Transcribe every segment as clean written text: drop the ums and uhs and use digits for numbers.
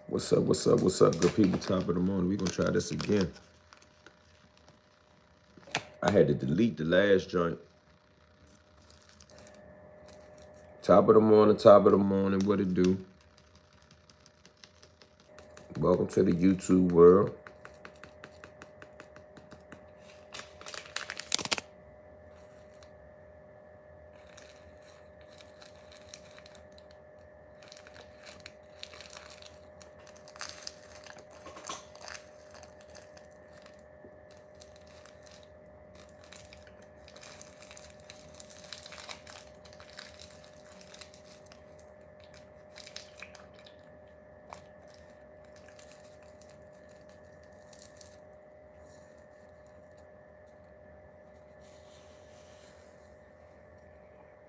What's up, good people? Top of the morning. We're gonna try this again. I had to delete the last joint. Top of the morning, what it do? Welcome to the YouTube world.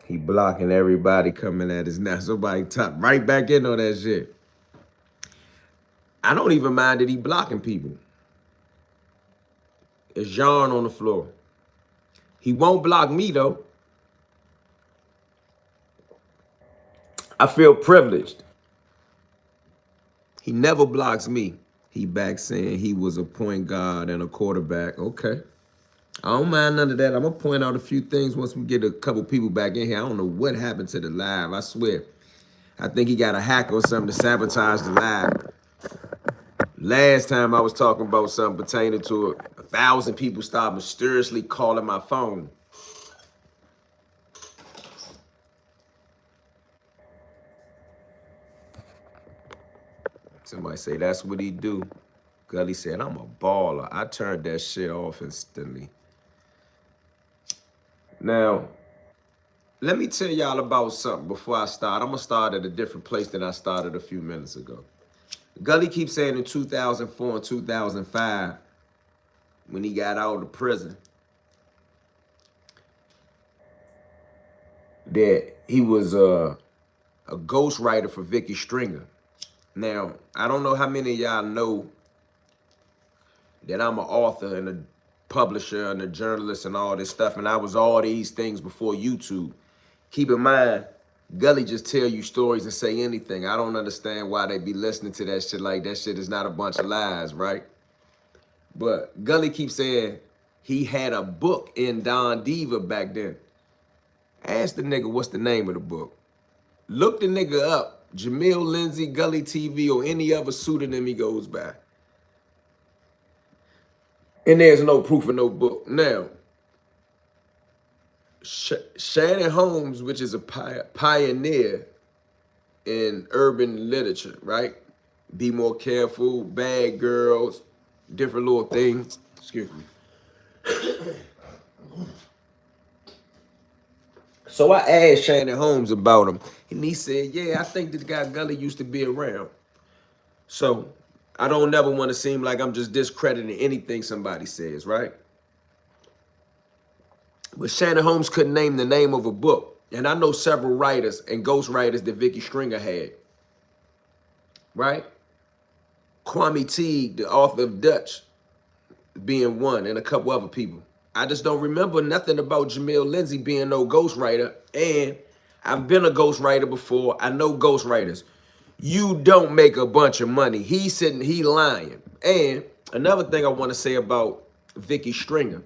He blocking everybody coming at us now. Somebody top right back in on that shit. I don't even mind that he blocking people. It's yarn on the floor. He won't block me though. I feel privileged. He never blocks me. He back saying he was a point guard and a quarterback. Okay. I don't mind none of that. I'm going to point out a few things once we get a couple people back in here. I don't know what happened to the live. I swear. I think he got a hack or something to sabotage the live. Last time I was talking about something pertaining to it, 1,000 people started mysteriously calling my phone. Somebody say, that's what he do. Gully said, I'm a baller. I turned that shit off instantly. Now, let me tell y'all about something before I start. I'm going to start at a different place than I started a few minutes ago. Gully keeps saying in 2004 and 2005, when he got out of prison, that he was a ghostwriter for Vicky Stringer. Now, I don't know how many of y'all know that I'm an author and a publisher and a journalist and all this stuff, and I was all these things before YouTube. Keep in mind, Gully just tell you stories and say anything. I don't understand why they be listening to that shit like that shit is not a bunch of lies, right? But Gully keeps saying he had a book in Don Diva back then. Ask the nigga what's the name of the book. Look the nigga up, Jamil Lindsay, Gully TV, or any other pseudonym he goes by. And there's no proof of no book. Now, Shannon Holmes, which is a pioneer in urban literature, right? Be More Careful, Bad Girls, different little things. Excuse me. So I asked Shannon Holmes about him, and he said, yeah, I think this guy Gully used to be around. So I don't never want to seem like I'm just discrediting anything somebody says, right? But Shannon Holmes couldn't name the name of a book. And I know several writers and ghostwriters that Vicky Stringer had, right? Kwame Teague, the author of Dutch, being one, and a couple other people. I just don't remember nothing about Jamil Lindsay being no ghostwriter. And I've been a ghostwriter before. I know ghostwriters. You don't make a bunch of money. He lying. And another thing I want to say about Vicky Stringer.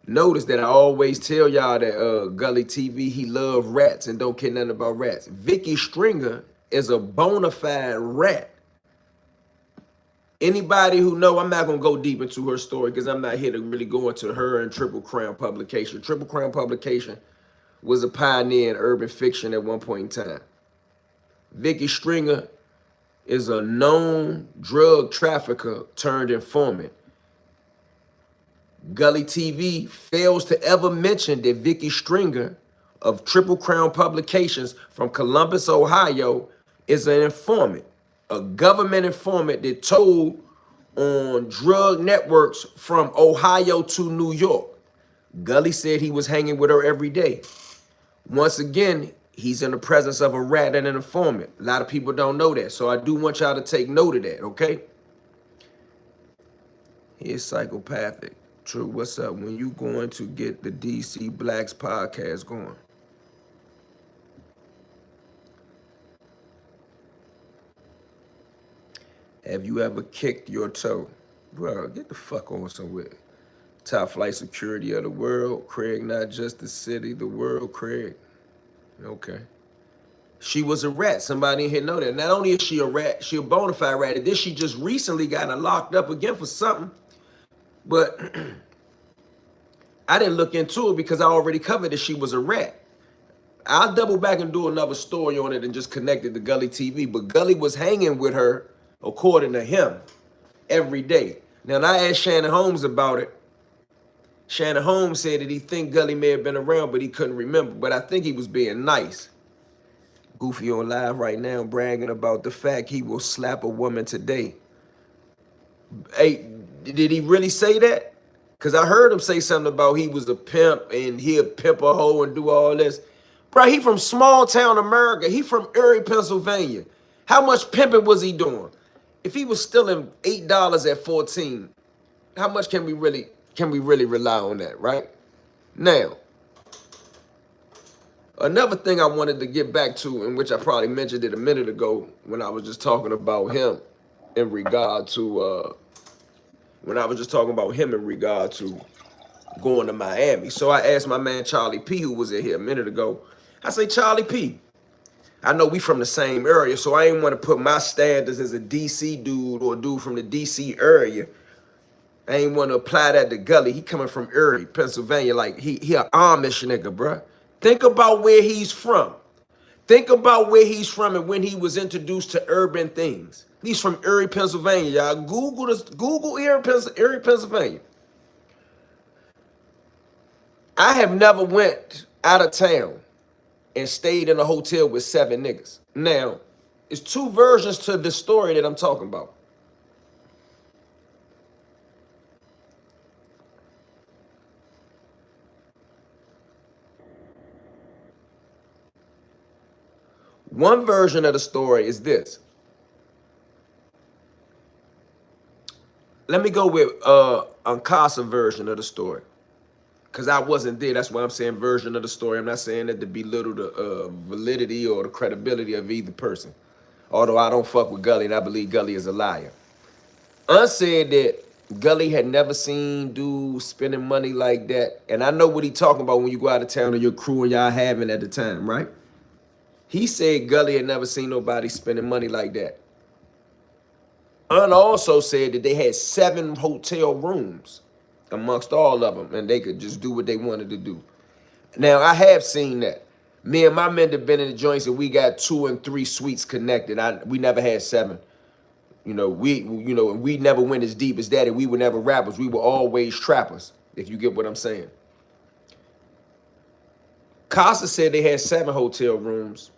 Notice that I always tell y'all that Gully TV, he love rats and don't care nothing about rats. Vicky Stringer is a bona fide rat. Anybody who know, I'm not going to go deep into her story because I'm not here to really go into her and Triple Crown Publication. Triple Crown Publication was a pioneer in urban fiction at one point in time. Vicky Stringer is a known drug trafficker turned informant. Gully TV fails to ever mention that Vicky Stringer of Triple Crown Publications from Columbus, Ohio, is an informant, a government informant that told on drug networks from Ohio to New York. Gully said he was hanging with her every day. Once again, he's in the presence of a rat and an informant. A lot of people don't know that, so I do want y'all to take note of that, okay? He is psychopathic. True, what's up? When you going to get the DC Blacks podcast going? Have you ever kicked your toe? Bro, get the fuck on somewhere. Top flight security of the world, Craig, not just the city, the world, Craig. Okay. She was a rat. Somebody in here know that. Not only is she a rat, she a bona fide rat. And then she just recently got locked up again for something. But I didn't look into it because I already covered that she was a rat. I'll double back and do another story on it and just connect it to Gully TV. But Gully was hanging with her, according to him, every day. Now, I asked Shannon Holmes about it. Shannon Holmes said that he think Gully may have been around, but he couldn't remember. But I think he was being nice. Goofy on live right now bragging about the fact he will slap a woman today. Hey, did he really say that? Because I heard him say something about he was a pimp and he'll pimp a hoe and do all this. Bro, he from small town America. He from Erie, Pennsylvania. How much pimping was he doing? If he was stealing $8 at 14, how much can we really rely on that, right? Now, another thing I wanted to get back to, in which I probably mentioned it a minute ago when I was just talking about him in regard to going to Miami. So I asked my man Charlie P, who was in here a minute ago. I say, Charlie P, I know we from the same area, so I ain't want to put my standards as a DC dude or a dude from the DC area. I ain't want to apply that to Gully. He coming from Erie, Pennsylvania. Like, he an Amish nigga, bruh. Think about where he's from. Think about where he's from and when he was introduced to urban things. He's from Erie, Pennsylvania, y'all. Google Erie, Pennsylvania. I have never went out of town and stayed in a hotel with 7 niggas. Now, it's 2 versions to the story that I'm talking about. One version of the story is this. Let me go with Ankasa version of the story. Because I wasn't there. That's why I'm saying version of the story. I'm not saying that to belittle the validity or the credibility of either person. Although I don't fuck with Gully and I believe Gully is a liar. Said that Gully had never seen dudes spending money like that. And I know what he talking about when you go out of town and your crew and y'all having at the time, right? He said Gully had never seen nobody spending money like that. Also said that they had 7 hotel rooms amongst all of them, and they could just do what they wanted to do. Now, I have seen that. Me and my men have been in the joints and we got 2 and 3 suites connected. We never had 7. We never went as deep as that, and we were never rappers. We were always trappers, if you get what I'm saying. Casa said they had 7 hotel rooms.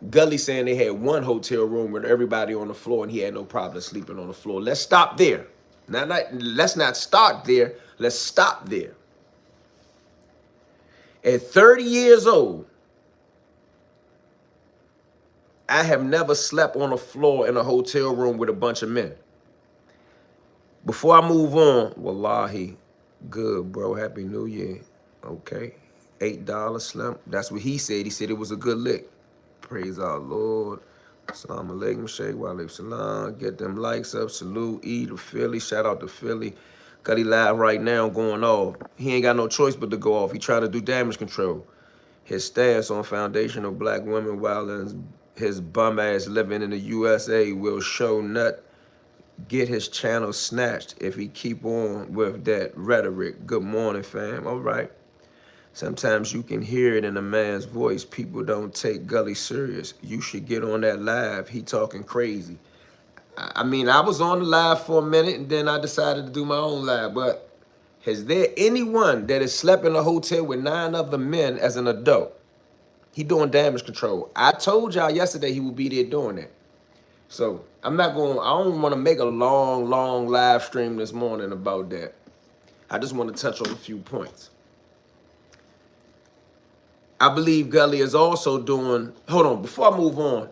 Gully saying they had 1 hotel room with everybody on the floor, and he had no problem sleeping on the floor. Let's stop there. Let's not start there. Let's stop there. At 30 years old, I have never slept on the floor in a hotel room with a bunch of men. Before I move on, wallahi, good, bro. Happy New Year. Okay. $8 Slim. That's what he said. He said it was a good lick. Praise our Lord. Assalamu alaikum, Shaykh. Wa alaikum salam. Get them likes up. Salute. E to Philly. Shout out to Philly. Gully live right now going off. He ain't got no choice but to go off. He trying to do damage control. His stance on foundation of black women while his bum ass living in the USA will show nut get his channel snatched if he keep on with that rhetoric. Good morning, fam. All right. Sometimes you can hear it in a man's voice. People don't take Gully serious. You should get on that live. He talking crazy. I mean, I was on the live for a minute, and then I decided to do my own live. But has there anyone that has slept in a hotel with 9 other men as an adult? He doing damage control. I told y'all yesterday he would be there doing that. So I don't want to make a long live stream this morning about that. I just want to touch on a few points. I believe Gully is also doing, hold on, before I move on,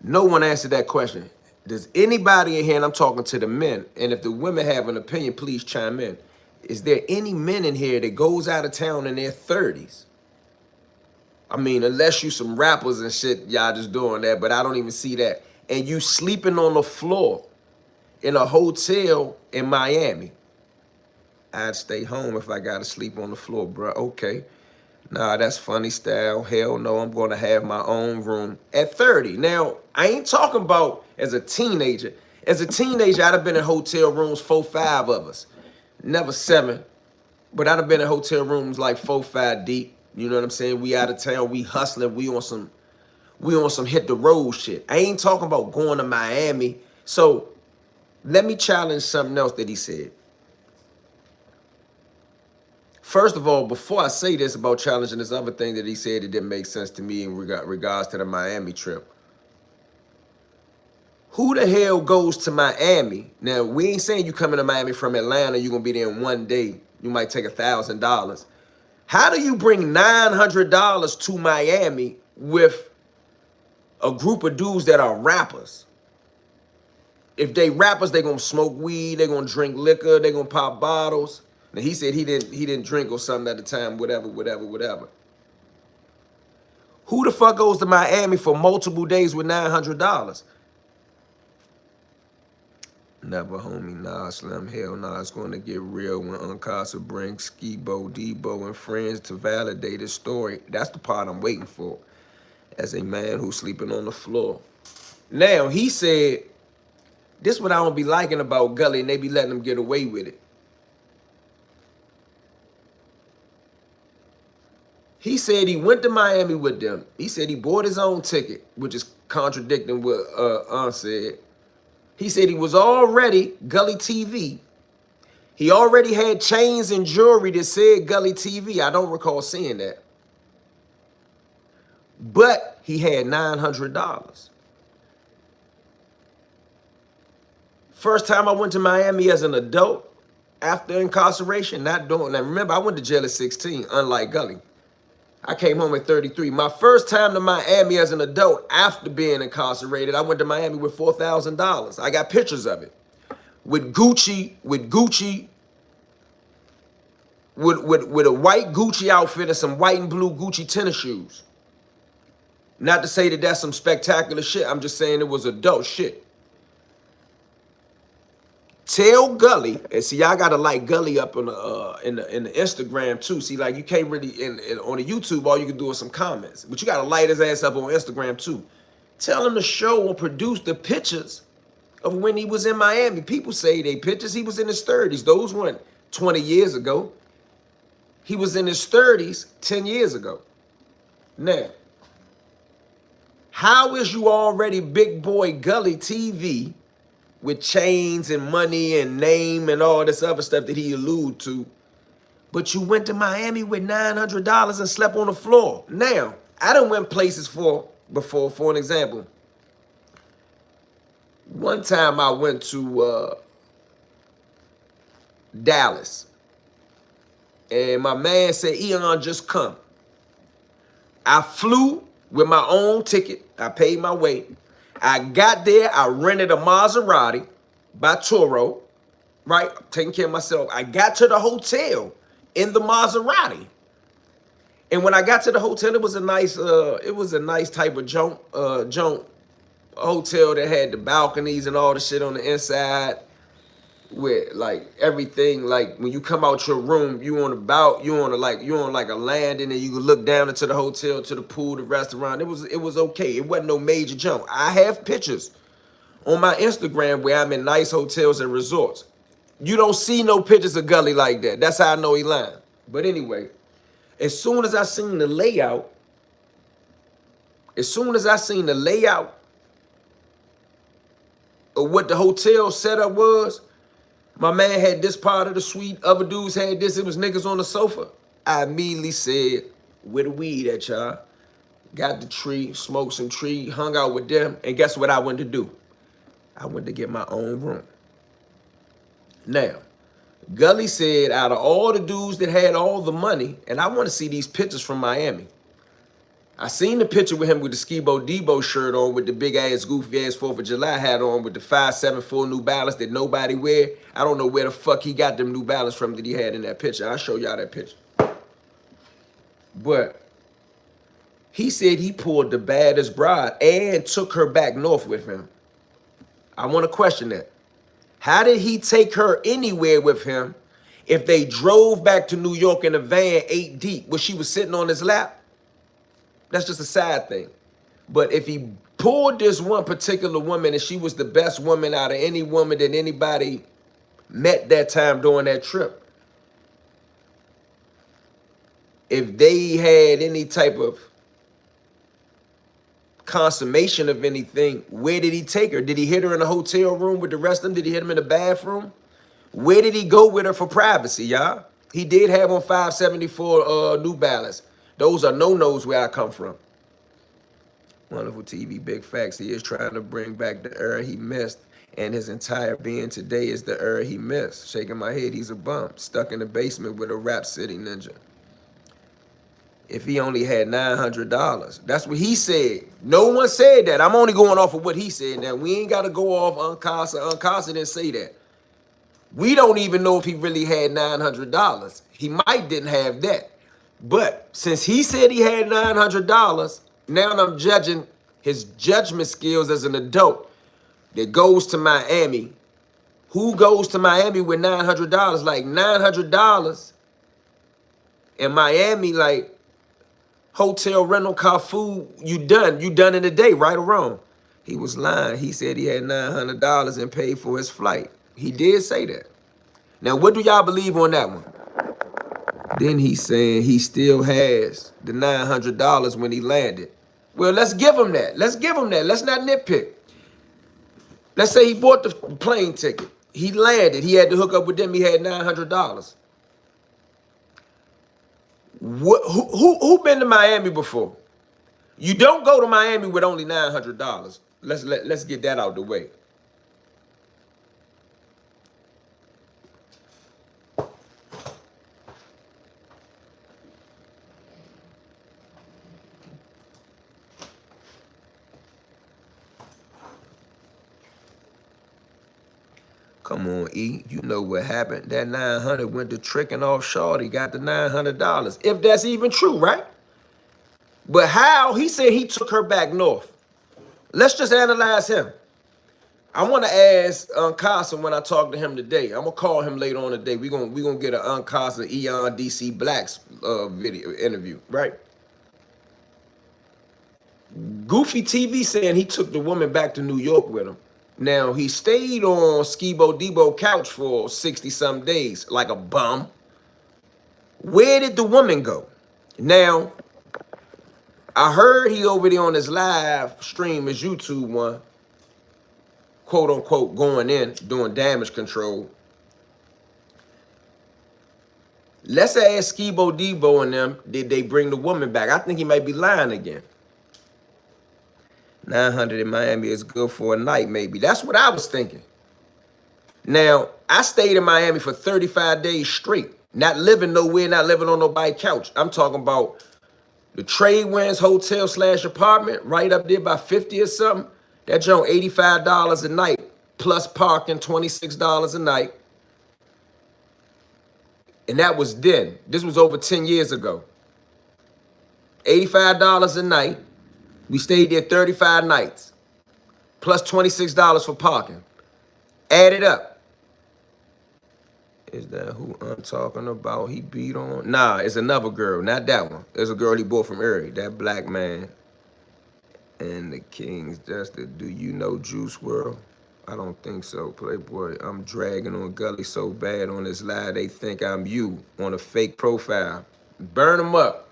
no one answered that question. Does anybody in here, and I'm talking to the men, and if the women have an opinion, please chime in. Is there any men in here that goes out of town in their 30s? I mean, unless you some rappers and shit, y'all just doing that, but I don't even see that. And you sleeping on the floor in a hotel in Miami. I'd stay home if I gotta sleep on the floor, bro. Okay. Nah, that's funny style. Hell no, I'm gonna have my own room at 30. Now, I ain't talking about as a teenager. As a teenager, I'd have been in hotel rooms, 4, 5 of us. Never 7, but I'd have been in hotel rooms like 4, 5 deep. You know what I'm saying? We out of town, we hustling, we on some hit the road shit. I ain't talking about going to Miami. So let me challenge something else that he said. First of all, before I say this about challenging this other thing that he said, it didn't make sense to me in regards to the Miami trip. Who the hell goes to Miami? Now, we ain't saying you coming to Miami from Atlanta, you're going to be there in one day. You might take $1,000. How do you bring $900 to Miami with a group of dudes that are rappers? If they rappers, they going to smoke weed, they going to drink liquor, they going to pop bottles. Now, he said he didn't drink or something at the time, whatever. Who the fuck goes to Miami for multiple days with $900? Never, homie. Nah, Slim. Hell nah. It's going to get real when Uncasa brings Skibo, Debo, and friends to validate his story. That's the part I'm waiting for. As a man who's sleeping on the floor. Now, he said, this is what I don't be liking about Gully, and they be letting him get away with it. He said he went to Miami with them. He said he bought his own ticket, which is contradicting what said. He said he was already Gully TV. He already had chains and jewelry that said Gully TV. I don't recall seeing that. But he had $900. First time I went to Miami as an adult after incarceration, not doing that. Remember, I went to jail at 16, unlike Gully. I came home at 33. My first time to Miami as an adult after being incarcerated, I went to Miami with $4,000. I got pictures of it. With Gucci, with a white Gucci outfit and some white and blue Gucci tennis shoes. Not to say that that's some spectacular shit. I'm just saying it was adult shit. Tell Gully, and see, y'all gotta like Gully up on the in the Instagram too. See, like you can't really on the YouTube, all you can do is some comments, but you gotta light his ass up on Instagram too. Tell him to show or produce the pictures of when he was in Miami. People say they pictures. He was in his 30s. Those weren't 20 years ago. He was in his 30s 10 years ago. Now, how is you already big boy Gully TV? With chains and money and name and all this other stuff that he alluded to. But you went to Miami with $900 and slept on the floor. Now, I done went places before, for an example. One time I went to Dallas. And my man said, Eon, just come. I flew with my own ticket. I paid my way. I got there, I rented a Maserati by Turo, right? Taking care of myself. I got to the hotel in the Maserati. And when I got to the hotel, it was a nice type of joint hotel that had the balconies and all the shit on the inside. With like everything, like when you come out your room, you on like a landing, and you can look down into the hotel, to the pool, the restaurant. It was okay. It wasn't no major jump. I have pictures on my Instagram where I'm in nice hotels and resorts. You don't see no pictures of Gully like that. That's how I know he lying. But anyway, as soon as I seen the layout of what the hotel setup was, my man had this part of the suite. Other dudes had this. It was niggas on the sofa. I immediately said, where the weed at, y'all? Got the tree, smoked some tree, hung out with them. And guess what I went to do? I went to get my own room. Now, Gully said out of all the dudes that had all the money, and I want to see these pictures from Miami. I seen the picture with him with the Skibo Debo shirt on, with the big ass goofy ass 4th of July hat on, with the 574 New Balance that nobody wear. I don't know where the fuck he got them New Balance from that he had in that picture. I'll show y'all that picture. But he said he pulled the baddest bride and took her back north with him. I want to question that. How did he take her anywhere with him if they drove back to New York in a van 8 deep where she was sitting on his lap? That's just a sad thing. But if he pulled this one particular woman and she was the best woman out of any woman that anybody met that time during that trip, if they had any type of consummation of anything, where did he take her? Did he hit her in a hotel room with the rest of them? Did he hit them in the bathroom? Where did he go with her for privacy, y'all? He did have on 574 New Balance. Those are no-nos where I come from. Wonderful TV, big facts. He is trying to bring back the era he missed, and his entire being today is the era he missed. Shaking my head, he's a bum, stuck in the basement with a Rap City ninja. If he only had $900, that's what he said. No one said that. I'm only going off of what he said. Now, we ain't got to go off Uncasa. Uncasa didn't say that. We don't even know if he really had $900. He might didn't have that. But since he said he had $900, now I'm judging his judgment skills as an adult that goes to Miami. Who goes to Miami with $900? Like $900 in Miami, like hotel, rental car, food, you done in a day, right or wrong. He was lying. He said he had $900 and paid for his flight. He did say that. Now, what do y'all believe on that one? Then he's saying he still has the $900 when he landed. Well, let's give him that. Let's give him that. Let's not nitpick. Let's say he bought the plane ticket. He landed. He had to hook up with them. He had $900. Who been to Miami before? You don't go to Miami with only $900. Let's get that out the way. Come on, E. You know what happened. That 900 went to tricking off Shorty, got the $900. If that's even true, right? But how? He said he took her back north. Let's just analyze him. I want to ask Uncasa when I talk to him today. I'm going to call him later on today. We're gonna get an Uncasa Eon DC Blacks video interview, right? Goofy TV saying he took the woman back to New York with him. Now, he stayed on Skibo Debo couch for 60-some days, like a bum. Where did the woman go? Now, I heard he over there on his live stream, his YouTube one, quote unquote, going in, doing damage control. Let's ask Skibo Debo and them, did they bring the woman back? I think he might be lying again. 900 in Miami is good for a night, maybe. That's what I was thinking. Now, I stayed in Miami for 35 days straight. Not living nowhere, not living on nobody's couch. I'm talking about the Trade Winds Hotel / apartment, right up there by 50 or something. That joint, $85 a night, plus parking, $26 a night. And that was then. This was over 10 years ago. $85 a night. We stayed there 35 nights, plus $26 for parking. Add it up. Is that who I'm talking about? He beat on? Nah, it's another girl, not that one. It's a girl he bought from Erie, that black man. And the Kings, that's the, do you know Juice WRLD? I don't think so, Playboy. I'm dragging on Gully so bad on this live, they think I'm you on a fake profile. Burn them up.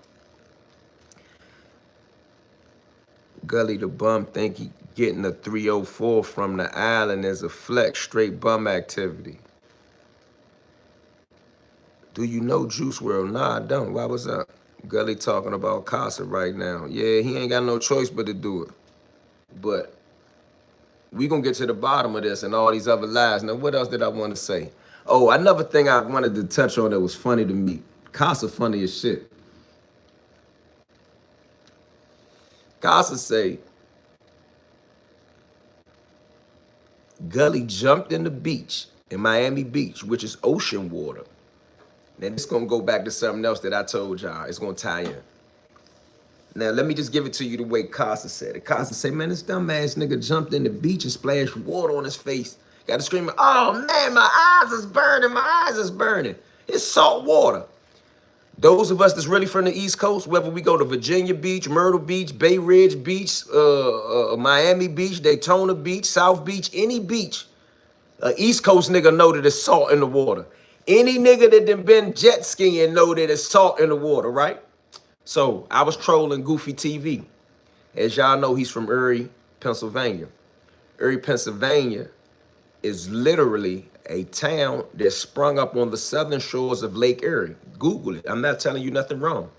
Gully the bum think he getting a 304 from the island as a flex, straight bum activity. Do you know Juice WRLD? Nah, I don't. Why, what's up? Gully talking about Casa right now. Yeah, he ain't got no choice but to do it. But we gonna get to the bottom of this and all these other lies. Now, what else did I want to say? Oh, another thing I wanted to touch on that was funny to me. Casa funny as shit. Casa say, Gully jumped in the beach, in Miami Beach, which is ocean water. Then it's going to go back to something else that I told y'all. It's going to tie in. Now, let me just give it to you the way Casa said it. Casa said, man, this dumbass nigga jumped in the beach and splashed water on his face. Got to scream, oh man, my eyes is burning, my eyes is burning. It's salt water. Those of us that's really from the East Coast, whether we go to Virginia Beach, Myrtle Beach, Bay Ridge Beach, Miami Beach, Daytona Beach, South Beach, any beach, East Coast nigga know that there's salt in the water. Any nigga that done been jet skiing know that there's salt in the water, right? So I was trolling Goofy TV. As y'all know, he's from Erie, Pennsylvania. Erie, Pennsylvania is literally a town that sprung up on the southern shores of Lake Erie. Google it. I'm not telling you nothing wrong.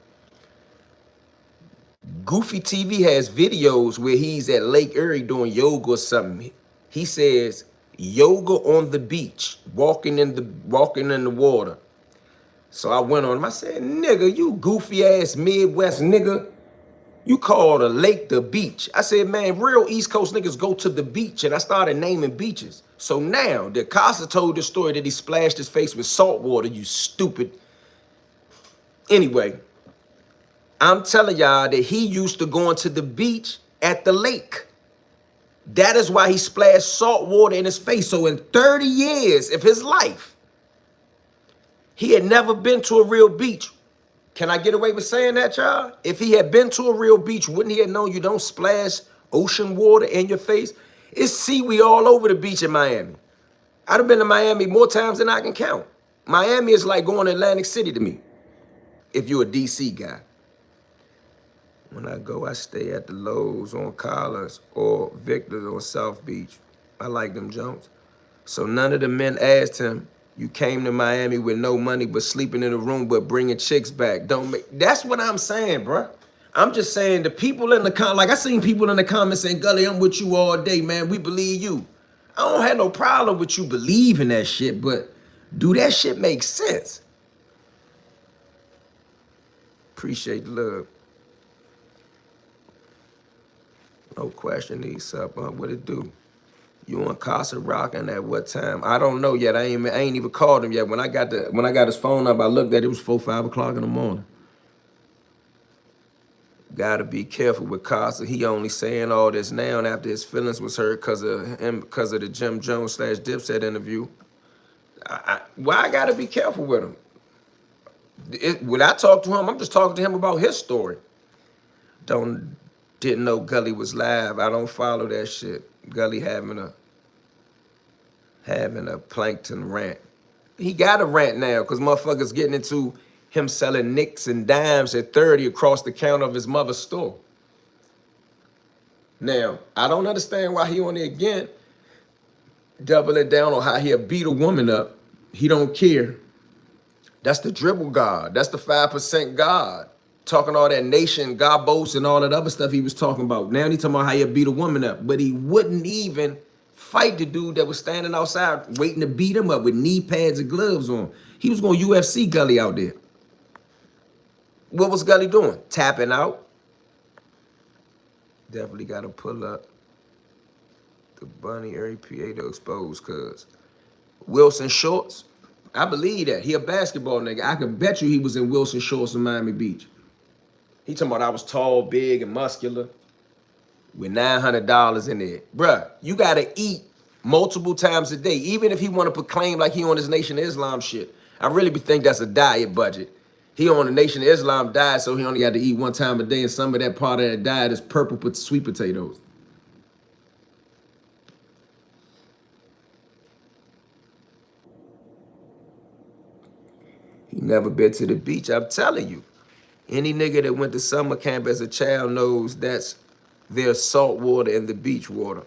Goofy TV has videos where he's at Lake Erie doing yoga or something. He says yoga on the beach, walking in the water. So I went on him. I said, nigga, you goofy ass Midwest nigga. You call the lake the beach. I said, man, real East Coast niggas go to the beach. And I started naming beaches. So now that Casa told the story that he splashed his face with salt water, you stupid. Anyway, I'm telling y'all that he used to go into the beach at the lake. That is why he splashed salt water in his face. So in 30 years of his life, he had never been to a real beach. Can I get away with saying that, y'all? If he had been to a real beach, wouldn't he have known you don't splash ocean water in your face? It's seaweed all over the beach in Miami. I'd have been to Miami more times than I can count. Miami is like going to Atlantic City to me, if you're a DC guy. When I go, I stay at the Lowe's on Collins or Victor's on South Beach. I like them Jones. So none of the men asked him, you came to Miami with no money but sleeping in a room but bringing chicks back. Don't make. That's what I'm saying, bro. I'm just saying the people in the like I seen people in the comments saying, Gully, I'm with you all day, man. We believe you. I don't have no problem with you believing that shit, but do that shit make sense? Appreciate the love. No question, these up, what it do? You and Casa rocking at what time? I don't know yet. I ain't even called him yet. When I got his phone up, I looked at it, it was 4, 5 o'clock in the morning. Gotta be careful with Casa. He only saying all this now and after his feelings was hurt because of him, because of the Jim Jones / Dipset interview. Why I gotta be careful with him? When I talk to him, I'm just talking to him about his story. Didn't know Gully was live. I don't follow that shit. Gully having a plankton rant. He got a rant now because motherfuckers getting into him selling nicks and dimes at 30 across the counter of his mother's store. Now, I don't understand why he on there again, doubling down on how he'll beat a woman up. He don't care. That's the dribble god. That's the 5% god. Talking all that nation, gobos, and all that other stuff he was talking about. Now he talking about how he'll beat a woman up. But he wouldn't even fight the dude that was standing outside waiting to beat him up with knee pads and gloves on. He was going UFC Gully out there. What was Gully doing? Tapping out. Definitely got to pull up the Bunny Erie PA to expose, cuz Wilson shorts. I believe that. He a basketball nigga. I can bet you he was in Wilson shorts in Miami Beach. He talking about I was tall, big, and muscular with $900 in there. Bruh, you got to eat multiple times a day, even if he want to proclaim like he on his Nation of Islam shit. I really think that's a diet budget. He on the Nation of Islam diet, so he only got to eat one time a day, and some of that part of that diet is purple with sweet potatoes. He never been to the beach, I'm telling you. Any nigga that went to summer camp as a child knows that's there's salt water in the beach water.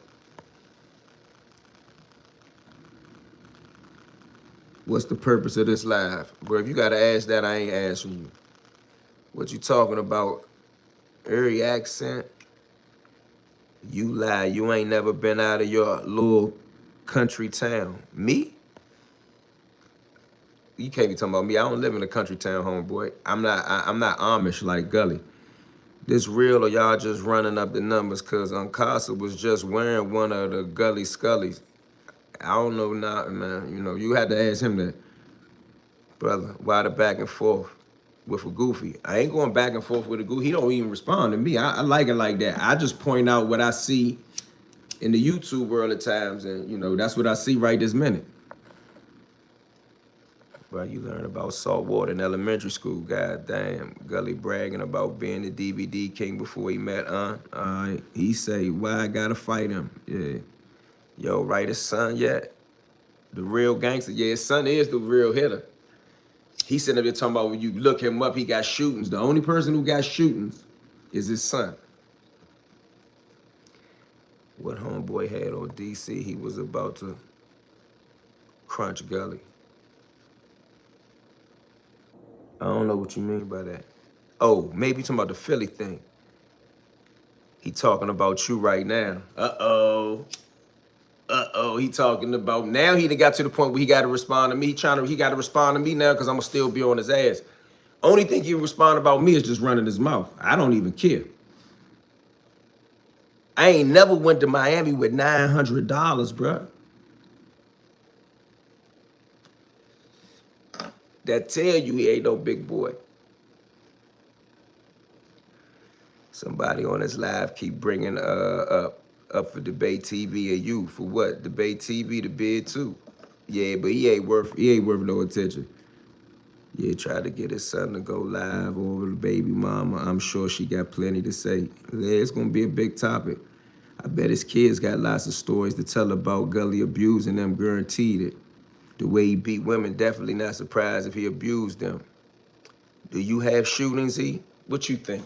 What's the purpose of this live? Bro, if you gotta ask that, I ain't answering you. What you talking about? Erie accent? You lie. You ain't never been out of your little country town. Me? You can't be talking about me. I don't live in a country town, homeboy. I'm not Amish like Gully. This real or y'all just running up the numbers because Casa was just wearing one of the Gully Scullies. I don't know now, man. You know, you had to ask him that. Brother, why the back and forth with a Goofy? I ain't going back and forth with a Goofy. He don't even respond to me. I like it like that. I just point out what I see in the YouTube world at times, and you know that's what I see right this minute. Right, you learn about salt water in elementary school. God damn, Gully bragging about being the DVD king before he met Alright, he say, "Why I gotta fight him?" Yeah, yo, right, his son yet? The real gangster. Yeah, his son is the real hitter. He sitting up there talking about when you look him up, he got shootings. The only person who got shootings is his son. What homeboy had on DC, he was about to crunch Gully. I don't know what you mean by that. Oh, maybe talking about the Philly thing. He talking about you right now. Uh-oh. Uh-oh. He talking about now he done got to the point where he got to respond to me. He got to respond to me now because I'm going to still be on his ass. Only thing he respond about me is just running his mouth. I don't even care. I ain't never went to Miami with $900, bruh. That tell you he ain't no big boy. Somebody on this live keep bringing up for Debate TV and you for what? Debate TV to bid too. Yeah, but he ain't worth no attention. Yeah, tried to get his son to go live over the baby mama. I'm sure she got plenty to say. Yeah, it's gonna be a big topic. I bet his kids got lots of stories to tell about Gully abusing them, guaranteed it. The way he beat women, definitely not surprised if he abused them. Do you have shootings, E? What you think?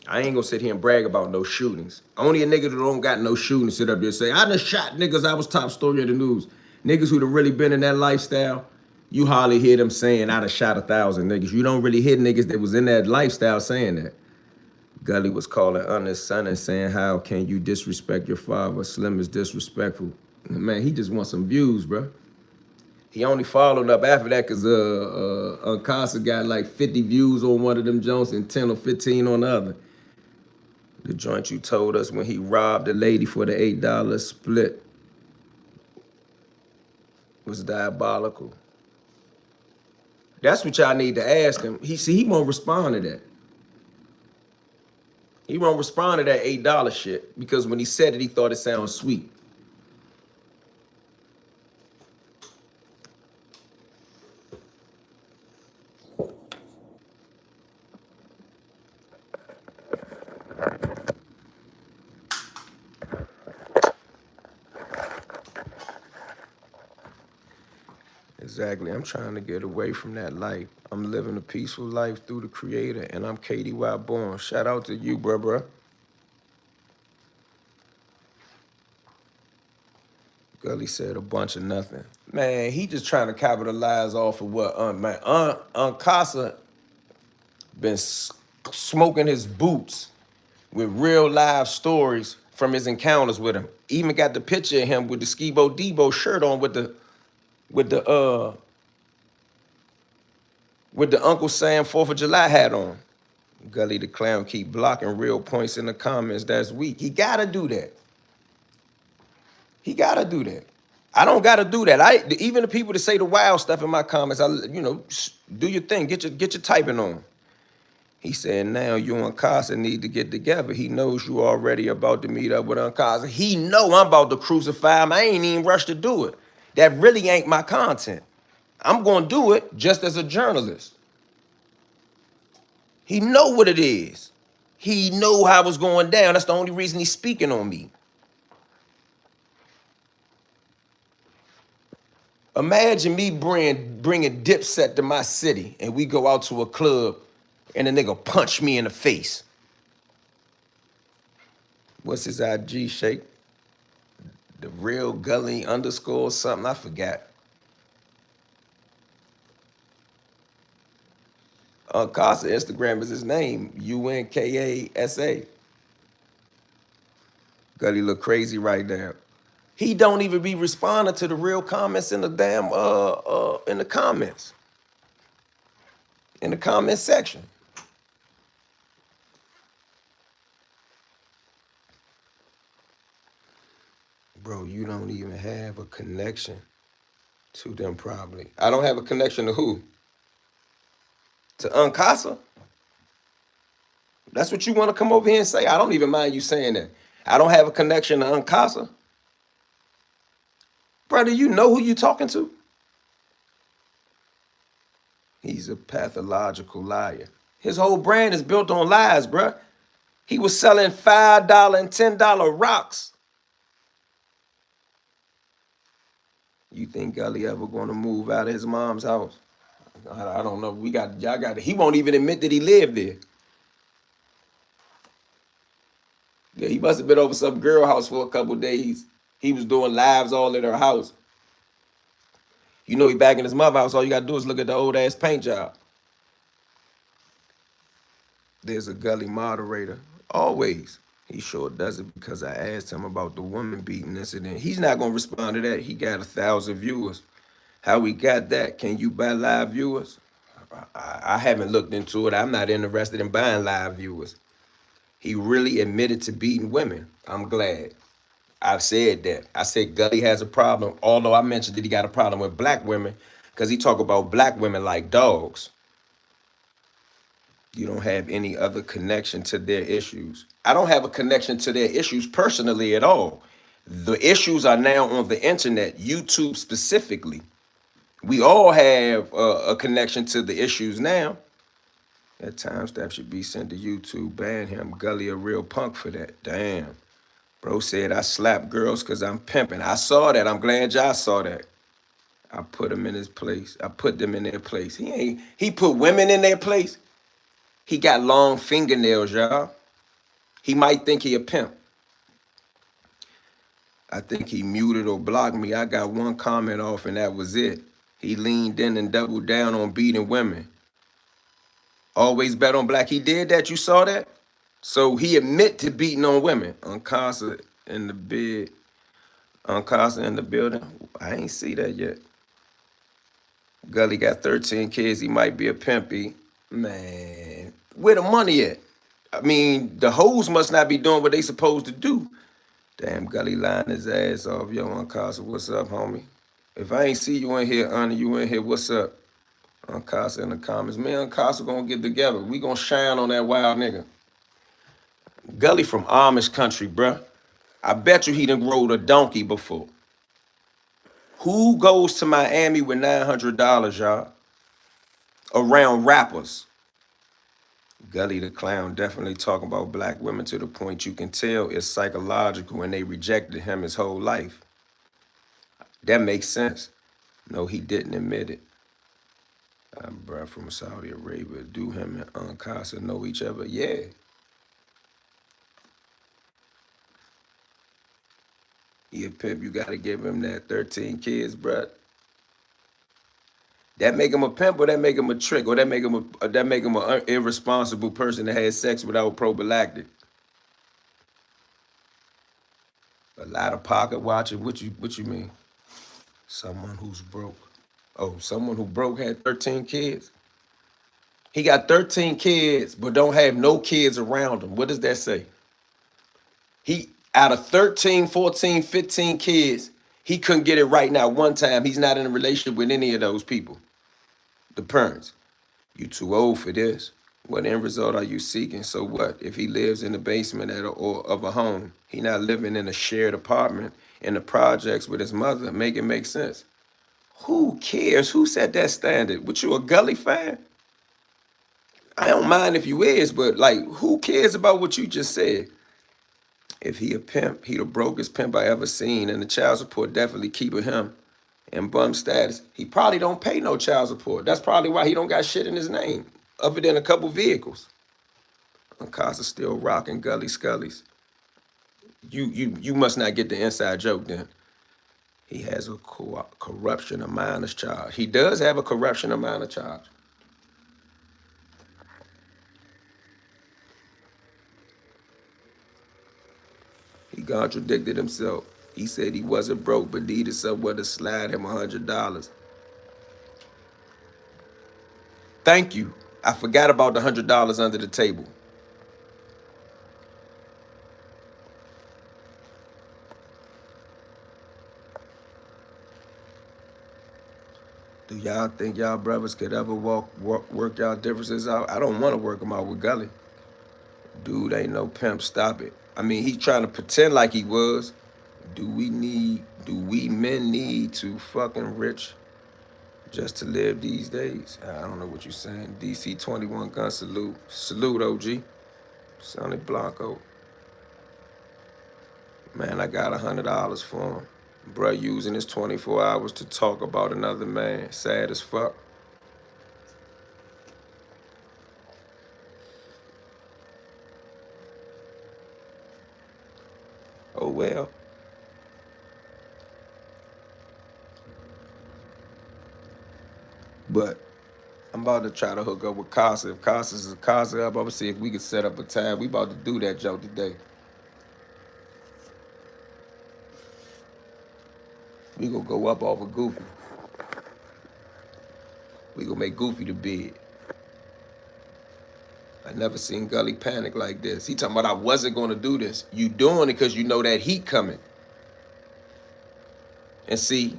I ain't gonna sit here and brag about no shootings. Only a nigga that don't got no shootings sit up there and say, I done shot niggas, I was top story of the news. Niggas who done really been in that lifestyle, you hardly hear them saying, I done shot 1,000 niggas. You don't really hear niggas that was in that lifestyle saying that. Gully was calling his son and saying, how can you disrespect your father? Slim is disrespectful. Man, he just wants some views, bro. He only followed up after that because Uncasa got like 50 views on one of them Jones and 10 or 15 on the other. The joint you told us when he robbed a lady for the $8 split was diabolical. That's what y'all need to ask him. He won't respond to that. He won't respond to that $8 shit because when he said it, he thought it sounded sweet. Exactly. I'm trying to get away from that life. I'm living a peaceful life through the Creator, and I'm KDY born. Shout out to you, bruh. Gully said a bunch of nothing. Man, he just trying to capitalize off of what Casa been smoking his boots with real live stories from his encounters with him. Even got the picture of him with the Skibo Debo shirt on with the Uncle Sam 4th of July hat on. Gully the clown keep blocking real points in the comments. That's weak. He gotta do that. He gotta do that. I don't gotta do that. Even the people that say the wild stuff in my comments, do your thing. Get your typing on. He said, now you and Casa need to get together. He knows you already about to meet up with Casa. He know I'm about to crucify him. I ain't even rushed to do it. That really ain't my content. I'm gonna do it just as a journalist. He know what it is. He know how it's going down. That's the only reason he's speaking on me. Imagine me bringing Dipset to my city and we go out to a club and a nigga punch me in the face. What's his IG, Shake? The real Gully _ something, I forgot. Casa Instagram is his name, UNKASA. Gully look crazy right now. He don't even be responding to the real comments in the damn in the comments. In the comment section. Bro, you don't even have a connection to them probably. I don't have a connection to who? To Uncasa? That's what you want to come over here and say. I don't even mind you saying that. I don't have a connection to Uncasa. Brother, you know who you talking to? He's a pathological liar. His whole brand is built on lies, bruh. He was selling $5 and $10 rocks. You think Gully ever gonna move out of his mom's house? I don't know. Y'all got. He won't even admit that he lived there. Yeah, he must have been over some girl house for a couple days. He was doing lives all at her house. You know he back in his mother house. All you gotta do is look at the old ass paint job. There's a Gully moderator. Always. He sure does it because I asked him about the woman beating incident. He's not gonna respond to that. He got 1,000 viewers. How we got that? Can you buy live viewers? I haven't looked into it. I'm not interested in buying live viewers. He really admitted to beating women. I'm glad. I've said that. I said Gully has a problem, although I mentioned that he got a problem with black women because he talk about black women like dogs. You don't have any other connection to their issues. I don't have a connection to their issues personally at all. The issues are now on the internet, YouTube specifically. We all have a connection to the issues now. That timestamp should be sent to YouTube. Ban him. Gully a real punk for that. Damn. Bro said I slap girls because I'm pimping. I saw that. I'm glad y'all saw that. I put him in his place. I put them in their place. He put women in their place. He got long fingernails, y'all. He might think he a pimp. I think he muted or blocked me. I got one comment off and that was it. He leaned in and doubled down on beating women. Always bet on black. He did that. You saw that? So he admit to beating on women. Uncasa in the bed. Uncasa in the building. I ain't see that yet. Gully got 13 kids. He might be a pimpy. Man, where the money at? I mean, the hoes must not be doing what they supposed to do. Damn, Gully lying his ass off. Yo, Uncasa, what's up, homie? If I ain't see you in here, Honor, you in here, what's up? Uncasa in the comments. Me and Uncasa gonna get together. We gonna shine on that wild nigga. Gully from Amish country, bruh. I bet you he done rode a donkey before. Who goes to Miami with $900, y'all? Around rappers. Gully the clown definitely talking about black women to the point you can tell it's psychological and they rejected him his whole life. That makes sense. No, he didn't admit it. Bruh from Saudi Arabia. Do him and Uncasa know each other? Yeah. He a pimp, you gotta give him that 13 kids, bruh. That make him a pimp, or that make him a trick, or that make him an irresponsible person that has sex without prophylactic. A lot of pocket watching. What you mean? Someone who's broke. Oh, someone who broke had 13 kids. He got 13 kids, but don't have no kids around him. What does that say? He out of 13, 14, 15 kids, he couldn't get it right now one time. He's not in a relationship with any of those people. The parents. You too old for this. What end result are you seeking? So what? If he lives in the basement of a home, he not living in a shared apartment in the projects with his mother. Make it make sense. Who cares? Who set that standard? What, you a Gully fan? I don't mind if you is, but like, who cares about what you just said? If he a pimp, he the brokest pimp I ever seen, and the child support definitely keeping him in bum status. He probably don't pay no child support. That's probably why he don't got shit in his name, other than a couple vehicles. Uncasa still rocking Gully Scullies. You must not get the inside joke then. He has a corruption of minors charge. He does have a corruption of minor charge. He contradicted himself. He said he wasn't broke, but needed somewhere to slide him $100. Thank you. I forgot about the $100 under the table. Do y'all think y'all brothers could ever work y'all differences out? I don't want to work them out with Gully. Dude ain't no pimp, stop it. I mean, he's trying to pretend like he was. Do we men need to fucking rich just to live these days? I don't know what you're saying. DC 21 gun salute. Salute, OG. Sonny Blanco. Man, I got $100 for him. Bruh using his 24 hours to talk about another man. Sad as fuck. Oh well. But I'm about to try to hook up with Casa. If Casa up, I'm gonna see if we can set up a time. We about to do that joke today. We gonna go up off of Goofy. We gonna make Goofy the bid. I never seen Gully panic like this. He talking about I wasn't gonna do this. You doing it because you know that heat coming. And see,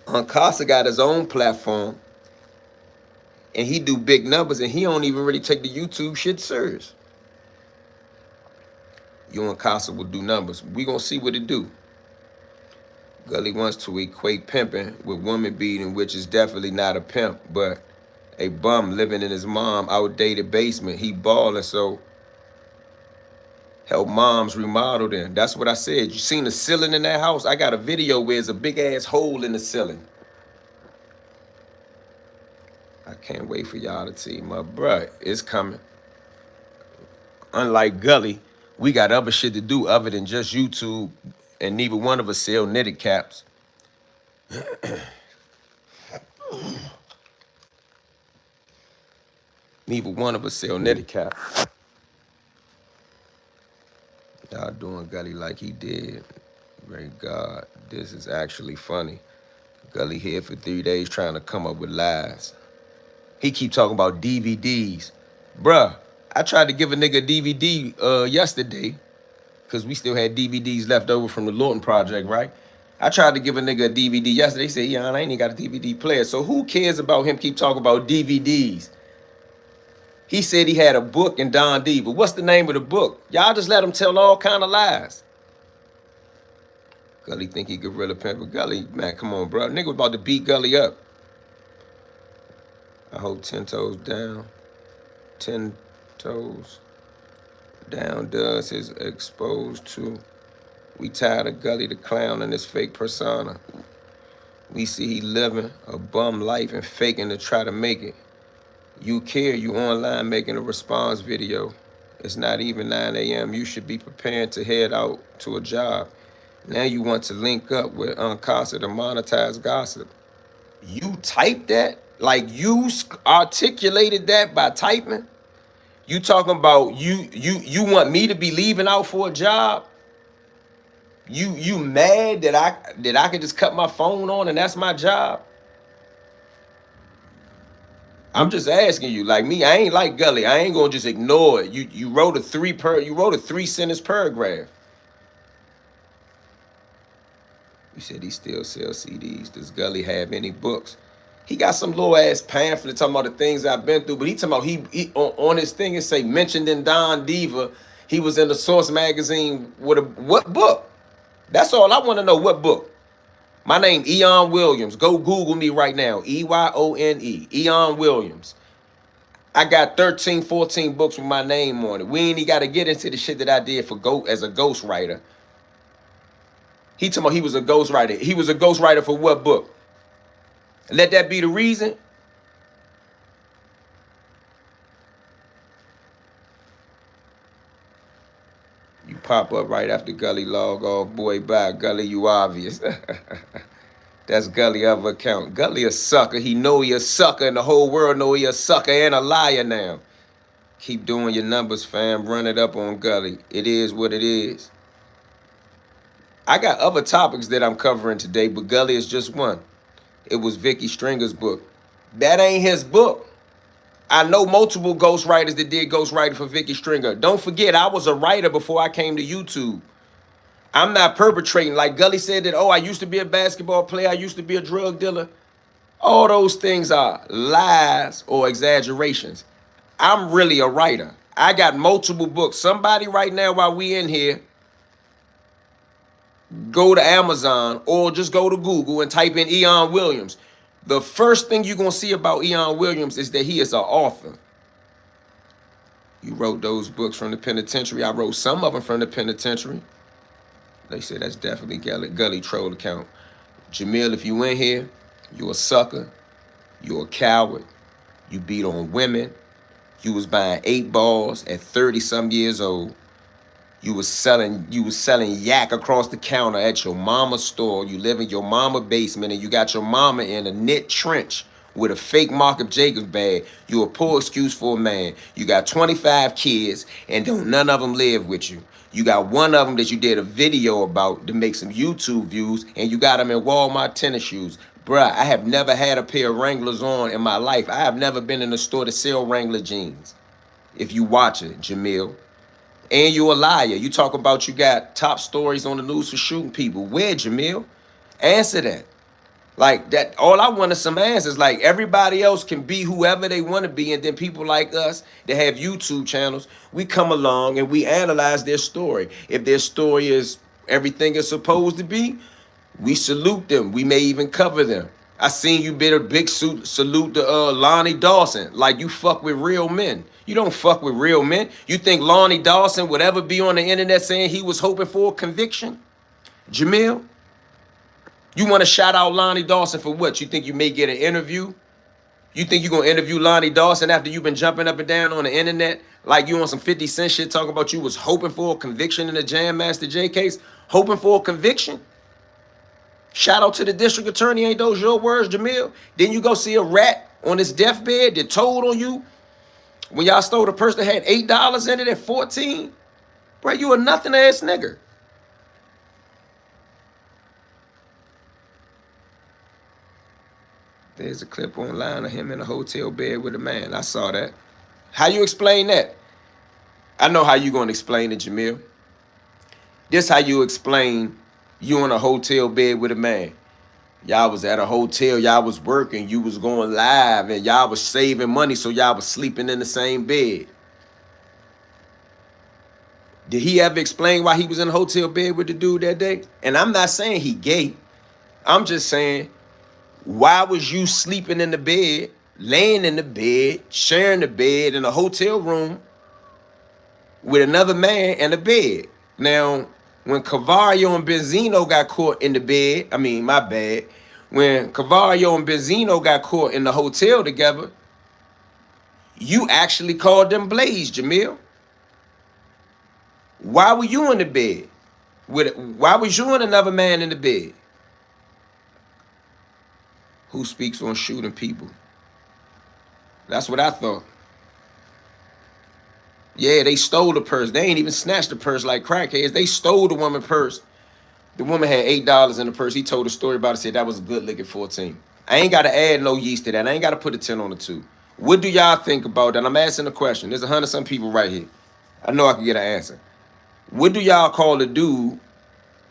Casa got his own platform, and he do big numbers, and he don't even really take the YouTube shit serious. You and Casa will do numbers. We gonna see what it do. Gully wants to equate pimping with woman beating, which is definitely not a pimp, but a bum living in his mom outdated basement. He balling, so help moms remodel them. That's what I said. You seen the ceiling in that house? I got a video where there's a big ass hole in the ceiling. I can't wait for y'all to team up. Bruh, it's coming. Unlike Gully, we got other shit to do other than just YouTube, and neither one of us sell knitted caps. Neither one of us sell knitted caps. Y'all doing Gully like he did. Great God, this is actually funny. Gully here for 3 days trying to come up with lies. He keep talking about DVDs. Bruh, I tried to give a nigga a DVD yesterday, because we still had DVDs left over from the Lawton Project, right? I tried to give a nigga a DVD yesterday. He said, yeah, I ain't even got a DVD player. So who cares about him keep talking about DVDs? He said he had a book in Don Diva. What's the name of the book? Y'all just let him tell all kind of lies. Gully think he gorilla pimp, but Gully, man, come on, bro. Nigga was about to beat Gully up. I hope 10 toes down. 10 toes down does is exposed to. We tired of Gully the clown and his fake persona. We see he living a bum life and faking to try to make it. You care, you online making a response video. It's not even 9 a.m. You should be preparing to head out to a job. Now you want to link up with Casa to monetize gossip. You typed that? Like you articulated that by typing? You talking about you want me to be leaving out for a job? You mad that I can just cut my phone on and that's my job? I'm just asking you, like me, I ain't like Gully. I ain't gonna just ignore it. You wrote a 3-sentence paragraph. You said he still sells CDs. Does Gully have any books? He got some little ass pamphlet talking about the things I've been through, but he talking about he on his thing it say mentioned in Don Diva. He was in the Source magazine with what book? That's all I want to know. What book? My name Eon Williams. Go Google me right now. EYONE. Eon Williams. I got 13, 14 books with my name on it. We ain't even got to get into the shit that I did for as a ghostwriter. He told me he was a ghostwriter. He was a ghostwriter for what book? Let that be the reason. You pop up right after Gully log off. Boy, bye. Gully, you obvious. That's Gully other account. Gully a sucker. He know he a sucker, and the whole world know he a sucker and a liar now. Keep doing your numbers, fam. Run it up on Gully. It is what it is. I got other topics that I'm covering today, but Gully is just one. It was Vicky Stringer's book. That ain't his book. I know multiple ghostwriters that did ghostwriting for Vicky Stringer. Don't forget, I was a writer before I came to YouTube. I'm not perpetrating. Like Gully said that, oh, I used to be a basketball player. I used to be a drug dealer. All those things are lies or exaggerations. I'm really a writer. I got multiple books. Somebody right now while we in here, go to Amazon or just go to Google and type in Eon Williams. The first thing you're going to see about Eon Williams is that he is an author. You wrote those books from the penitentiary. I wrote some of them from the penitentiary. They say that's definitely Gully troll account. Jamil, if you in here, you're a sucker. You're a coward. You beat on women. You was buying 8 balls at 30-some years old. You was selling yak across the counter at your mama's store. You live in your mama basement and you got your mama in a knit trench with a fake Mark of Jacobs bag. You a poor excuse for a man. You got 25 kids and don't none of them live with you. You got one of them that you did a video about to make some YouTube views, and you got them in Walmart tennis shoes. Bruh, I have never had a pair of Wranglers on in my life. I have never been in a store to sell Wrangler jeans. If you watch it, Jamil. And you a liar. You talk about you got top stories on the news for shooting people. Where, Jamil? Answer that. Like that, all I want is some answers. Like everybody else can be whoever they want to be, and then people like us that have YouTube channels, we come along and we analyze their story. If their story is everything it's supposed to be, we salute them. We may even cover them. I seen you bid a big salute to Lonnie Dawson. Like you fuck with real men. You don't fuck with real men. You think Lonnie Dawson would ever be on the internet saying he was hoping for a conviction? Jamil? You want to shout out Lonnie Dawson for what? You think you may get an interview? You think you're going to interview Lonnie Dawson after you've been jumping up and down on the internet like you on some 50 Cent shit talking about you was hoping for a conviction in the Jam Master Jay case? Hoping for a conviction? Shout out to the district attorney. Ain't those your words, Jamil? Then you go see a rat on his deathbed that told on you when y'all stole the purse that had $8 in it at 14? Bro, you a nothing ass nigga. There's a clip online of him in a hotel bed with a man. I saw that. How you explain that? I know how you gonna explain it, Jamil. This how you explain you in a hotel bed with a man. Y'all was at a hotel, y'all was working, you was going live, and y'all was saving money, so y'all was sleeping in the same bed. Did he ever explain why he was in a hotel bed with the dude that day? And I'm not saying he gay. I'm just saying, why was you sleeping in the bed, laying in the bed, sharing the bed in a hotel room with another man and a bed? Now, when Cavario and Benzino got caught in the bed, my bad. When Cavario and Benzino got caught in the hotel together, you actually called them Blaze, Jamil. Why were you in the bed? Why was you and another man in the bed? Who speaks on shooting people? That's what I thought. Yeah, they stole the purse. They ain't even snatched the purse like crackheads. They stole the woman's purse. The woman had $8 in the purse. He told a story about it, said that was a good lick at 14. I ain't got to add no yeast to that. I ain't got to put a 10 on the 2. What do y'all think about that? I'm asking a question. There's 100-some people right here. I know I can get an answer. What do y'all call the dude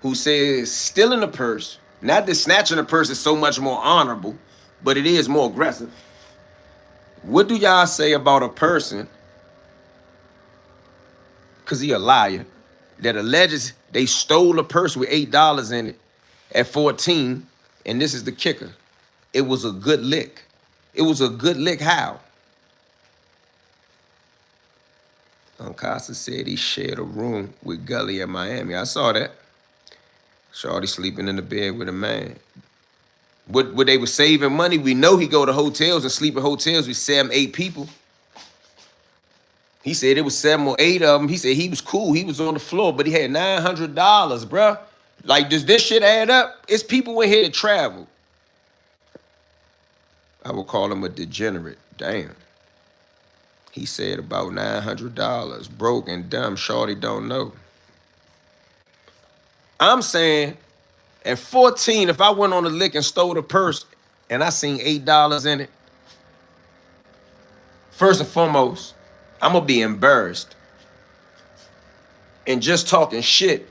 who says stealing the purse? Not that snatching the purse is so much more honorable, but it is more aggressive. What do y'all say about a person, because he a liar, that alleges they stole a purse with $8 in it at 14, and this is the kicker. It was a good lick. It was a good lick how? Costa said he shared a room with Gully in Miami. I saw that. Shorty sleeping in the bed with a man. What they were saving money, we know he go to hotels and sleep in hotels with 7, 8 people. He said it was 7 or 8 of them. He said he was cool. He was on the floor, but he had $900, bruh. Like, does this shit add up? It's people in here that travel. I would call him a degenerate. Damn. He said about $900. Broke and dumb. Shorty don't know. I'm saying, at 14, if I went on a lick and stole the purse and I seen $8 in it, first and foremost, I'm going to be embarrassed. And just talking shit,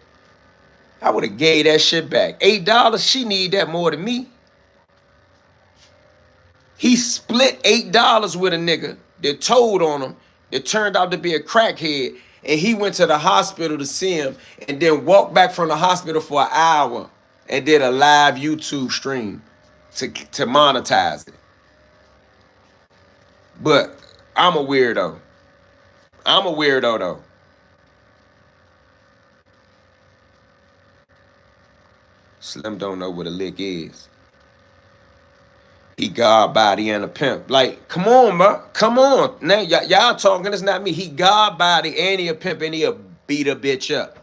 I would have gave that shit back. $8, she need that more than me. He split $8 with a nigga that told on him It turned out to be a crackhead, and he went to the hospital to see him, and then walked back from the hospital for an hour and did a live YouTube stream to monetize it. But I'm a weirdo. I'm a weirdo though. Slim don't know what a lick is. He God body and a pimp. Like, come on, bro. Come on. Now, y'all talking. It's not me. He God body and he a pimp and he'll beat a bitch up.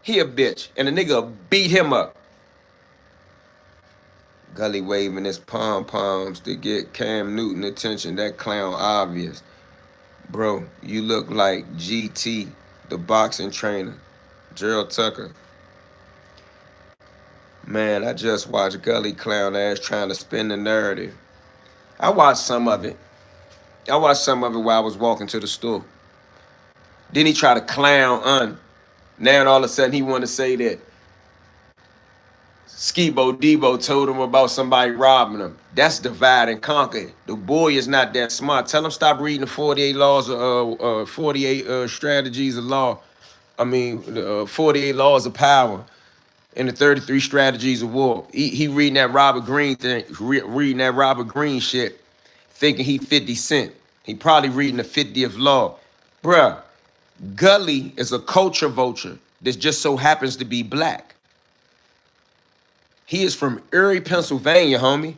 He a bitch. And the nigga beat him up. Gully waving his pom-poms to get Cam Newton attention. That clown obvious. Bro, you look like GT, the boxing trainer. Gerald Tucker. Man, I just watched Gully clown ass trying to spin the narrative. I watched some of it. I watched some of it while I was walking to the store. Then he tried to clown Un. Now all of a sudden he want to say that Skibo Debo told him about somebody robbing him. That's divide and conquer. The boy is not that smart. Tell him stop reading the 48 laws of 48 strategies of law. I mean, 48 laws of power and the 33 strategies of war. He reading that Robert Greene thing, reading that Robert Greene shit, thinking he 50 Cent. He probably reading the 50th law. Bruh, Gully is a culture vulture that just so happens to be black. He is from Erie, Pennsylvania, homie.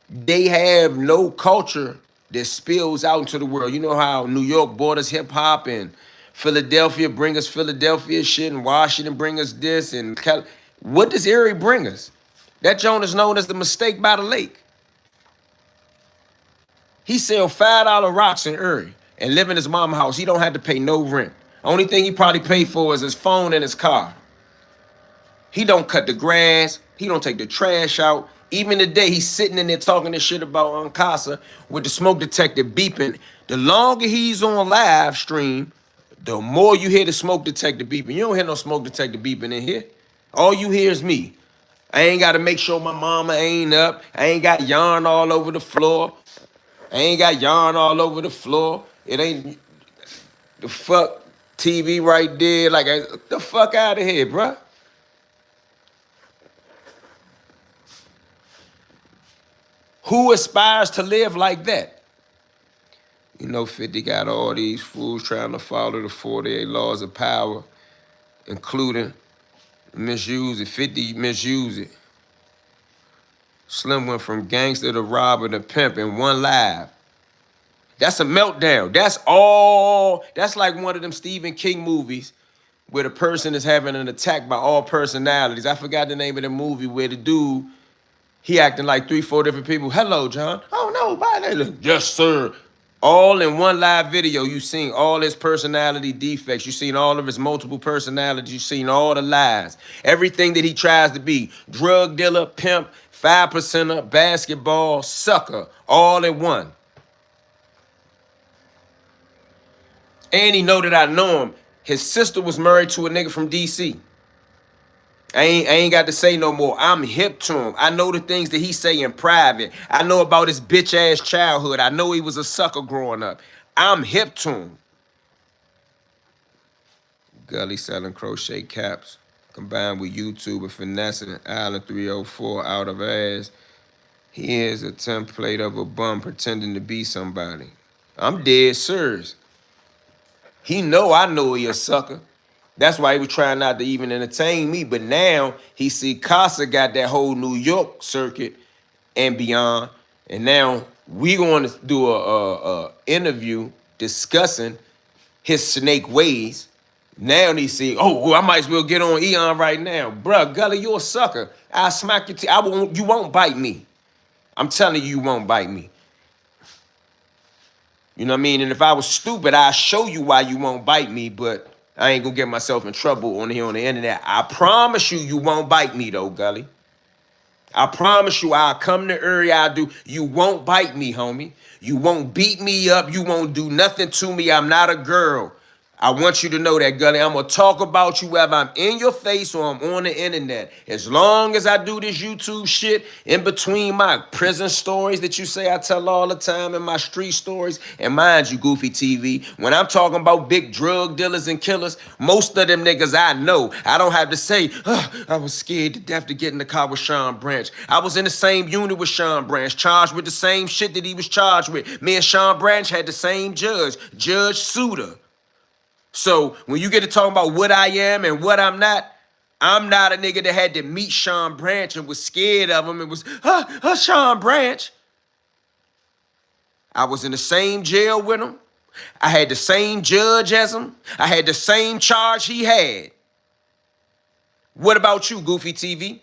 They have no culture that spills out into the world. You know how New York brought us hip hop and Philadelphia bring us Philadelphia shit and Washington bring us this and what does Erie bring us? That joint is known as the Mistake by the Lake. He sell $5 rocks in Erie and live in his mama's house. He don't have to pay no rent. Only thing he probably paid for is his phone and his car. He don't cut the grass. He don't take the trash out. Even today, he's sitting in there talking this shit about Uncasa with the smoke detector beeping. The longer he's on live stream, the more you hear the smoke detector beeping. You don't hear no smoke detector beeping in here. All you hear is me. I ain't got to make sure my mama ain't up. I ain't got yarn all over the floor. I ain't got yarn all over the floor. It ain't the fuck TV right there. Like, the fuck out of here, bruh. Who aspires to live like that? You know, 50 got all these fools trying to follow the 48 laws of power, including misuse it. 50 misuse it. Slim went from gangster to robber to pimp in one live. That's a meltdown. That's all. That's like one of them Stephen King movies where the person is having an attack by all personalities. I forgot the name of the movie where the dude, he acting like 3-4 different people. Hello, John. Oh, no, bye. Yes, sir. All in one live video, you seen all his personality defects. You seen all of his multiple personalities. You seen all the lies. Everything that he tries to be. Drug dealer, pimp, 5%er, basketball, sucker. All in one. And he know that I know him. His sister was married to a nigga from D.C. I ain't got to say no more. I'm hip to him. I know the things that he say in private. I know about his bitch ass childhood. I know he was a sucker growing up. I'm hip to him. Gully selling crochet caps combined with YouTube and finessing Island 304 out of ass. He is a template of a bum pretending to be somebody. I'm dead serious. He know I know he a sucker. That's why he was trying not to even entertain me. But now he see Casa got that whole New York circuit and beyond. And now we going to do a interview discussing his snake ways. Now he see, oh, well, I might as well get on Eon right now. Bruh, Gully, you a sucker. I'll smack your teeth. You won't bite me. I'm telling you, you won't bite me. You know what I mean? And if I was stupid, I'd show you why you won't bite me, but I ain't gonna get myself in trouble on here on the internet. I promise you, you won't bite me though, Gully. I promise you, I'll come to area, I'll do. You won't bite me, homie. You won't beat me up. You won't do nothing to me. I'm not a girl. I want you to know that, Gully. I'm going to talk about you whether I'm in your face or I'm on the internet. As long as I do this YouTube shit in between my prison stories that you say I tell all the time and my street stories, and mind you, Goofy TV, when I'm talking about big drug dealers and killers, most of them niggas I know. I don't have to say, I was scared to death to get in the car with Sean Branch. I was in the same unit with Sean Branch, charged with the same shit that he was charged with. Me and Sean Branch had the same judge, Judge Souter. So when you get to talking about what I am and what I'm not a nigga that had to meet Sean Branch and was scared of him and was, Sean Branch. I was in the same jail with him. I had the same judge as him. I had the same charge he had. What about you, Goofy TV?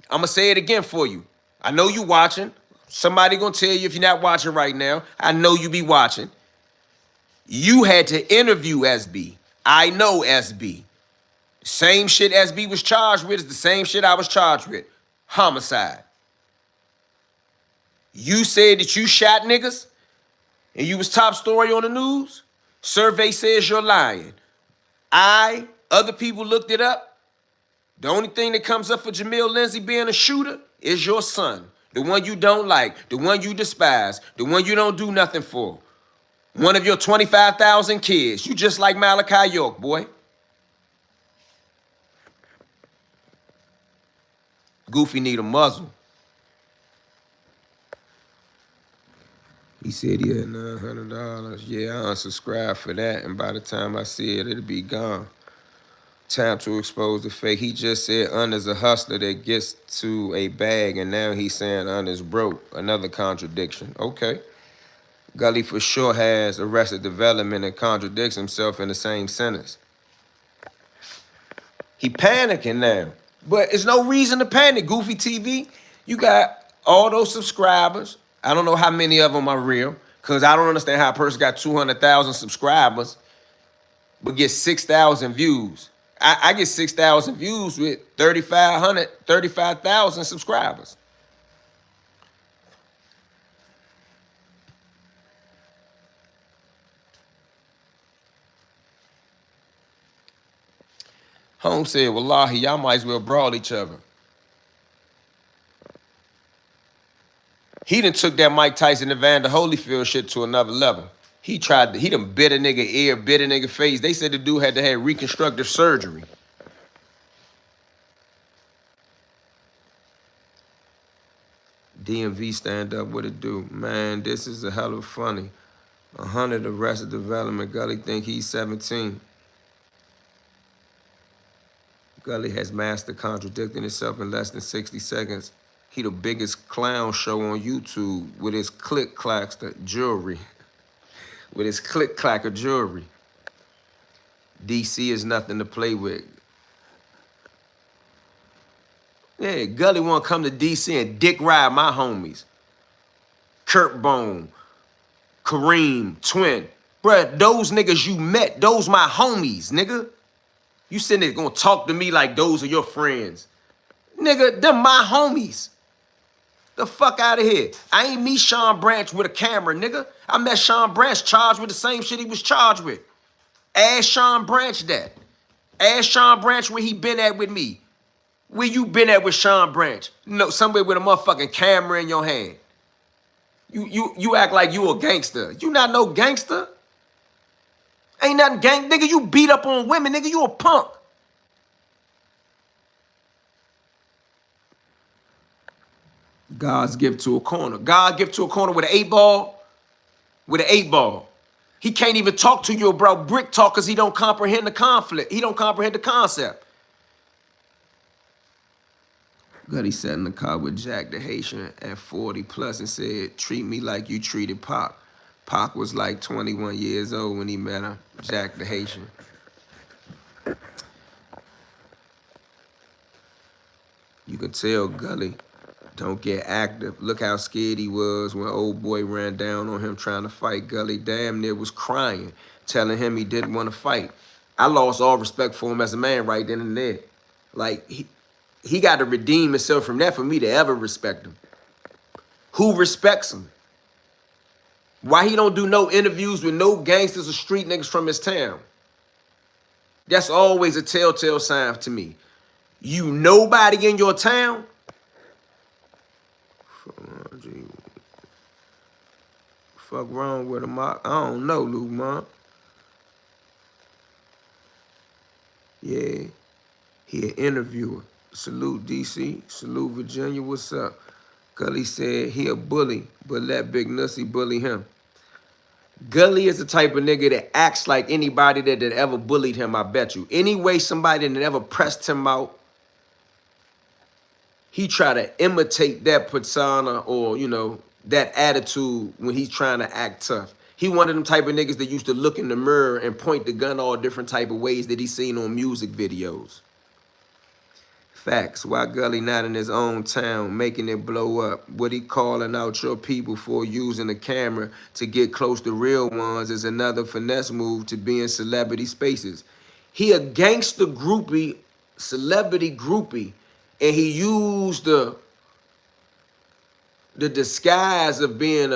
I'm going to say it again for you. I know you watching. Somebody going to tell you if you're not watching right now. I know you be watching. You had to interview SB. I know SB. Same shit SB was charged with is the same shit I was charged with. Homicide. You said that you shot niggas and you was top story on the news. Survey says you're lying. Other people looked it up. The only thing that comes up for Jamil Lindsay being a shooter is your son. The one you don't like, the one you despise, the one you don't do nothing for. One of your 25,000 kids. You just like Malachi York, boy. Goofy need a muzzle. He said he had $900. Yeah, I unsubscribed for that, and by the time I see it, it'll be gone. Time to expose the fake. He just said Under's a hustler that gets to a bag, and now he's saying Under's broke. Another contradiction. Okay. Gully for sure has Arrested Development and contradicts himself in the same sentence. He panicking now. But there's no reason to panic, Goofy TV. You got all those subscribers. I don't know how many of them are real, because I don't understand how a person got 200,000 subscribers but get 6,000 views. I get 6,000 views with 35,000 subscribers. Holmes said, Wallahi, y'all might as well brawl each other. He done took that Mike Tyson and Vander Holyfield shit to another level. He done bit a nigga ear, bit a nigga face. They said the dude had to have reconstructive surgery. DMV stand up, what it do? Man, this is a hell of funny. 100 Arrested Development. Gully think he's 17. Gully has mastered contradicting himself in less than 60 seconds. He the biggest clown show on YouTube with his click-clacks jewelry. With his click-clacker jewelry. DC is nothing to play with. Yeah, Gully wanna come to DC and dick ride my homies. Kurt Bone, Kareem, Twin. Bruh, those niggas you met, those my homies, nigga. You sitting there gonna talk to me like those are your friends. Nigga, them my homies. The fuck out of here. I ain't meet Sean Branch with a camera, nigga. I met Sean Branch charged with the same shit he was charged with. Ask Sean Branch that. Ask Sean Branch where he been at with me. Where you been at with Sean Branch? No, somewhere with a motherfucking camera in your hand. You act like you a gangster. You not no gangster. Ain't nothing gang, nigga. You beat up on women, nigga. You a punk. God's gift to a corner. God gift to a corner with an 8-ball. With an 8-ball. He can't even talk to you about brick talk because he don't comprehend the conflict. He don't comprehend the concept. Gully sat in the car with Jack the Haitian at 40 plus and said, treat me like you treated Pac. Pac was like 21 years old when he met him, Jack the Haitian. You could tell Gully don't get active. Look how scared he was when old boy ran down on him trying to fight. Gully damn near was crying, telling him he didn't want to fight. I lost all respect for him as a man right then and there. Like, he got to redeem himself from that for me to ever respect him. Who respects him? Why he don't do no interviews with no gangsters or street niggas from his town? That's always a telltale sign to me. You nobody in your town? Fuck wrong with him? I don't know, Luke, man. Yeah, he an interviewer. Salute DC, salute Virginia, what's up? Gully said he a bully, but let Big Nussy bully him. Gully is the type of nigga that acts like anybody that ever bullied him, I bet you. Anyway, somebody that ever pressed him out, he try to imitate that persona or, you know, that attitude when he's trying to act tough. He one of them type of niggas that used to look in the mirror and point the gun all different type of ways that he seen on music videos. Facts. Why Gully not in his own town making it blow up? What he calling out your people for using the camera to get close to real ones is another finesse move to be in celebrity spaces. He a gangster groupie, celebrity groupie, and he used the disguise of being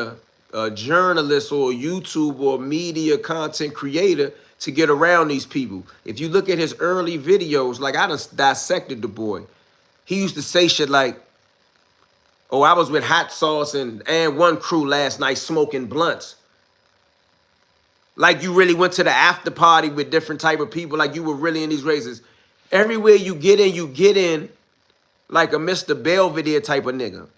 a journalist or a YouTube or media content creator to get around these people. If you look at his early videos, like I done dissected the boy. He used to say shit like, oh, I was with Hot Sauce and one crew last night smoking blunts. Like you really went to the after party with different type of people, like you were really in these races. Everywhere you get in like a Mr. Belvedere type of nigga.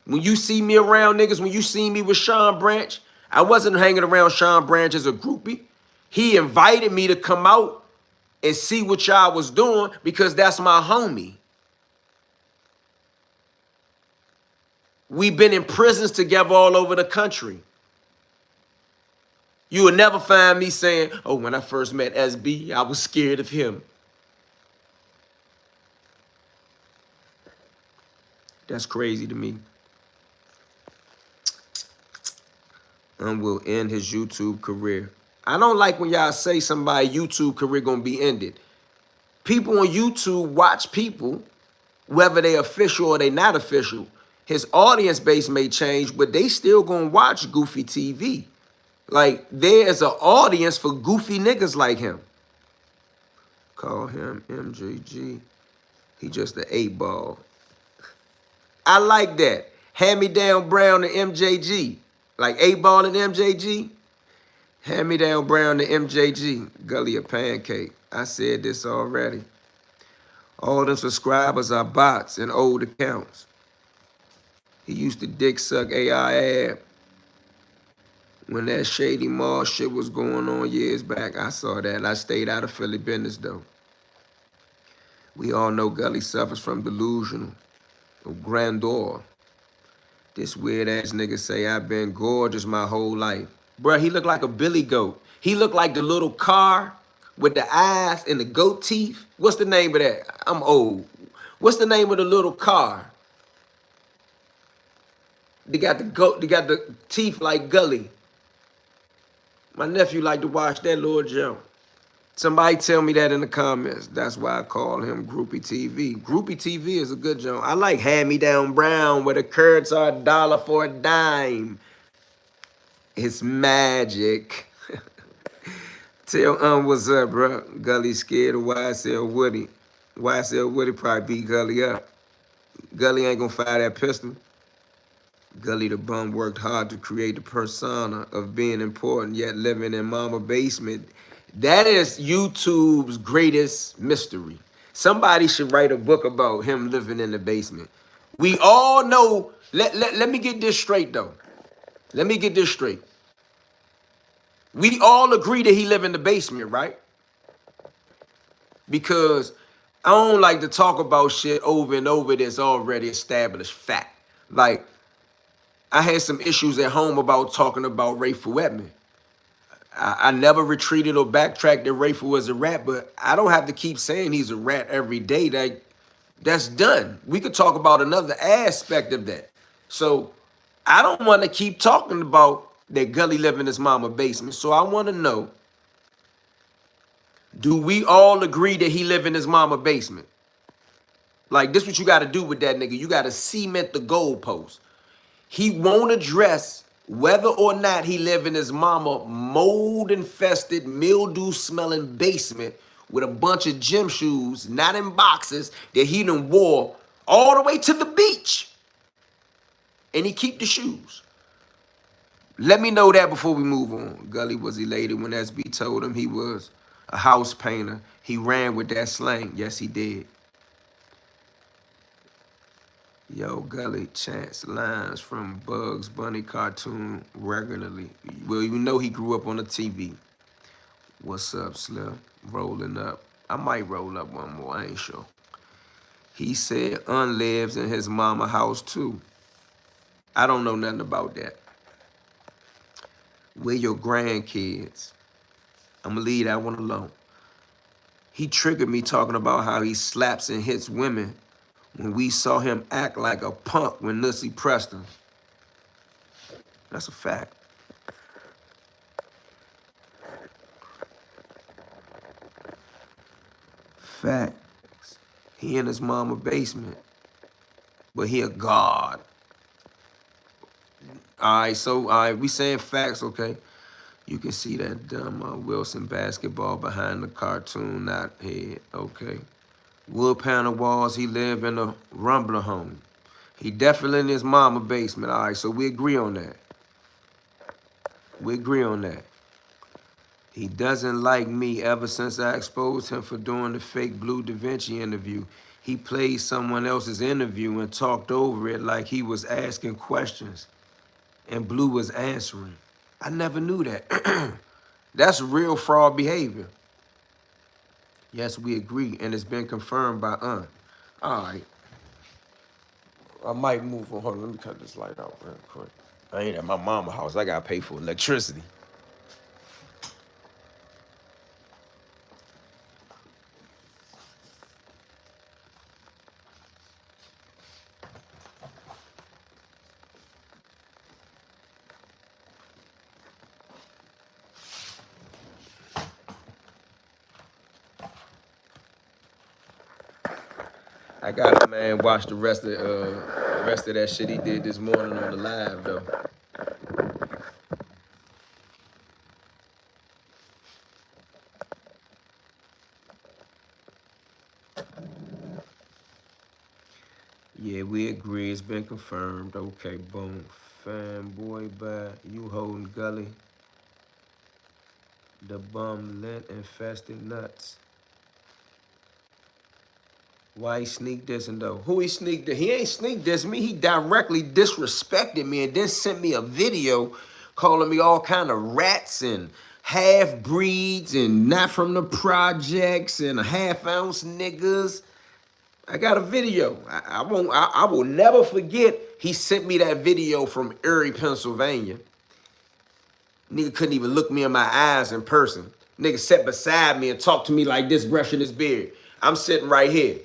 When you see me around niggas, when you see me with Sean Branch, I wasn't hanging around Sean Branch as a groupie. He invited me to come out and see what y'all was doing because that's my homie. We've been in prisons together all over the country. You will never find me saying, oh, when I first met SB, I was scared of him. That's crazy to me. And will end his YouTube career. I don't like when y'all say somebody's YouTube career gonna be ended. People on YouTube watch people, whether they official or they not official. His audience base may change, but they still gonna watch Goofy TV. Like, there's an audience for goofy niggas like him. Call him MJG. He just an 8-ball. I like that. Hand-me-down Brown and MJG. Like 8-ball and MJG. Hand-me-down Brown to MJG. Gully a pancake. I said this already. All them subscribers are bots and old accounts. He used to dick suck AI ad. When that Shady Mall shit was going on years back, I saw that. I stayed out of Philly business, though. We all know Gully suffers from delusional or grandeur. This weird-ass nigga say, I've been gorgeous my whole life. Bruh, he looked like a billy goat. He looked like the little car with the eyes and the goat teeth. What's the name of that? I'm old. What's the name of the little car? They got the teeth like Gully. My nephew like to watch that little jump. Somebody tell me that in the comments. That's why I call him Groupie TV. Groupie TV is a good jump. I like Hand-Me-Down Brown where the curds are $1 for a dime. It's magic. Tell what's up, bro. Gully scared of YSL Woody. YSL Woody probably beat Gully up. Gully ain't gonna fire that pistol. Gully the bum worked hard to create the persona of being important yet living in mama basement. That is YouTube's greatest mystery. Somebody should write a book about him living in the basement. We all know, let me get this straight though. Let me get this straight. We all agree that he live in the basement, right? Because I don't like to talk about shit over and over that's already established fact. Like, I had some issues at home about talking about Rayful Edmond. I never retreated or backtracked that Rayful was a rat, but I don't have to keep saying he's a rat every day. That's done. We could talk about another aspect of that. So I don't want to keep talking about that Gully live in his mama basement. So I want to know, do we all agree that he live in his mama basement? Like, this what you got to do with that nigga. You got to cement the goalpost. He won't address Whether or not he live in his mama mold-infested, mildew-smelling basement with a bunch of gym shoes, not in boxes, that he done wore all the way to the beach. And he keep the shoes. Let me know that before we move on. Gully was elated when SB told him he was a house painter. He ran with that slang. Yes, he did. Yo, Gully chants lines from Bugs Bunny cartoon regularly. Well, you know he grew up on the TV. What's up, Slim? Rolling up. I might roll up one more, I ain't sure. He said lives in his mama house too. I don't know nothing about that. Where your grandkids? I'm gonna leave that one alone. He triggered me talking about how he slaps and hits women when we saw him act like a punk when Nussy pressed him. That's a fact. Facts. He in his mama basement, but he a god. All right, so we saying facts, okay? You can see that dumb Wilson basketball behind the cartoon not head, okay? Wood panel walls, he live in a rumbler home. He definitely in his mama basement, all right, so we agree on that. We agree on that. He doesn't like me ever since I exposed him for doing the fake Blue Da Vinci interview. He played someone else's interview and talked over it like he was asking questions and Blue was answering. I never knew that. That's real fraud behavior. Yes, we agree, and it's been confirmed by All right. I might move on. Hold on, let me cut this light out real quick. I ain't at my mama's house. I gotta pay for electricity. I gotta, man, watch the rest of that shit he did this morning on the live though. Yeah, we agree. It's been confirmed. Okay, boom. Fanboy by you holding Gully. The bum lint infested nuts. Why he sneak dissing though? Who he sneak dissing? He ain't sneak dissing me. He directly disrespected me and then sent me a video calling me all kind of rats and half breeds and not from the projects and half-ounce niggas. I got a video. I will never forget. He sent me that video from Erie, Pennsylvania. Nigga couldn't even look me in my eyes in person. Nigga sat beside me and talked to me like this, brushing his beard. I'm sitting right here.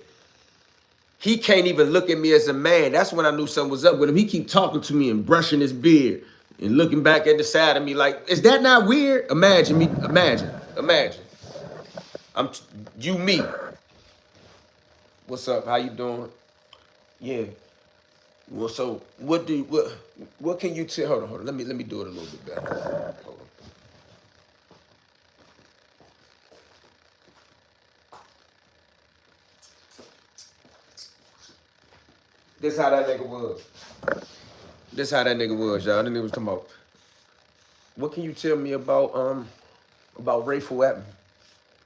He can't even look at me as a man. That's when I knew something was up with him. He keep talking to me and brushing his beard and looking back at the side of me like, is that not weird? Imagine me, imagine. You me. What's up? How you doing? Yeah. Well, so what can you tell? Hold on. Let me do it a little bit better. Hold on. This how that nigga was. This how that nigga was, y'all. That nigga was talking about. What can you tell me about Rayful Edmond?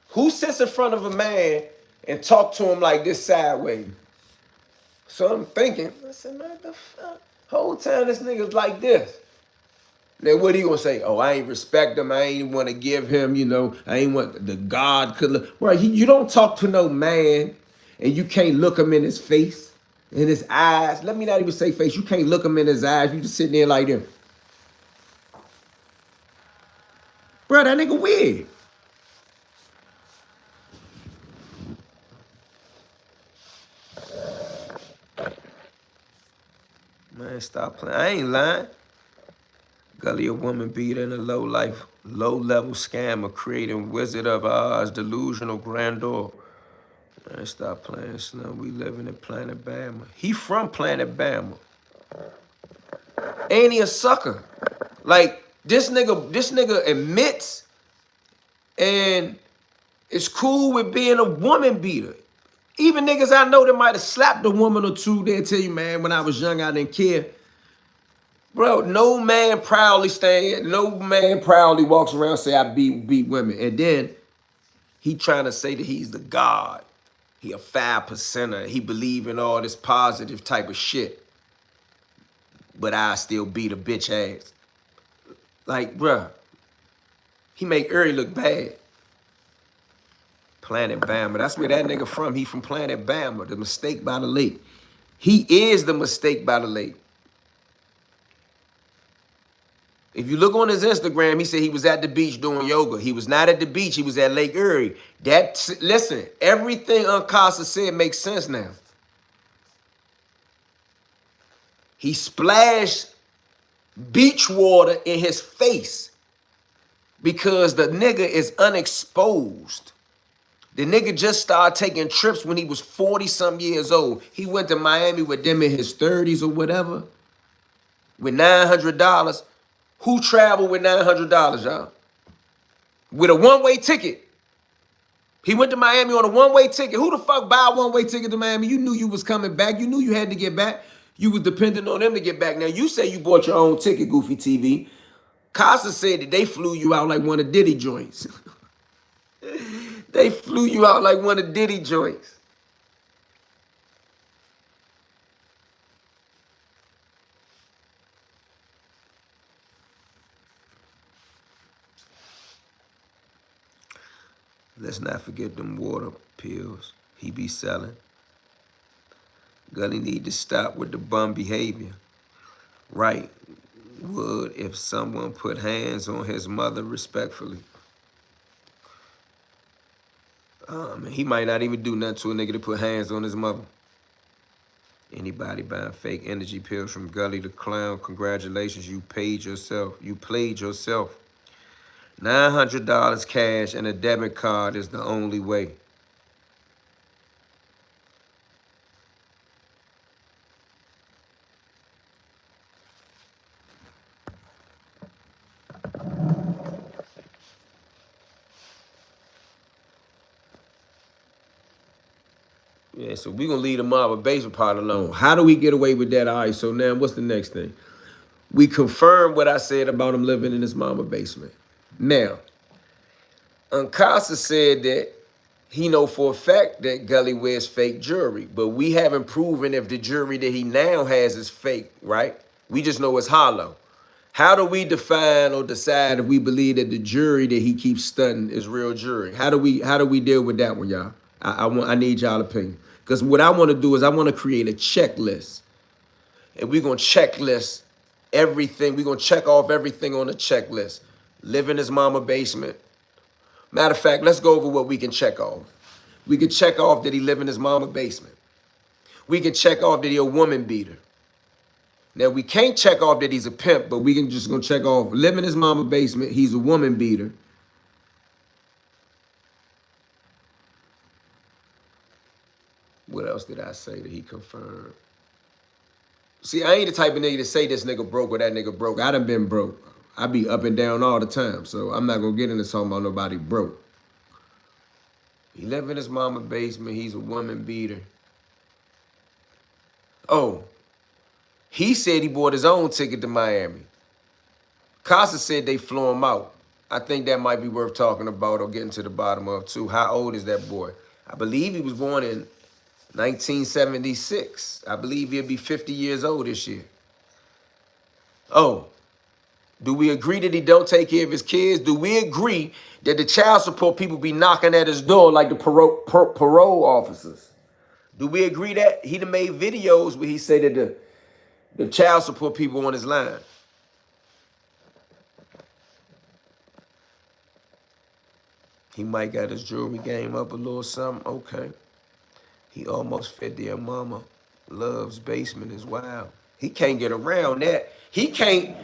Who sits in front of a man and talk to him like this sideways? So I'm thinking, I said, man, the fuck? Whole time this nigga's like this. Then what he gonna say? Oh, I ain't respect him. I ain't want to give him, I ain't want the God could look. Right, you don't talk to no man and you can't look him in his face, in his eyes. Let me not even say face. You can't look him in his eyes. You just sitting there like them. Bro, that nigga weird. Man, stop playing. I ain't lying. Gully, a woman beater and a low-level scammer creating Wizard of Oz delusional grandeur. Man, stop playing, Slim. We living in Planet Bama. He from Planet Bama. Ain't he a sucker? Like this nigga admits and is cool with being a woman beater. Even niggas I know that might have slapped a woman or two, they'll tell you, man, when I was young, I didn't care. Bro, no man proudly walks around and say I beat women. And then he trying to say that he's the God. He a 5%er. He believe in all this positive type of shit. But I still beat a bitch ass. Like, bruh, he make Uri look bad. Planet Bama. That's where that nigga from. He from Planet Bama, the mistake by the lake. He is the mistake by the lake. If you look on his Instagram, he said he was at the beach doing yoga. He was not at the beach. He was at Lake Erie. Listen, everything Uncasa said makes sense now. He splashed beach water in his face because the nigga is unexposed. The nigga just started taking trips when he was 40-some years old. He went to Miami with them in his 30s or whatever with $900. Who traveled with $900, y'all? With a one-way ticket. He went to Miami on a one-way ticket. Who the fuck buy a one-way ticket to Miami? You knew you was coming back. You knew you had to get back. You was dependent on them to get back. Now, you say you bought your own ticket, Goofy TV. Casa said that they flew you out like one of Diddy joints. They flew you out like one of Diddy joints. Let's not forget them water pills he be selling. Gully need to stop with the bum behavior. Right. Would if someone put hands on his mother respectfully. Man, he might not even do nothing to a nigga to put hands on his mother. Anybody buying fake energy pills from Gully the Clown, congratulations, you paid yourself. You played yourself. $900 cash and a debit card is the only way. Yeah, so we're going to leave the mob basement part alone. How do we get away with that? All right, so now what's the next thing? We confirm what I said about him living in his mama basement. Now, Uncasa said that he know for a fact that Gully wears fake jewelry, but we haven't proven if the jewelry that he now has is fake, right? We just know it's hollow. How do we define or decide if we believe that the jewelry that he keeps stunting is real jewelry? How do we deal with that one, y'all? I need y'all opinion. Because what I want to do is I want to create a checklist. And we're going to checklist everything. We're going to check off everything on the checklist. Live in his mama basement. Matter of fact, let's go over what we can check off. We can check off that he live in his mama basement. We can check off that he a woman beater. Now, we can't check off that he's a pimp, but we can just gonna check off live in his mama basement, he's a woman beater. What else did I say that he confirmed? See, I ain't the type of nigga to say this nigga broke or that nigga broke. I done been broke. I be up and down all the time, so I'm not gonna get into talking about nobody broke. He live in his mama basement, he's a woman beater. Oh, he said he bought his own ticket to Miami. Casa said they flew him out. I think that might be worth talking about or getting to the bottom of, too. How old is that boy? I believe he was born in 1976. I believe he'll be 50 years old this year. Oh, do we agree that he don't take care of his kids? Do we agree that the child support people be knocking at his door like the parole officers? Do we agree that he done made videos where he said that the child support people on his line? He might got his jewelry game up a little something. Okay. He almost fed their mama. Love's basement is wild. He can't get around that. He can't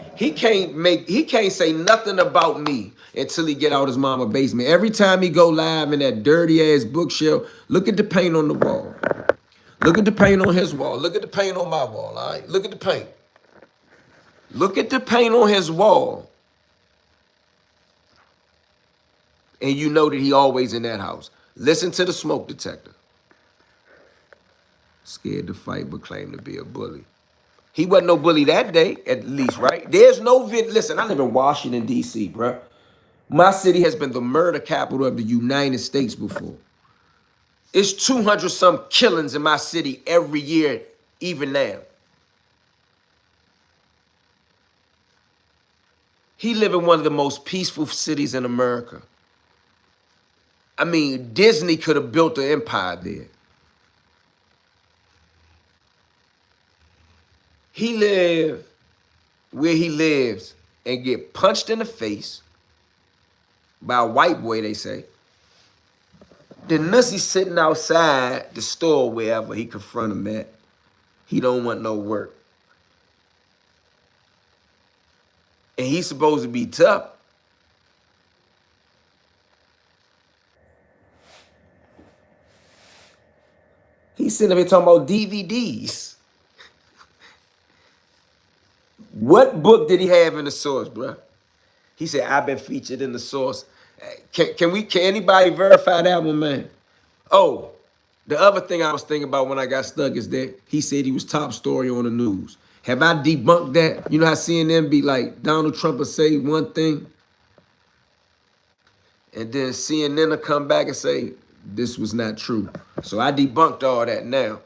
say nothing about me until he get out his mama basement. Every time he go live in that dirty ass bookshelf, look at the paint on the wall. Look at the paint on his wall. Look at the paint on my wall, all right? Look at the paint. Look at the paint on his wall, and you know that he always in that house. Listen to the smoke detector. Scared to fight, but claimed to be a bully. He wasn't no bully that day, at least, right? There's no vid. Listen, I live in Washington, D.C., bruh. My city has been the murder capital of the United States before. It's 200 some killings in my city every year, even now. He live in one of the most peaceful cities in America. I mean, Disney could have built an empire there. He live where he lives and get punched in the face by a white boy, they say. The nussy sitting outside the store wherever he confront him at. He don't want no work. And he's supposed to be tough. He's sitting up here talking about DVDs. What book did he have in the source, bruh? He said, I've been featured in the source. Can anybody verify that one, man? Oh, the other thing I was thinking about when I got stuck is that he said he was top story on the news. Have I debunked that? You know how CNN be like, Donald Trump will say one thing, and then CNN will come back and say, this was not true. So I debunked all that now.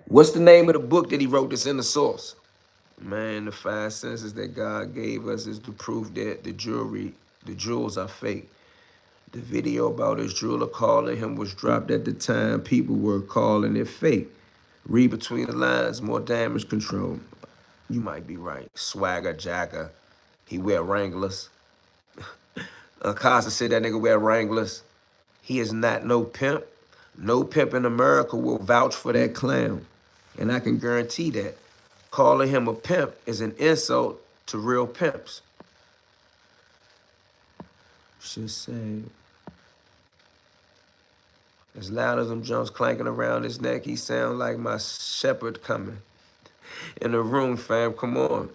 What's the name of the book that he wrote that's in the source? Man, the five senses that God gave us is the proof that the jewels are fake. The video about his jeweler calling him was dropped at the time people were calling it fake. Read between the lines, more damage control. You might be right. Swagger, jacker. He wear Wranglers. Casa said that nigga wear Wranglers. He is not no pimp. No pimp in America will vouch for that clown. And I can guarantee that. Calling him a pimp is an insult to real pimps. Should say, as loud as them drums clanking around his neck, he sound like my shepherd coming. In the room, fam, come on.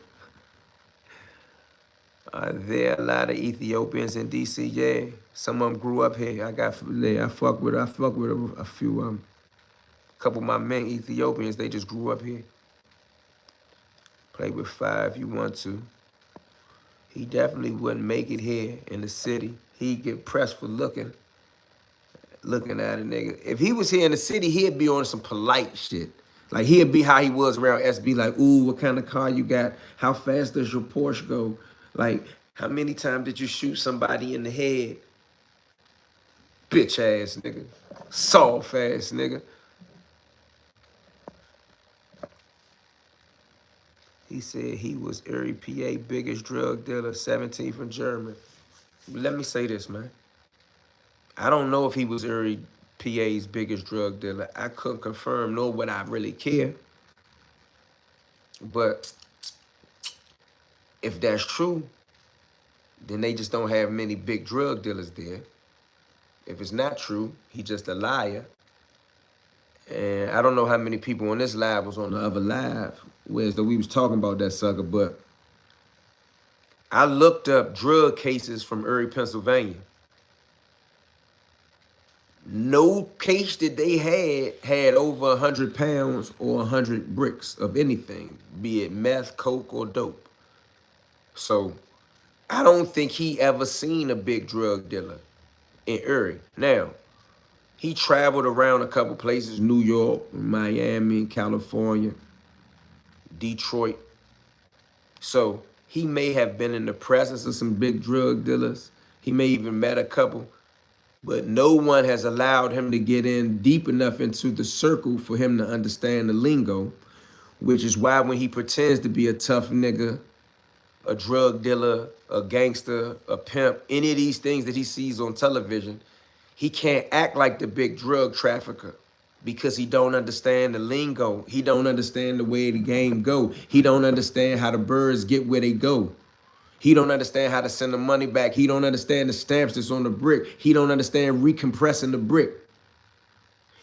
Are there a lot of Ethiopians in DC? Yeah. Some of them grew up here. I fuck with a few of them. A couple of my men Ethiopians, they just grew up here. Play with fire if you want to. He definitely wouldn't make it here in the city. He'd get pressed for looking at a nigga. If he was here in the city, he'd be on some polite shit. Like, he'd be how he was around SB, like, ooh, what kind of car you got? How fast does your Porsche go? Like, how many times did you shoot somebody in the head? Bitch ass nigga. Soft ass nigga. He said he was Erie, PA, biggest drug dealer, 17 from German. Let me say this, man. I don't know if he was Erie, PA's biggest drug dealer. I couldn't confirm nor would I really care. But if that's true, then they just don't have many big drug dealers there. If it's not true, he's just a liar. And I don't know how many people on this live was on the other live, whereas though we was talking about that sucker, but I looked up drug cases from Erie, Pennsylvania. No case that they had over 100 pounds or 100 bricks of anything, be it meth, coke, or dope. So I don't think he ever seen a big drug dealer in Erie. Now, he traveled around a couple places, New York, Miami, California, Detroit. So he may have been in the presence of some big drug dealers. He may even met a couple, but no one has allowed him to get in deep enough into the circle for him to understand the lingo, which is why when he pretends to be a tough nigga, a drug dealer, a gangster, a pimp, any of these things that he sees on television, he can't act like the big drug trafficker because he don't understand the lingo. He don't understand the way the game go. He don't understand how the birds get where they go. He don't understand how to send the money back. He don't understand the stamps that's on the brick. He don't understand recompressing the brick.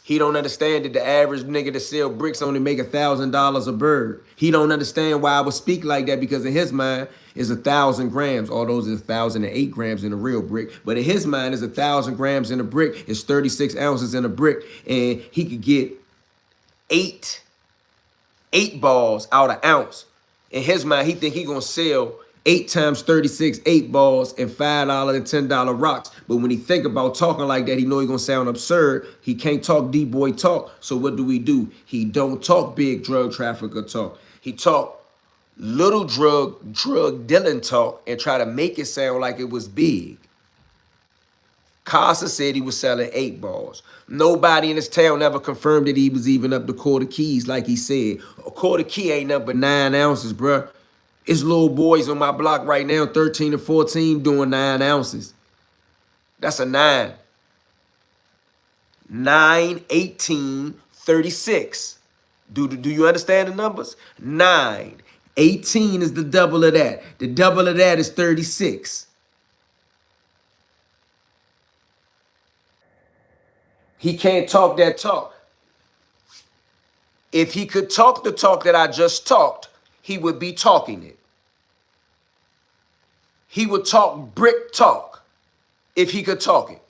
He don't understand that the average nigga that sell bricks only make $1,000 a bird. He don't understand why I would speak like that, because in his mind is 1,000 grams. Although it's 1,008 grams in a real brick, but in his mind is 1,000 grams in a brick. It's 36 ounces in a brick, and he could get eight balls out an ounce. In his mind, he think he gonna sell 8 times 36, 8 balls and $5 and $10 rocks. But when he think about talking like that, he know he gonna sound absurd. He can't talk D-boy talk. So what do? He don't talk big drug trafficker talk. He talk little drug dealing talk and try to make it sound like it was big. Casa said he was selling 8 balls. Nobody in this town ever confirmed that he was even up to quarter keys like he said. A quarter key ain't nothing but 9 ounces, bruh. It's little boys on my block right now, 13 and 14, doing 9 ounces. That's a 9. 9, 18, 36. Do you understand the numbers? 9. 18 is the double of that. The double of that is 36. He can't talk that talk. If he could talk the talk that I just talked, he would be talking it. He would talk brick talk if he could talk it.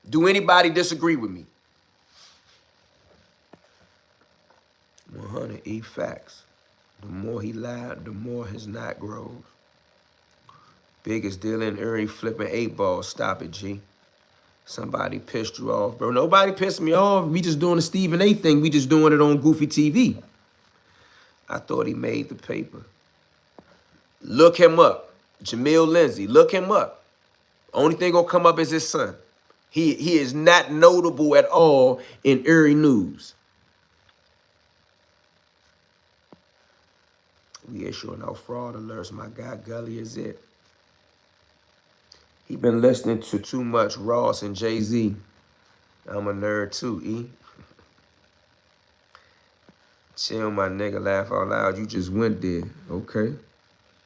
Do anybody disagree with me? 100 facts. The more he lied, the more his knot grows. Biggest deal in Erie flipping 8 balls. Stop it, G. Somebody pissed you off, bro. Nobody pissed me off. We just doing the Stephen A thing. We just doing it on Goofy TV. I thought he made the paper. Look him up. Jamil Lindsay. Look him up. Only thing gonna come up is his son. He is not notable at all in Erie news. We issuing out fraud alerts. My guy Gully is it. He been listening to too much Ross and Jay-Z. I'm a nerd too, E. Chill, my nigga, laugh out loud. You just went there, okay?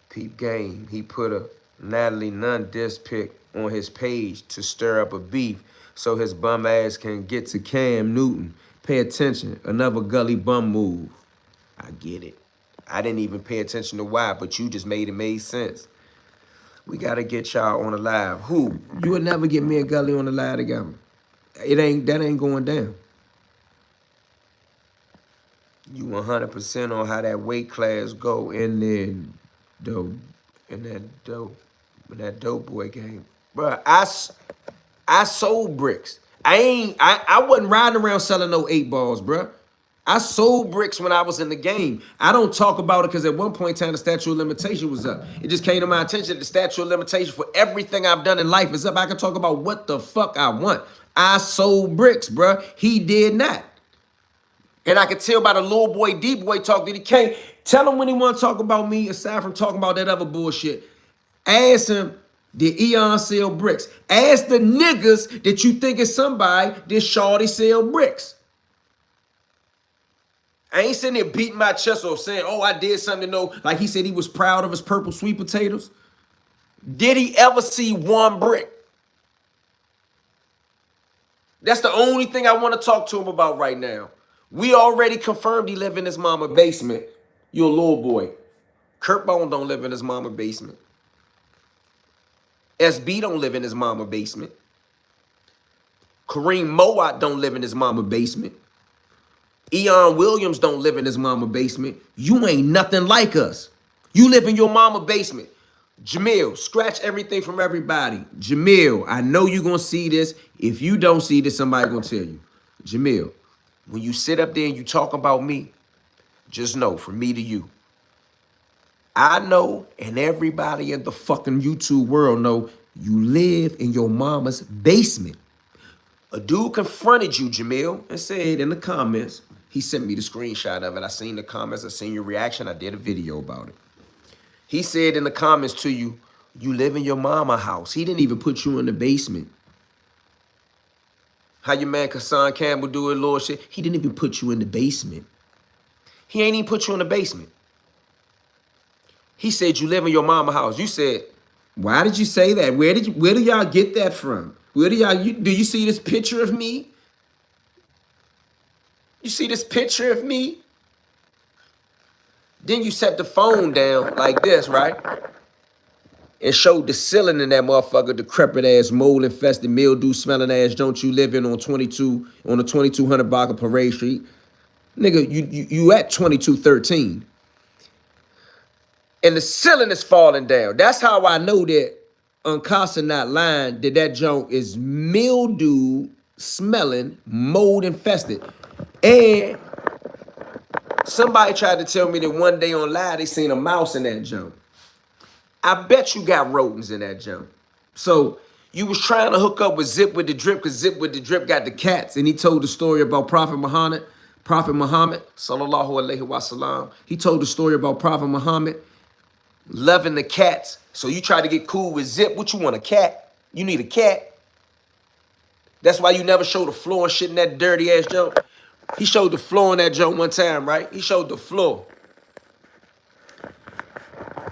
Peep game. He put a Natalie Nunn diss pic on his page to stir up a beef so his bum ass can get to Cam Newton. Pay attention. Another Gully bum move. I get it. I didn't even pay attention to why, but you just made sense. We gotta get y'all on the live. Who? You would never get me and Gully on the live together. That ain't going down. You 100% on how that weight class go in there, in that dope boy game. Bruh, I sold bricks. I wasn't riding around selling no 8 balls, bruh. I sold bricks when I was in the game. I don't talk about it because at one point in time, the statute of limitation was up. It just came to my attention that the statute of limitation for everything I've done in life is up. I can talk about what the fuck I want. I sold bricks, bruh. He did not. And I could tell by the little boy, D-boy talk that he can't. Tell him when he want to talk about me, aside from talking about that other bullshit. Ask him, did Eon sell bricks? Ask the niggas that you think is somebody, did Shawty sell bricks? I ain't sitting there beating my chest or saying, oh, I did something to know. Like he said he was proud of his purple sweet potatoes. Did he ever see one brick? That's the only thing I want to talk to him about right now. We already confirmed he live in his mama basement. You a little boy. Kurt Bone don't live in his mama basement. SB don't live in his mama basement. Kareem Mowat don't live in his mama basement. Eon Williams don't live in his mama basement. You ain't nothing like us. You live in your mama basement. Jamil, scratch everything from everybody. Jamil, I know you gonna see this. If you don't see this, somebody gonna tell you. Jamil, when you sit up there and you talk about me, just know, from me to you, I know, and everybody in the fucking YouTube world know, you live in your mama's basement. A dude confronted you, Jamil, and said in the comments, he sent me the screenshot of it. I seen the comments, I seen your reaction, I did a video about it. He said in the comments to you, you live in your mama house. He didn't even put you in the basement. How your man Kassan Campbell do it, Lord shit? He didn't even put you in the basement. He ain't even put you in the basement. He said, you live in your mama house. You said, Why did you say that? Where do y'all get that from? Where do y'all, do you see this picture of me? you see this picture of me? Then you set the phone down like this, right? And showed the ceiling in that motherfucker, decrepit ass, mold infested, mildew smelling ass. Don't you live in on 22 on the 2200 block of Parade Street, nigga? You at 2213, and the ceiling is falling down. That's how I know that Uncasa not lying. That joint is mildew smelling, mold infested, and somebody tried to tell me that one day on live they seen a mouse in that joint. I bet you got rodents in that joint. So you was trying to hook up with Zip with the Drip because Zip with the Drip got the cats. And he told the story about Prophet Muhammad, sallallahu alaihi wasallam. He told the story about Prophet Muhammad loving the cats. So you try to get cool with Zip. What you want, a cat? You need a cat. That's why you never show the floor and shit in that dirty ass joint. He showed the floor in that joint one time, right? He showed the floor.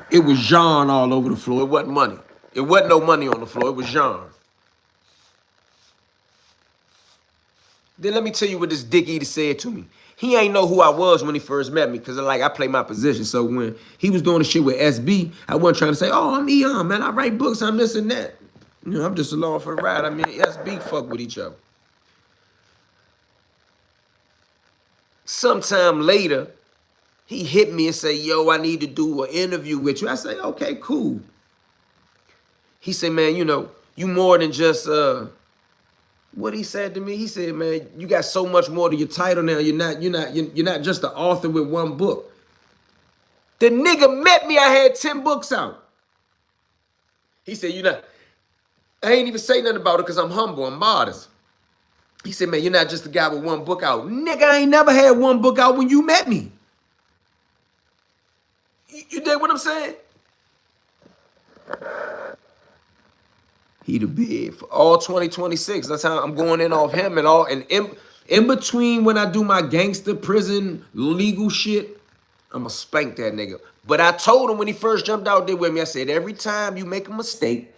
It was Jean all over the floor. It wasn't money. It wasn't no money on the floor. It was Jean. Then let me tell you what this dick eater said to me. He ain't know who I was when he first met me because like I play my position. So when he was doing the shit with SB, I wasn't trying to say, oh, I'm Eon, man. I write books. I'm this and that. You know, I'm just along for the ride. I mean, SB fuck with each other. Sometime later, he hit me and say, yo, I need to do an interview with you. I say, okay, cool. He said, man, you know, you more than just, what he said to me, he said, man, you got so much more to your title now. You're not just the author with one book. The nigga met me, I had 10 books out. He said, I ain't even say nothing about it because I'm humble, I'm modest. He said, man, you're not just the guy with one book out. Nigga, I ain't never had one book out when you met me. You dig what I'm saying? He the big for all 2026. That's how I'm going in off him and all. And in between when I do my gangster prison legal shit, I'ma spank that nigga. But I told him when he first jumped out there with me, I said, every time you make a mistake,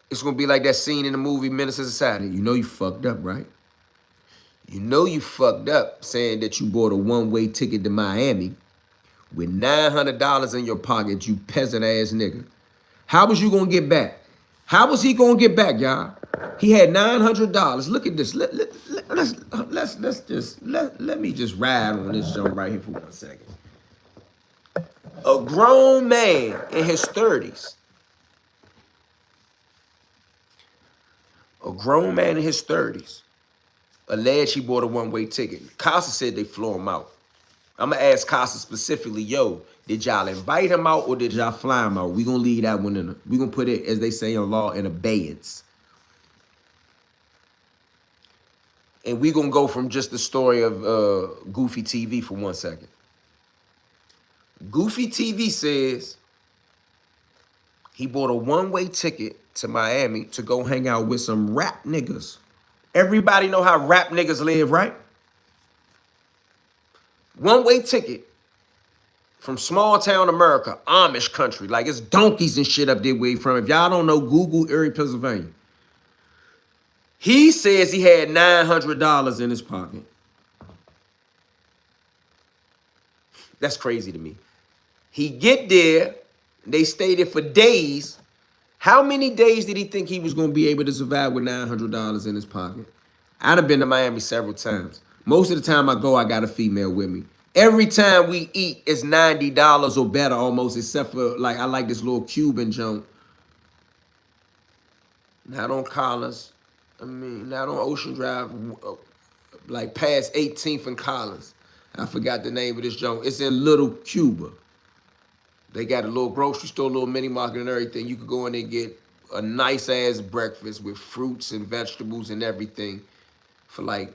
it's gonna be like that scene in the movie Menace to Society. You know you fucked up, right? You know you fucked up saying that you bought a one-way ticket to Miami with $900 in your pocket, you peasant ass nigga. How was you gonna get back? How was he gonna get back, y'all? He had $900. Look at this. Let me just ride on this joint right here for 1 second. A grown man in his 30s. A grown man in his 30s. Alleged he bought a one-way ticket. Casa said they flew him out. I'm gonna ask Casa specifically, yo, did y'all invite him out or did y'all fly him out? We gonna leave that one in. We gonna put it, as they say in law, in abeyance. And we gonna go from just the story of Goofy TV for 1 second. Goofy TV says he bought a one-way ticket to Miami to go hang out with some rap niggas. Everybody know how rap niggas live, right? One-way ticket from small town America, Amish country. Like it's donkeys and shit up there where he from. If y'all don't know, Google Erie, Pennsylvania. He says he had $900 in his pocket. That's crazy to me. He get there, they stayed there for days. How many days did he think he was going to be able to survive with $900 in his pocket? I'd have been to Miami several times. Most of the time I go, I got a female with me. Every time we eat, it's $90 or better almost, except for, like, I like this little Cuban joint. Not on Collins. Not on Ocean Drive, like past 18th and Collins. I forgot the name of this joint. It's in Little Cuba. They got a little grocery store, little mini market and everything. You could go in there and get a nice-ass breakfast with fruits and vegetables and everything for like,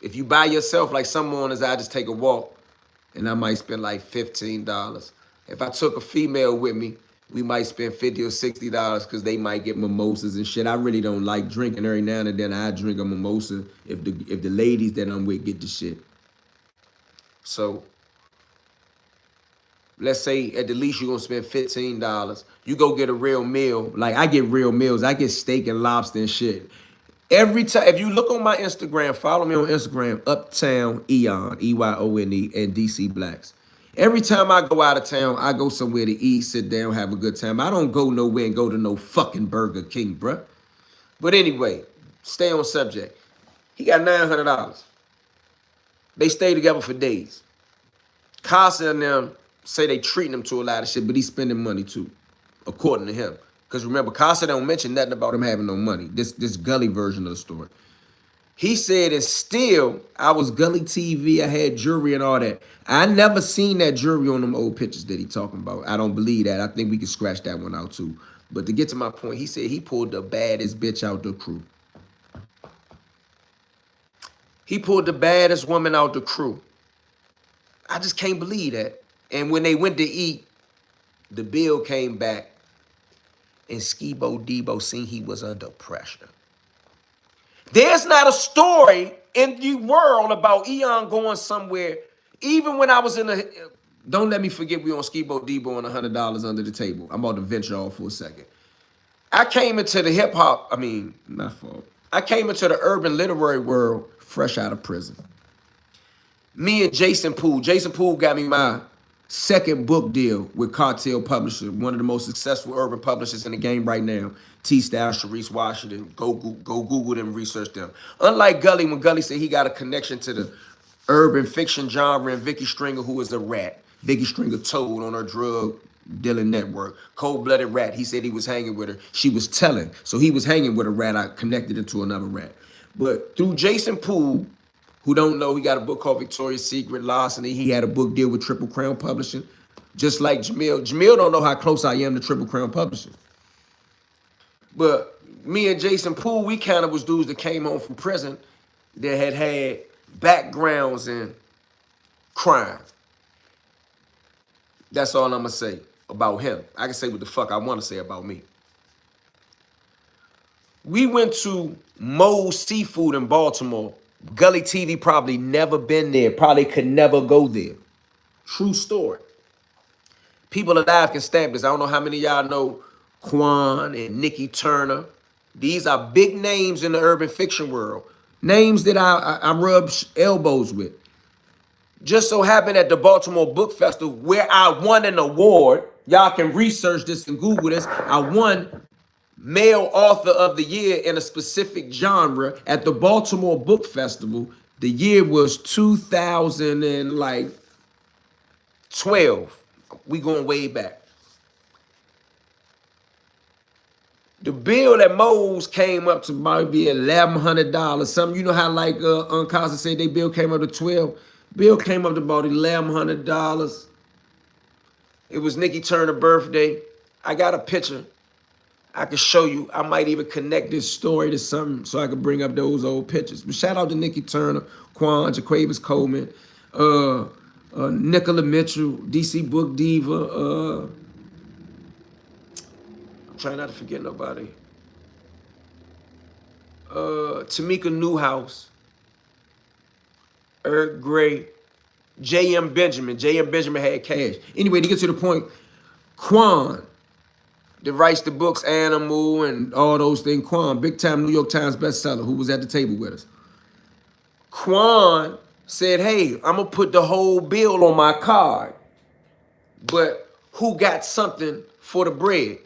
if you buy yourself, like some mornings, I just take a walk and I might spend like $15. If I took a female with me, we might spend $50 or $60 because they might get mimosas and shit. I really don't like drinking. Every now and then I drink a mimosa if the ladies that I'm with get the shit. So let's say at the least you're gonna spend $15. You go get a real meal. Like I get real meals. I get steak and lobster and shit. Every time, if you look on my Instagram, follow me on Instagram, Uptown Eon, EYONE, and DC Blacks. Every time I go out of town, I go somewhere to eat, sit down, have a good time. I don't go nowhere and go to no fucking Burger King, bruh. But anyway, stay on subject. He got $900. They stay together for days. Casa and them say they treating him to a lot of shit, but he's spending money too, according to him. Because remember, Casa don't mention nothing about him having no money. This Gully version of the story. He said, and still, I was Gully TV, I had jewelry and all that. I never seen that jewelry on them old pictures that he talking about. I don't believe that. I think we can scratch that one out too. But to get to my point, he said he pulled the baddest bitch out the crew. He pulled the baddest woman out the crew. I just can't believe that. And when they went to eat, the bill came back, and Skibo Debo seen he was under pressure. There's not a story in the world about Eon going somewhere. Even when I was in the, don't let me forget we on Skibo Debo and $100 under the table. I'm about to venture off for a second. I came into the hip hop, My fault. I came into the urban literary world fresh out of prison. Me and Jason Poole. Jason Poole got me my second book deal with Cartel Publisher, one of the most successful urban publishers in the game right now. T-Style, Sharice Washington. Go Google them, research them. Unlike Gully, when Gully said he got a connection to the urban fiction genre, and Vicky Stringer, who is a rat. Vicky Stringer told on her drug dealing network. Cold-blooded rat. He said he was hanging with her. She was telling. So he was hanging with a rat. I connected it to another rat. But through Jason Poole, who don't know, he got a book called Victoria's Secret, Larceny. He had a book deal with Triple Crown Publishing. Just like Jamil. Jamil don't know how close I am to Triple Crown Publishing. But me and Jason Poole, we kind of was dudes that came home from prison that had backgrounds in crime. That's all I'm going to say about him. I can say what the fuck I want to say about me. We went to Moe's Seafood in Baltimore. Gully TV probably never been there, probably could never go there. True story. People alive can stamp this. I don't know how many of y'all know Quan and Nikki Turner. These are big names in the urban fiction world. Names that I rub elbows with. Just so happened at the Baltimore Book Festival where I won an award. Y'all can research this and Google this. I won Male Author of the Year in a specific genre at the Baltimore Book Festival. The year was 2012. We going way back. The bill at Moe's came up to maybe $1,100. Something, you know how like Casa said they bill came up to 12. Bill came up to about $1,100. It was Nikki Turner's birthday. I got a picture. I can show you. I might even connect this story to something so I can bring up those old pictures. But shout out to Nikki Turner, Quan, Jaquavis Coleman, Nicola Mitchell, DC Book Diva. I'm trying not to forget nobody. Tamika Newhouse, Eric Gray, J.M. Benjamin. J.M. Benjamin had cash. Anyway, to get to the point, Quan, that writes the books Animal and all those things. Quan, big time New York Times bestseller, who was at the table with us. Quan said, hey, I'm going to put the whole bill on my card. But who got something for the bread?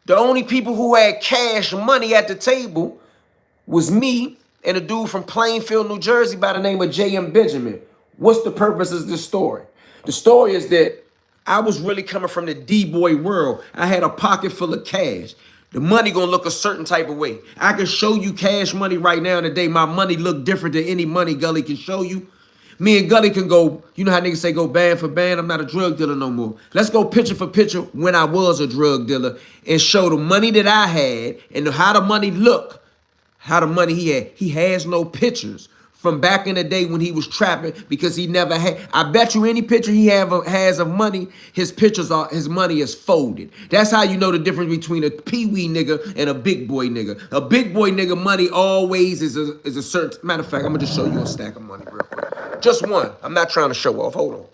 The only people who had cash money at the table was me and a dude from Plainfield, New Jersey by the name of J.M. Benjamin. What's the purpose of this story? The story is that I was really coming from the D-boy world. I had a pocket full of cash. The money gonna look a certain type of way. I can show you cash money right now today. My money look different than any money Gully can show you. Me and Gully can go, you know how niggas say go band for band? I'm not a drug dealer no more. Let's go picture for picture when I was a drug dealer and show the money that I had and how the money look, how the money he had. He has no pictures from back in the day when he was trapping because he never had. I bet you any picture he has of money, his money is folded. That's how you know the difference between a pee-wee nigga and a big boy nigga. A big boy nigga money always is a certain, matter of fact, I'm gonna just show you a stack of money real quick. Just one. I'm not trying to show off. Hold on.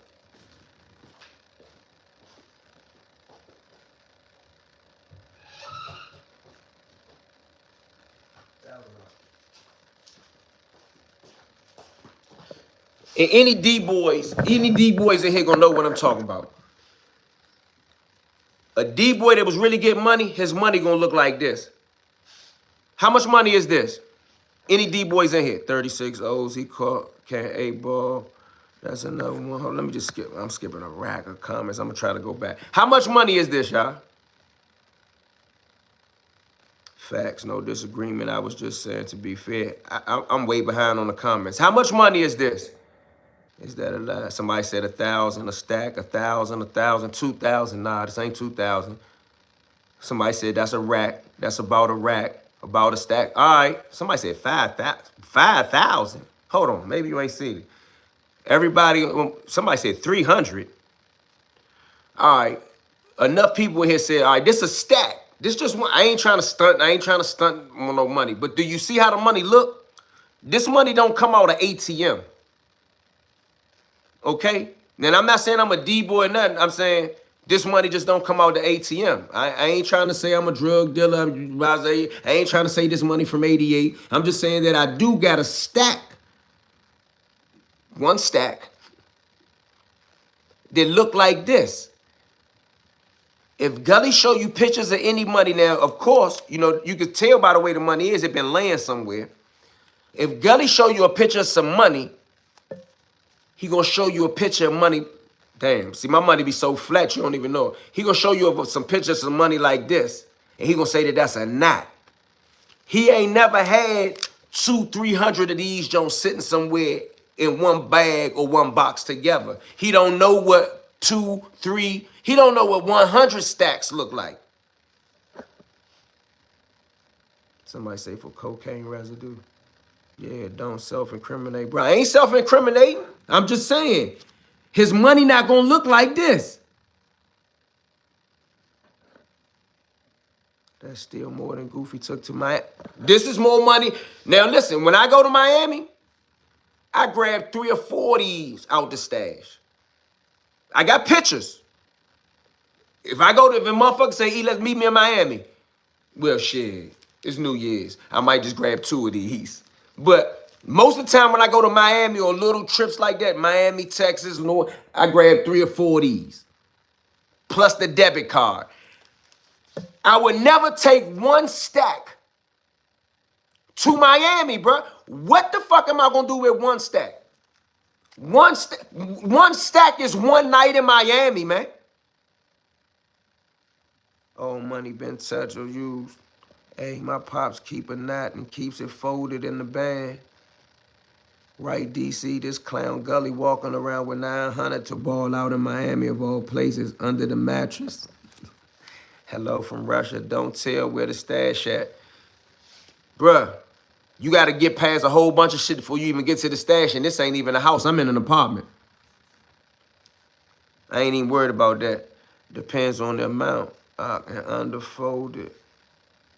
And any D-boys in here gonna know what I'm talking about. A D-boy that was really getting money, his money gonna look like this. How much money is this? Any D-boys in here? 36 O's, he caught, can't A-ball. That's another one. Hold on, let me just skip. I'm skipping a rack of comments. I'm gonna try to go back. How much money is this, y'all? Facts, no disagreement. I was just saying, to be fair, I'm way behind on the comments. How much money is this? Is that a lie? Somebody said 1,000 a stack, 1,000, 1,000, 2,000. Nah, this ain't 2,000. Somebody said that's a rack. That's about a rack, about a stack. All right. Somebody said 5,000. Hold on, maybe you ain't seen it. Everybody, somebody said 300. All right. Enough people here said, all right, this a stack. This just one. I ain't trying to stunt. I ain't trying to stunt on no money. But do you see how the money look? This money don't come out of ATM. Okay? Now, I'm not saying I'm a D-boy or nothing. I'm saying this money just don't come out the ATM. I ain't trying to say I'm a drug dealer. I ain't trying to say this money from 88. I'm just saying that I do got a stack. One stack that look like this. If Gully show you pictures of any money now, of course, you know, you can tell by the way the money is, it been laying somewhere. If Gully show you a picture of some money, he gonna show you a picture of money. Damn, see, my money be so flat, you don't even know. He gonna show you some pictures of money like this, and he gonna say that that's a knot. He ain't never had 200, 300 of these joints sitting somewhere in one bag or one box together. He don't know what 2, 3, he don't know what 100 stacks look like. Somebody say for cocaine residue. Yeah, don't self-incriminate, bro. I ain't self-incriminating. I'm just saying, his money not gonna look like this. That's still more than Goofy took to Miami. This is more money. Now listen, when I go to Miami, I grab 3 or 4 of these out the stash. I got pictures. If a motherfucker say, let's meet me in Miami, well, shit, it's New Year's. I might just grab 2 of these. But most of the time when I go to Miami or little trips like that, Miami, Texas, North, I grab 3 or 4 of these. Plus the debit card. I would never take 1 stack to Miami, bro. What the fuck am I gonna do with 1 stack? One stack is 1 night in Miami, man. Oh, money been touched or used. Hey, my pops keep a knot and keeps it folded in the band. Right, DC, this clown Gully walking around with 900 to ball out in Miami of all places under the mattress. Hello from Russia, don't tell where the stash at. Bruh, you gotta get past a whole bunch of shit before you even get to the stash, and this ain't even a house, I'm in an apartment. I ain't even worried about that. Depends on the amount. And underfolded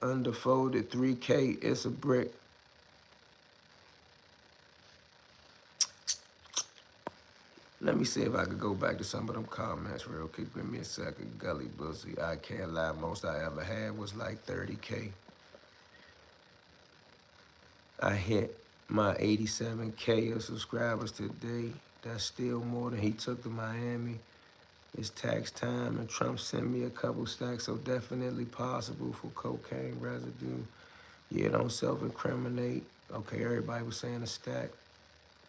3K, it's a brick. Let me see if I could go back to some of them comments real quick. Give me a second. Gully Bussy, I can't lie, most I ever had was like 30K. I hit my 87K of subscribers today. That's still more than he took to Miami. It's tax time, and Trump sent me a couple stacks, so definitely possible for cocaine residue. Yeah, don't self-incriminate. Okay, everybody was saying a stack.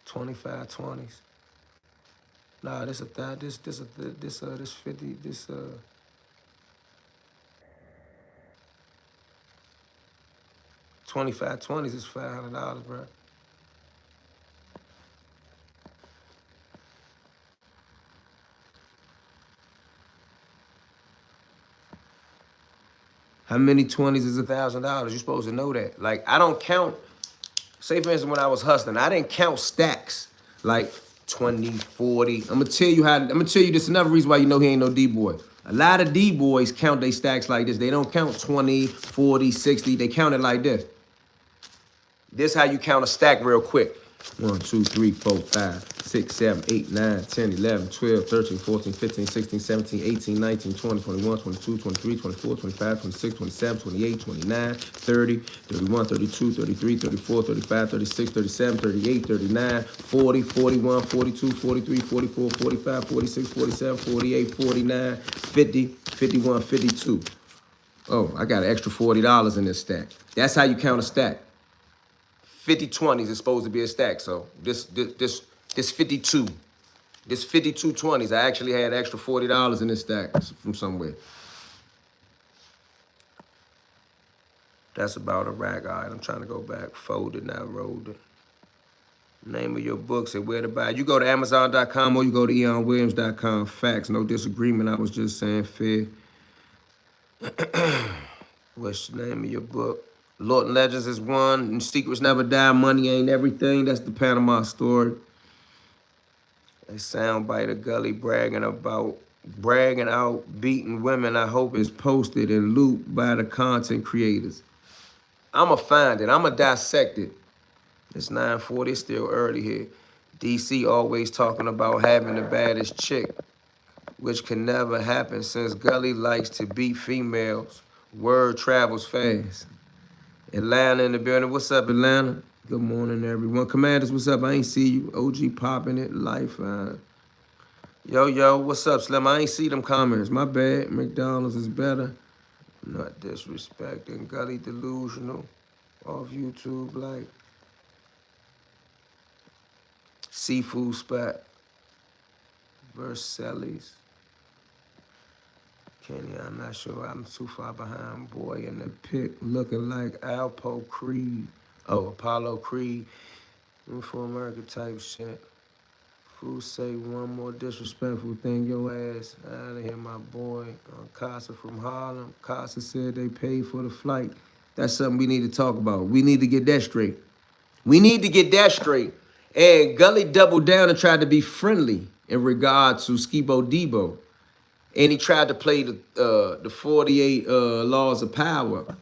25 20s. Nah, this 50, 25 20s is $500, bro. How many 20s is $1,000? You're supposed to know that. Like, I don't count. Say, for instance, when I was hustling, I didn't count stacks like 20, 40. I'm gonna tell you this, another reason why you know he ain't no D-boy. A lot of D-boys count their stacks like this. They don't count 20, 40, 60. They count it like this. This how you count a stack real quick. 1, 2, 3, 4, 5, 6, 7, 8, 9, 10, 11, 12, 13, 14, 15, 16, 17, 18, 19, 20, 21, 22, 23, 24, 25, 26, 27, 28, 29, 30, 31, 32, 33, 34, 35, 36, 37, 38, 39, 40, 41, 42, 43, 44, 45, 46, 47, 48, 49, 50, 51, 52. Oh, I got an extra $40 in this stack. That's how you count a stack. 50 20s is supposed to be a stack. So this 52. This 52 20s. I actually had extra $40 in this stack from somewhere. That's about a rack. All right, I'm trying to go back. Folded, not rolled it. Name of your books and where to buy. You go to Amazon.com or you go to EonWilliams.com. Facts, no disagreement. I was just saying fair. What's the name of your book? Lord Legends is one. And Secrets Never Die. Money Ain't Everything. That's the Panama story. A soundbite of Gully bragging out beating women. I hope it's posted and looped by the content creators. I'ma find it. I'ma dissect it. It's 9:40. It's still early here. DC always talking about having the baddest chick, which can never happen since Gully likes to beat females. Word travels fast. Atlanta in the building. What's up, Atlanta? Good morning, everyone. Commanders, what's up? I ain't see you. OG popping it. Life. Yo, what's up, Slim? I ain't see them comments. My bad. McDonald's is better. Not disrespecting. Gully delusional. Off YouTube, like. Seafood spot. Verselli's. Kenny, I'm not sure. I'm too far behind. Boy in the pic looking like Alpo Creed. Oh, Apollo Creed. For America type shit. Fool say one more disrespectful thing, your ass out of here, my boy. Casa from Harlem. Casa said they paid for the flight. That's something we need to talk about. We need to get that straight. We need to get that straight. And Gully doubled down and tried to be friendly in regard to Skibo Debo. And he tried to play the 48 laws of power.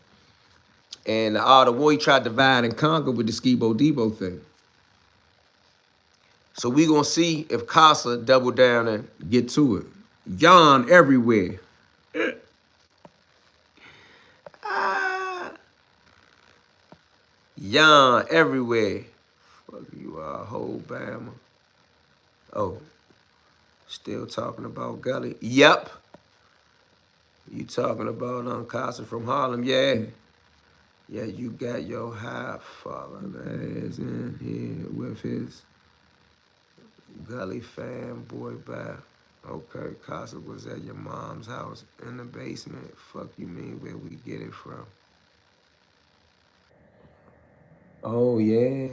And the art of war, he tried to divide and conquer with the Skibo Debo thing. So we gonna see if Casa double down and get to it. Yawn everywhere. Yawn everywhere. Fuck you all, whole Bama. Oh, still talking about Gully. Yep. You talking about Casa from Harlem? Yeah. Yeah, you got your half father ass in here with his Gully fanboy back. Okay, Casa was at your mom's house in the basement. Fuck you mean where we get it from? Oh, yeah.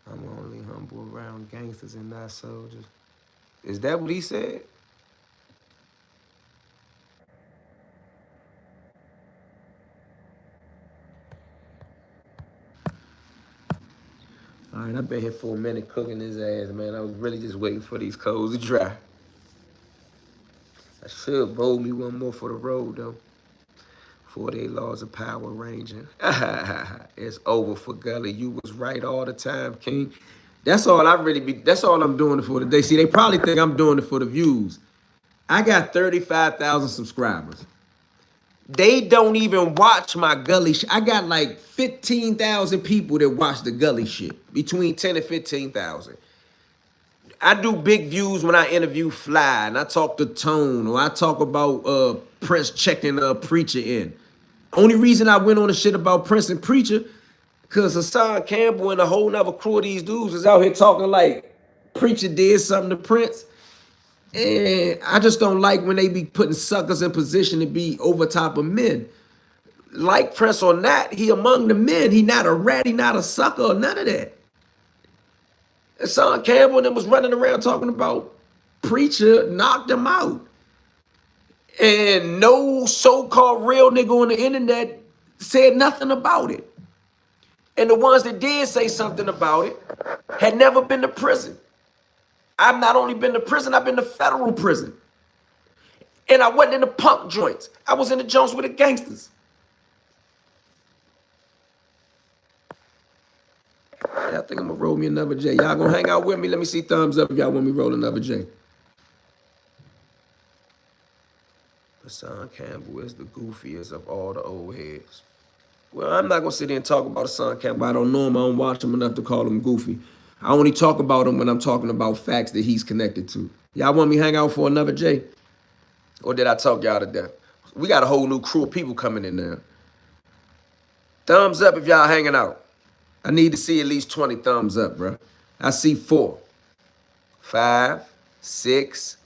I'm only humble around gangsters and not soldiers. Is that what he said? All right, I've been here for a minute cooking his ass, man. I was really just waiting for these coals to dry. I should bowl me one more for the road, though. 48 laws of power ranging. It's over for Gully. You was right all the time, King. That's all I'm doing it for today. See, they probably think I'm doing it for the views. I got 35,000 subscribers. They don't even watch my Gully shit. I got like 15,000 people that watch the Gully shit. Between 10 and 15,000. I do big views when I interview Fly and I talk to Tone or I talk about Prince checking Preacher in. Only reason I went on the shit about Prince and Preacher, because Hassan Campbell and a whole nother crew of these dudes is out here talking like Preacher did something to Prince. And I just don't like when they be putting suckers in position to be over top of men. Like Prince or not, he among the men. He not a rat, he not a sucker or none of that. Hassan Campbell and them was running around talking about Preacher knocked him out. And no so-called real nigga on the internet said nothing about it. And the ones that did say something about it had never been to prison. I've not only been to prison, I've been to federal prison. And I wasn't in the punk joints. I was in the joints with the gangsters. Yeah, I think I'm gonna roll me another J. Y'all gonna hang out with me? Let me see thumbs up if y'all want me to roll another J. Hassan Campbell is the goofiest of all the old heads. Well, I'm not gonna sit here and talk about Hassan Campbell. I don't know him. I don't watch him enough to call him goofy. I only talk about him when I'm talking about facts that he's connected to. Y'all want me to hang out for another J? Or did I talk y'all to death? We got a whole new crew of people coming in there. Thumbs up if y'all hanging out. I need to see at least 20 thumbs up, bro. I see 4, 5, 6,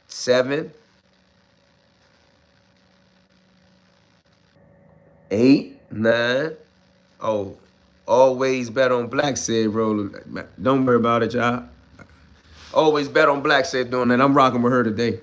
7, 8, 9. Oh, always bet on black, said Roller. Don't worry about it, y'all. Always bet on black, said doing that. I'm rocking with her today.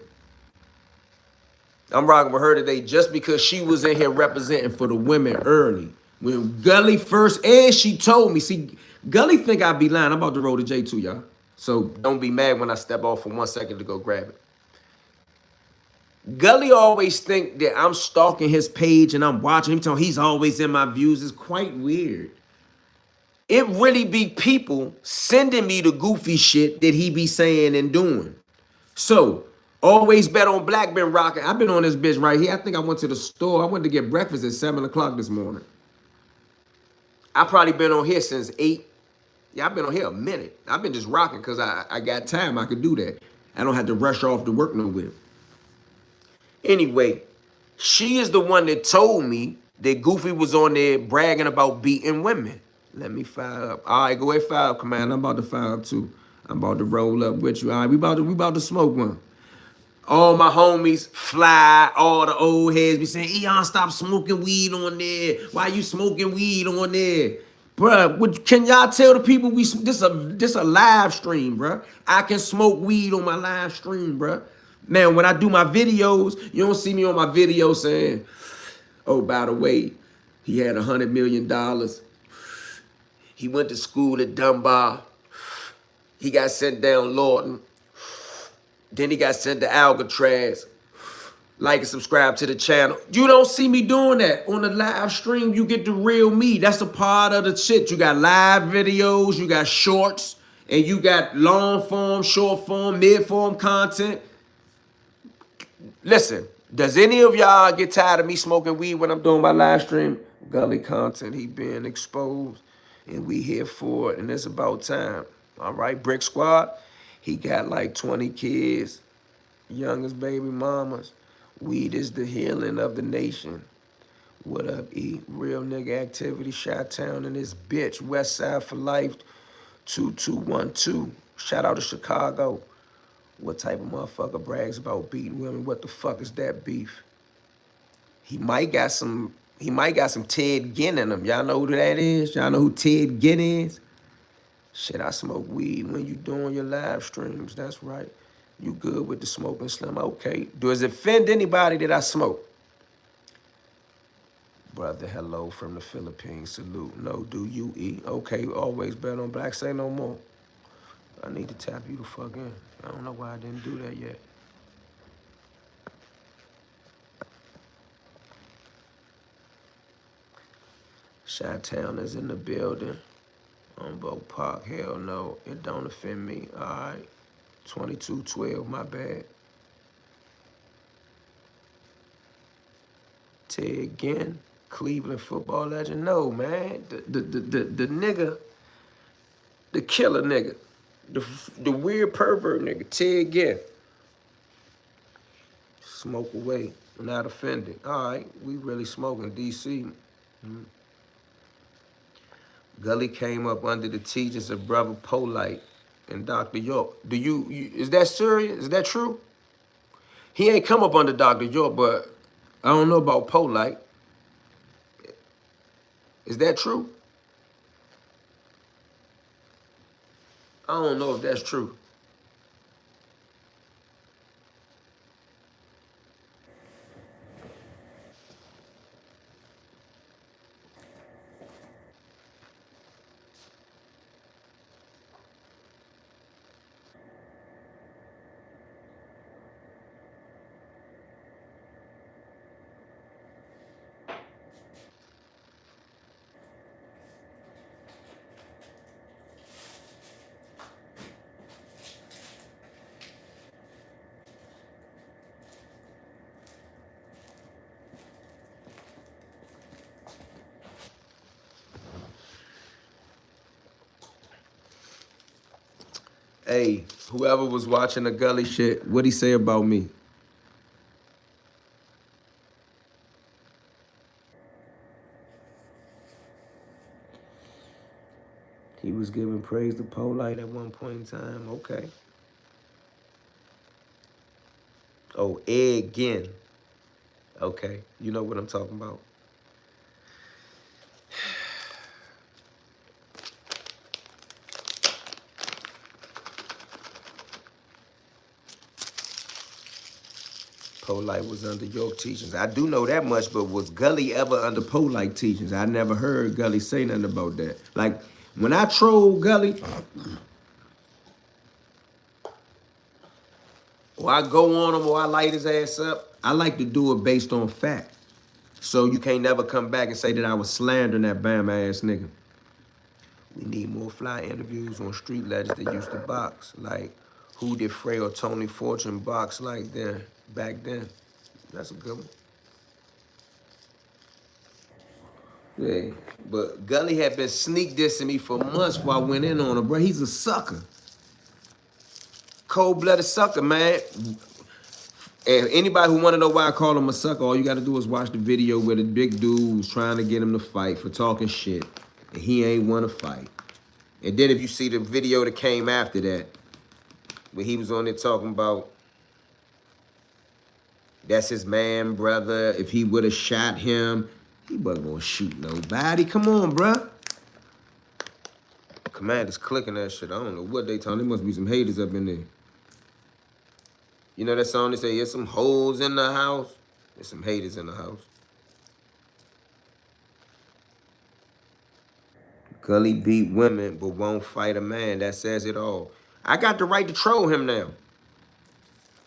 I'm rocking with her today just because she was in here representing for the women early. When Gully first, and she told me, see, Gully think I be lying. I'm about to roll the J2, y'all. So don't be mad when I step off for 1 second to go grab it. Gully always think that I'm stalking his page and I'm watching him. Telling he's always in my views. It's quite weird. It really be people sending me the goofy shit that he be saying and doing. So, always bet on black been rocking. I've been on this bitch right here. I think I went to the store. I went to get breakfast at 7 o'clock this morning. I probably been on here since 8. Yeah, I've been on here a minute. I've been just rocking because I got time. I could do that. I don't have to rush off to work nowhere. Anyway, she is the one that told me that Goofy was on there bragging about beating women. Let me fire up. All right, go ahead, fire up, command. I'm about to fire up too. I'm about to roll up with you. All right, we about to smoke one. All my homies fly, all the old heads be saying, Eon, stop smoking weed on there. Why you smoking weed on there? Bruh, can y'all tell the people this a live stream, bruh? I can smoke weed on my live stream, bruh. Man, when I do my videos, you don't see me on my video saying, oh, by the way, he had $100 million. He went to school at Dunbar. He got sent down Lawton. Then he got sent to Alcatraz. Like and subscribe to the channel. You don't see me doing that. On the live stream, you get the real me. That's a part of the shit. You got live videos, you got shorts, and you got long form, short form, mid form content. Listen, does any of y'all get tired of me smoking weed when I'm doing my live stream? Gully content, he being exposed, and we here for it, and it's about time. All right, Brick Squad, he got like 20 kids, youngest baby mamas. Weed is the healing of the nation. What up, E? Real nigga activity, Chi-Town and this bitch. West Side for life, 2212. Shout out to Chicago. What type of motherfucker brags about beating women? What the fuck is that beef? He might got some Ted Ginn in him. Y'all know who that is? Y'all know who Ted Ginn is? Shit, I smoke weed when you doing your live streams. That's right. You good with the smoking slim? Okay. Does it offend anybody that I smoke? Brother, hello from the Philippines. Salute. No, do you eat? Okay, always bet on black. Say no more. I need to tap you the fuck in. I don't know why I didn't do that yet. Chi-Town is in the building. On Boat Park. Hell no, it don't offend me. All right. 2212, my bad. Ted again, Cleveland football legend. No, man. The nigga, the killer nigga, the weird pervert nigga, Ted again. Smoke away, not offended. All right, we really smoking DC. Gully came up under the teachings of Brother Polite and Dr. York. Is that serious? Is that true? He ain't come up under Dr. York, but I don't know about Polite. Is that true? I don't know if that's true. Hey, whoever was watching the Gully shit, what'd he say about me? He was giving praise to Polite at one point in time. Okay. Oh, again. Okay. You know what I'm talking about. Polite was under York teachings. I do know that much, but was Gully ever under Polite teachings? I never heard Gully say nothing about that. Like, when I troll Gully, or I go on him or I light his ass up, I like to do it based on fact. So you can't never come back and say that I was slandering that Bama ass nigga. We need more fly interviews on street legends that used to box. Like, who did Frey or Tony Fortune box like then, back then? That's a good one. Yeah, but Gully had been sneak dissing me for months before I went in on him, bro. He's a sucker. Cold-blooded sucker, man. And anybody who want to know why I call him a sucker, all you got to do is watch the video where the big dude was trying to get him to fight for talking shit. And he ain't want to fight. And then if you see the video that came after that, where he was on there talking about that's his man, brother. If he would have shot him, he wasn't going to shoot nobody. Come on, bruh. Commander's clicking that shit. I don't know what they talking. There must be some haters up in there. You know that song they say, there's some hoes in the house? There's some haters in the house. Gully beat women, but won't fight a man. That says it all. I got the right to troll him now.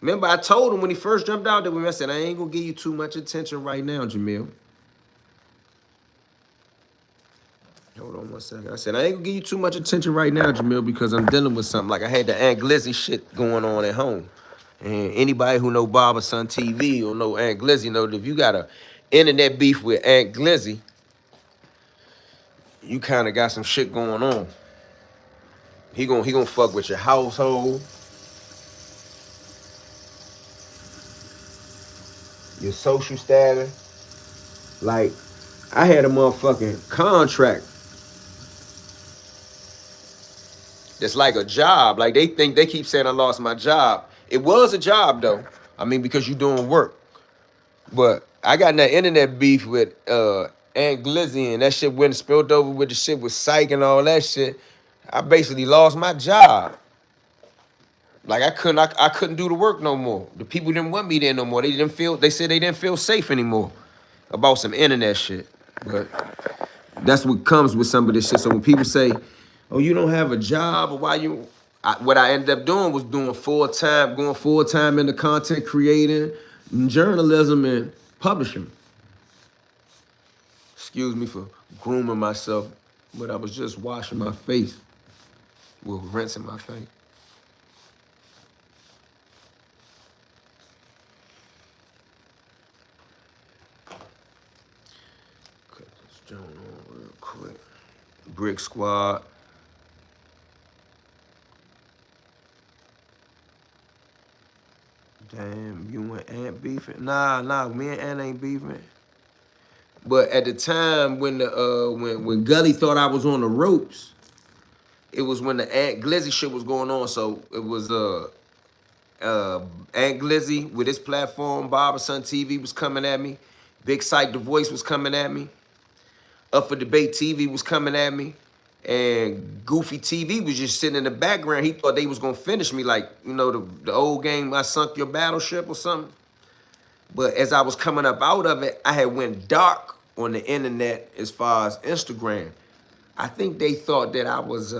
Remember, I told him when he first jumped out there with me, I said, I ain't gonna give you too much attention right now, Jamil. Hold on one second. I said, I ain't gonna give you too much attention right now, Jamil, because I'm dealing with something. Like I had the Aunt Glizzy shit going on at home. And anybody who know Barber Son TV or know Aunt Glizzy know that if you got a internet beef with Aunt Glizzy, you kind of got some shit going on. He gonna fuck with your household, your social status. Like, I had a motherfucking contract that's like a job. Like they keep saying I lost my job. It was a job though. I mean, because you doing work. But I got in that internet beef with Aunt Glizzy and that shit went and spilled over with the shit with Psych and all that shit. I basically lost my job. Like I couldn't do the work no more. The people didn't want me there no more. They said they didn't feel safe anymore about some internet shit. But that's what comes with some of this shit. So when people say, oh, you don't have a job or why you, what I ended up doing was going full time into content creating, and journalism and publishing. Excuse me for grooming myself, but I was just washing my face. Well, rinsing my face. Cut this joint on real quick. Brick Squad. Damn, you and Ant beefing? Nah, me and Ant ain't beefing. But at the time when the when Gully thought I was on the ropes, it was when the Ant Glizzy shit was going on. So it was Ant Glizzy with his platform, Barber Son TV was coming at me. Big Sight The Voice was coming at me. Up for Debate TV was coming at me. And Goofy TV was just sitting in the background. He thought they was gonna finish me like, you know, the old game, I Sunk Your Battleship or something. But as I was coming up out of it, I had went dark on the internet as far as Instagram. I think they thought that I was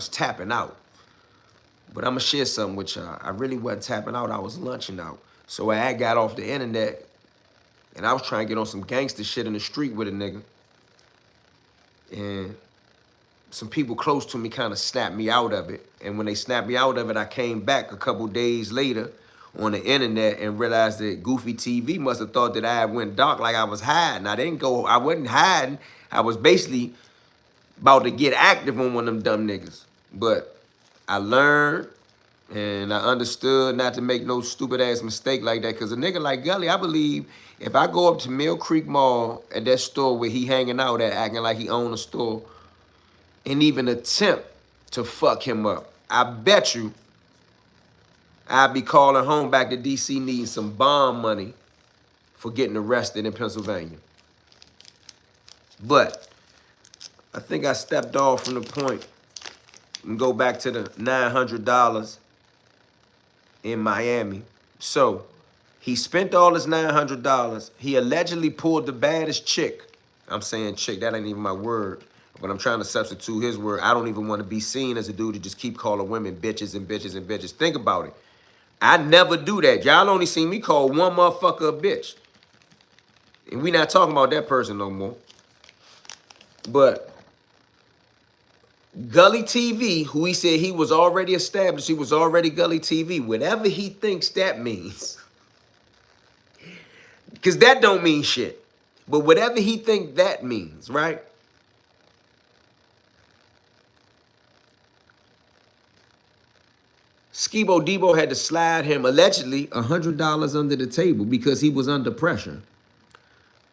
tapping out. But I'm gonna share something with y'all. I really wasn't tapping out, I was lunching out. So I got off the internet and I was trying to get on some gangster shit in the street with a nigga. And some people close to me kind of snapped me out of it. And when they snapped me out of it, I came back a couple days later on the internet and realized that Goofy TV must have thought that I went dark like I was hiding. I wasn't hiding. I was basically about to get active on one of them dumb niggas. But I learned and I understood not to make no stupid ass mistake like that. Cause a nigga like Gully, I believe if I go up to Mill Creek Mall at that store where he hanging out at, acting like he own a store, and even attempt to fuck him up, I bet you I'd be calling home back to DC needing some bond money for getting arrested in Pennsylvania. But I think I stepped off from the point and go back to the $900 in Miami. So he spent all his $900. He allegedly pulled the baddest chick. I'm saying chick, that ain't even my word. But I'm trying to substitute his word. I don't even want to be seen as a dude to just keep calling women bitches and bitches and bitches. Think about it. I never do that. Y'all only seen me call one motherfucker a bitch. And we not talking about that person no more. But Gully TV, who he said he was already established, he was already Gully TV, whatever he thinks that means. Because that don't mean shit. But whatever he think that means, right? Skibo Debo had to slide him allegedly $100 under the table because he was under pressure.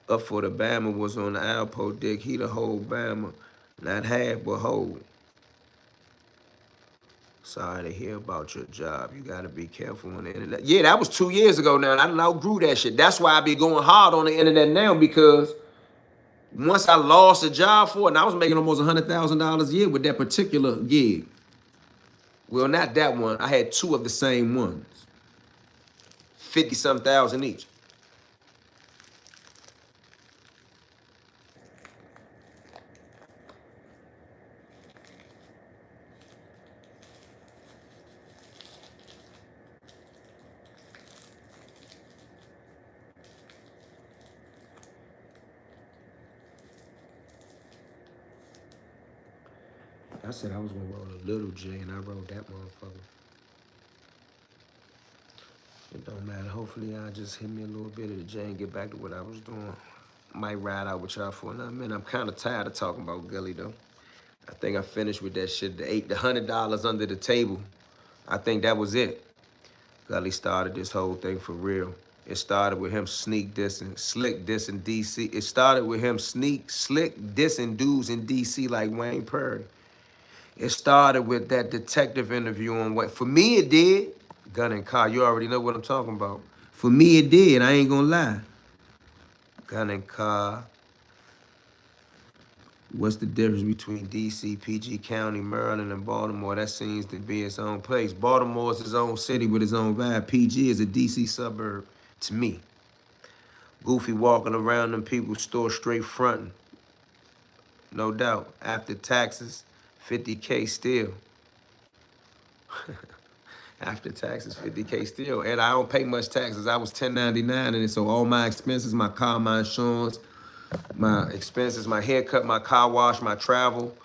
Up for the Bama was on the Alpo dick. He the whole Bama. Not half, but whole. Sorry to hear about your job. You gotta be careful on the internet. Yeah, that was 2 years ago now, and I done outgrew that shit. That's why I be going hard on the internet now, because once I lost a job for it, and I was making almost $100,000 a year with that particular gig. Well, not that one. I had two of the same ones. 50-some thousand each. I said I was gonna roll a little J, and I rolled that motherfucker. It don't matter. Hopefully, I'll just hit me a little bit of the J and get back to what I was doing. Might ride out with y'all for another minute. I'm kind of tired of talking about Gully, though. I think I finished with that shit. The $100 under the table. I think that was it. Gully started this whole thing for real. It started with him slick dissing DC. It started with him slick dissing dudes in DC like Wayne Perry. It started with that detective interview on what, for me it did. Gun and car, you already know what I'm talking about. For me it did, I ain't gonna lie. Gun and car. What's the difference between DC, PG County, Maryland, and Baltimore? That seems to be its own place. Baltimore is its own city with its own vibe. PG is a DC suburb to me. Goofy walking around them people's store straight fronting. No doubt. After taxes, 50K still. After taxes, 50K still. And I don't pay much taxes. I was 1099 in it, so all my expenses, my car, my insurance, my expenses, my haircut, my car wash, my travel,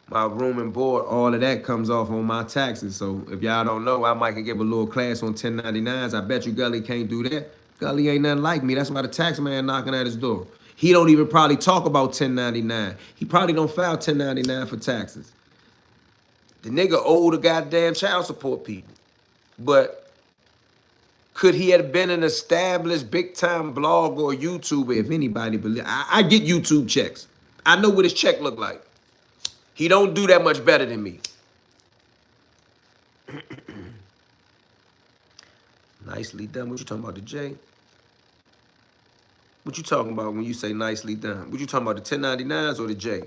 my room and board, all of that comes off on my taxes. So if y'all don't know, I might can give a little class on 1099s. I bet you Gully can't do that. Gully ain't nothing like me. That's why the tax man knocking at his door. He don't even probably talk about 1099. He probably don't file 1099 for taxes. The nigga owe the goddamn child support people. But could he have been an established big-time blogger or YouTuber, if anybody believe? I get YouTube checks. I know what his check look like. He don't do that much better than me. Nicely done. What you talking about, the J? What you talking about when you say nicely done? What you talking about, the 1099s or the J?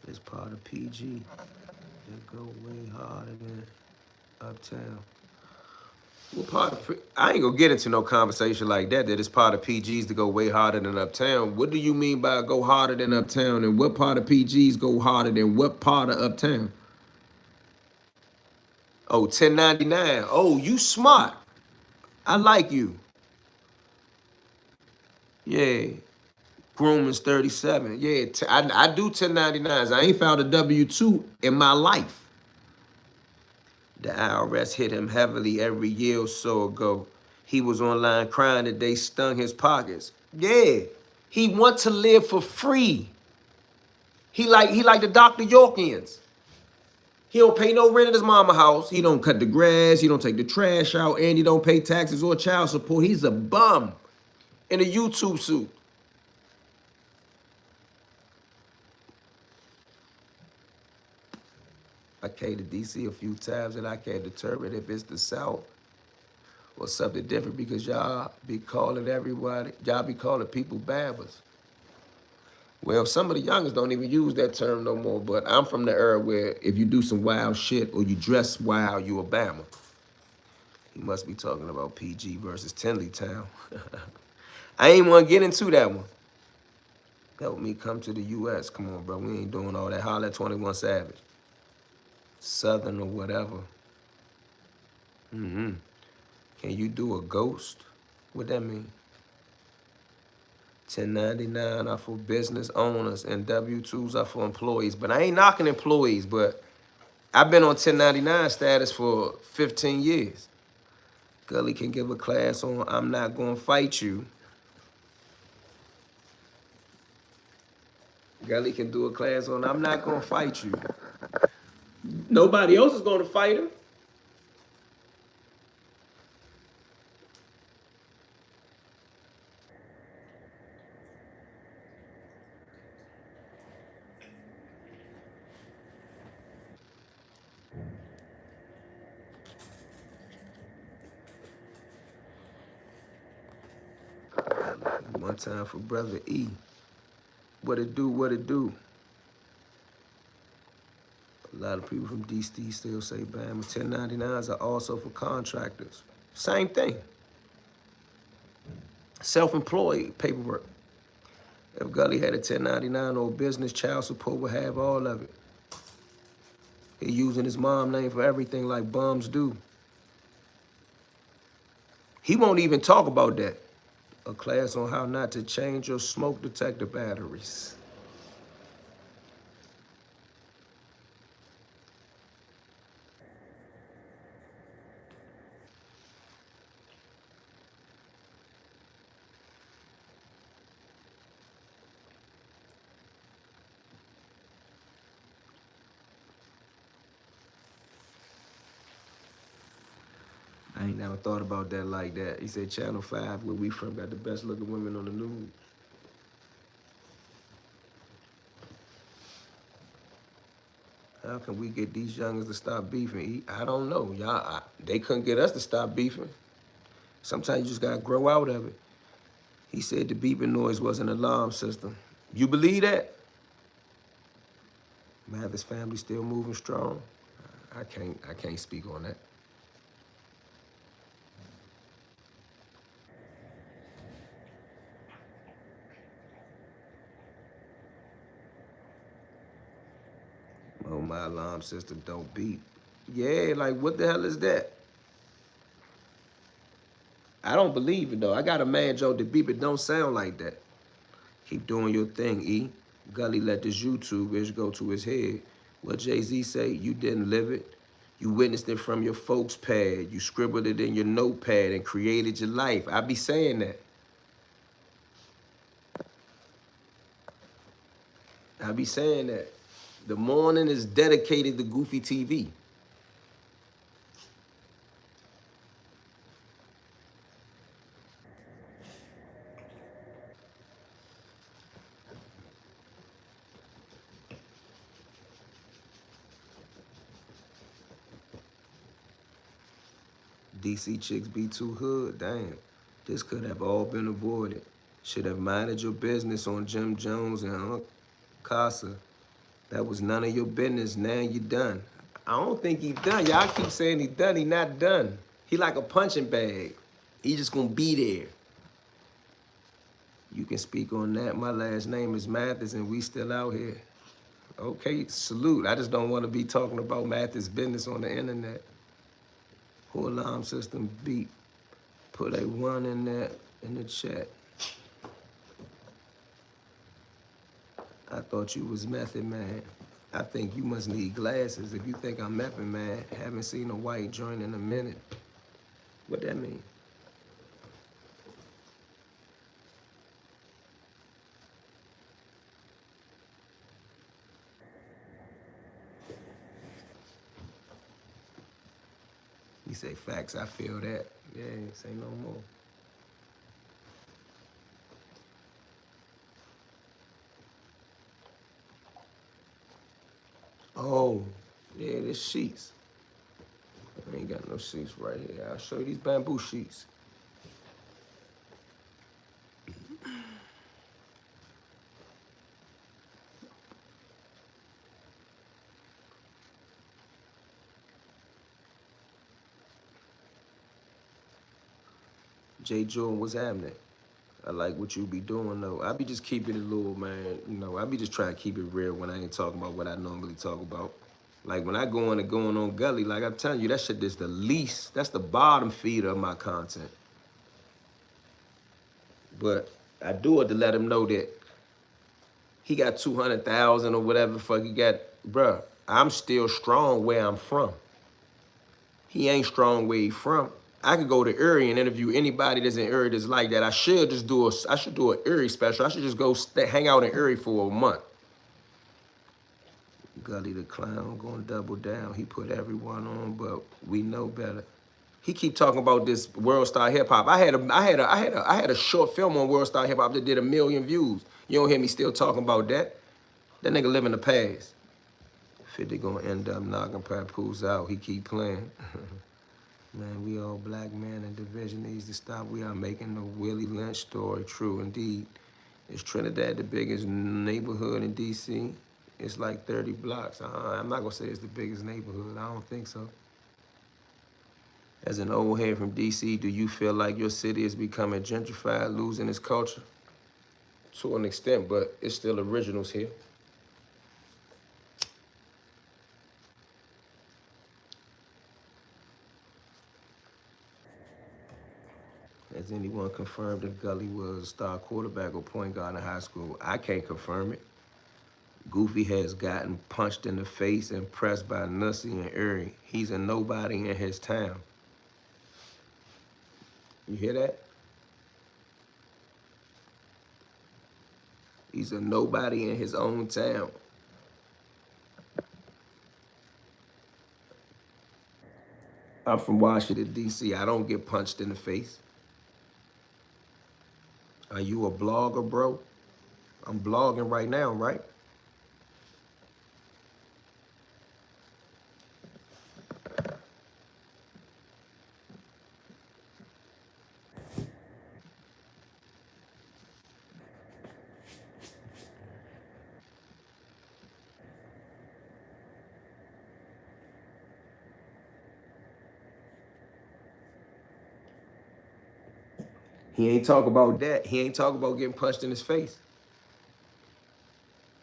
It's part of PG. They go way harder than Uptown. What part of, I ain't gonna get into no conversation like that, that it's part of PGs to go way harder than Uptown. What do you mean by go harder than Uptown? And what part of PGs go harder than what part of Uptown? Oh, 1099. Oh, you smart. I like you. Yeah. Grooming's 37. Yeah, I do 1099s. I ain't filed a W-2 in my life. The IRS hit him heavily every year or so ago. He was online crying that they stung his pockets. Yeah, he want to live for free. He like the Dr. Yorkians. He don't pay no rent at his mama house. He don't cut the grass. He don't take the trash out, and he don't pay taxes or child support. He's a bum in a YouTube suit. I came to DC a few times and I can't determine if it's the South or something different because y'all be calling everybody, y'all be calling people babbers. Well, some of the youngers don't even use that term no more, but I'm from the era where if you do some wild shit or you dress wild, you a bammer. He must be talking about PG versus Tenleytown. I ain't want to get into that one. Help me come to the U.S. Come on, bro. We ain't doing all that. Holla at 21 Savage. Southern or whatever. Mm-hmm. Can you do a ghost? What that mean? 1099 are for business owners and W-2s are for employees. But I ain't knocking employees, but I've been on 1099 status for 15 years. Gully can give a class on I'm not gonna fight you. Gully can do a class on I'm not gonna fight you. Nobody else is gonna fight him. One time for brother E. What it do, what it do. A lot of people from DC still say Bama 1099s are also for contractors. Same thing. Self-employed paperwork. If Gully had a 1099 or a business, child support would have all of it. He using his mom name for everything like bums do. He won't even talk about that. A class on how not to change your smoke detector batteries. I ain't never thought about that like that. He said Channel 5, where we from, got the best looking women on the news. How can we get these youngers to stop beefing? I don't know. Y'all, they couldn't get us to stop beefing. Sometimes you just gotta grow out of it. He said the beeping noise was an alarm system. You believe that? Mathis family still moving strong. I can't speak on that. Oh, my alarm system don't beep. Yeah, like what the hell is that? I don't believe it though. I got a man joke that beep it don't sound like that. Keep doing your thing, E. Gully let this YouTube ish go to his head. What Jay-Z say, you didn't live it. You witnessed it from your folks' pad. You scribbled it in your notepad and created your life. I be saying that. I be saying that. The morning is dedicated to Goofy TV. DC chicks be too hood, damn. This could have all been avoided. Should have minded your business on Jim Jones and Unc Casa. That was none of your business, now you done. I don't think he done. Y'all keep saying he done, he not done. He like a punching bag. He just gonna be there. You can speak on that. My last name is Mathis and we still out here. Okay, salute. I just don't want to be talking about Mathis' business on the internet. Who alarm system beep? Put a 1 in there in the chat. I thought you was Method Man. I think you must need glasses if you think I'm Method Man. Haven't seen a white joint in a minute. What that mean? He say, facts, I feel that. Yeah, say no more. Oh, yeah, there's sheets. I ain't got no sheets right here. I'll show you these bamboo sheets. J. Jordan, what's happening? I like what you be doing though. I be just keeping it little, man. You know, I be just trying to keep it real when I ain't talking about what I normally talk about. Like when I go on and going on Gully, like I'm telling you, that shit is the least. That's the bottom feeder of my content. But I do it to let him know that he got 200,000 or whatever the fuck he got. Bruh, I'm still strong where I'm from. He ain't strong where he from. I could go to Erie and interview anybody that's in Erie that's like that. I should do an Erie special. I should just go hang out in Erie for a month. Gully the clown gonna double down. He put everyone on, but we know better. He keep talking about this World Star Hip Hop. I had a short film on World Star Hip Hop that did 1 million views. You don't hear me still talking about that? That nigga live in the past. 50 gonna end up knocking Papoose out. He keep playing. Man, we all black men and division needs to stop. We are making the Willie Lynch story true indeed. Is Trinidad the biggest neighborhood in D.C.? It's like 30 blocks. I'm not gonna say it's the biggest neighborhood. I don't think so. As an old head from D.C., do you feel like your city is becoming gentrified, losing its culture? To an extent, but it's still originals here. Has anyone confirmed if Gully was a star quarterback or point guard in high school? I can't confirm it. Goofy has gotten punched in the face and pressed by Nussie and Erie. He's a nobody in his town. You hear that? He's a nobody in his own town. I'm from Washington, D.C. I don't get punched in the face. Are you a blogger, bro? I'm blogging right now, right? He ain't talk about that. He ain't talk about getting punched in his face.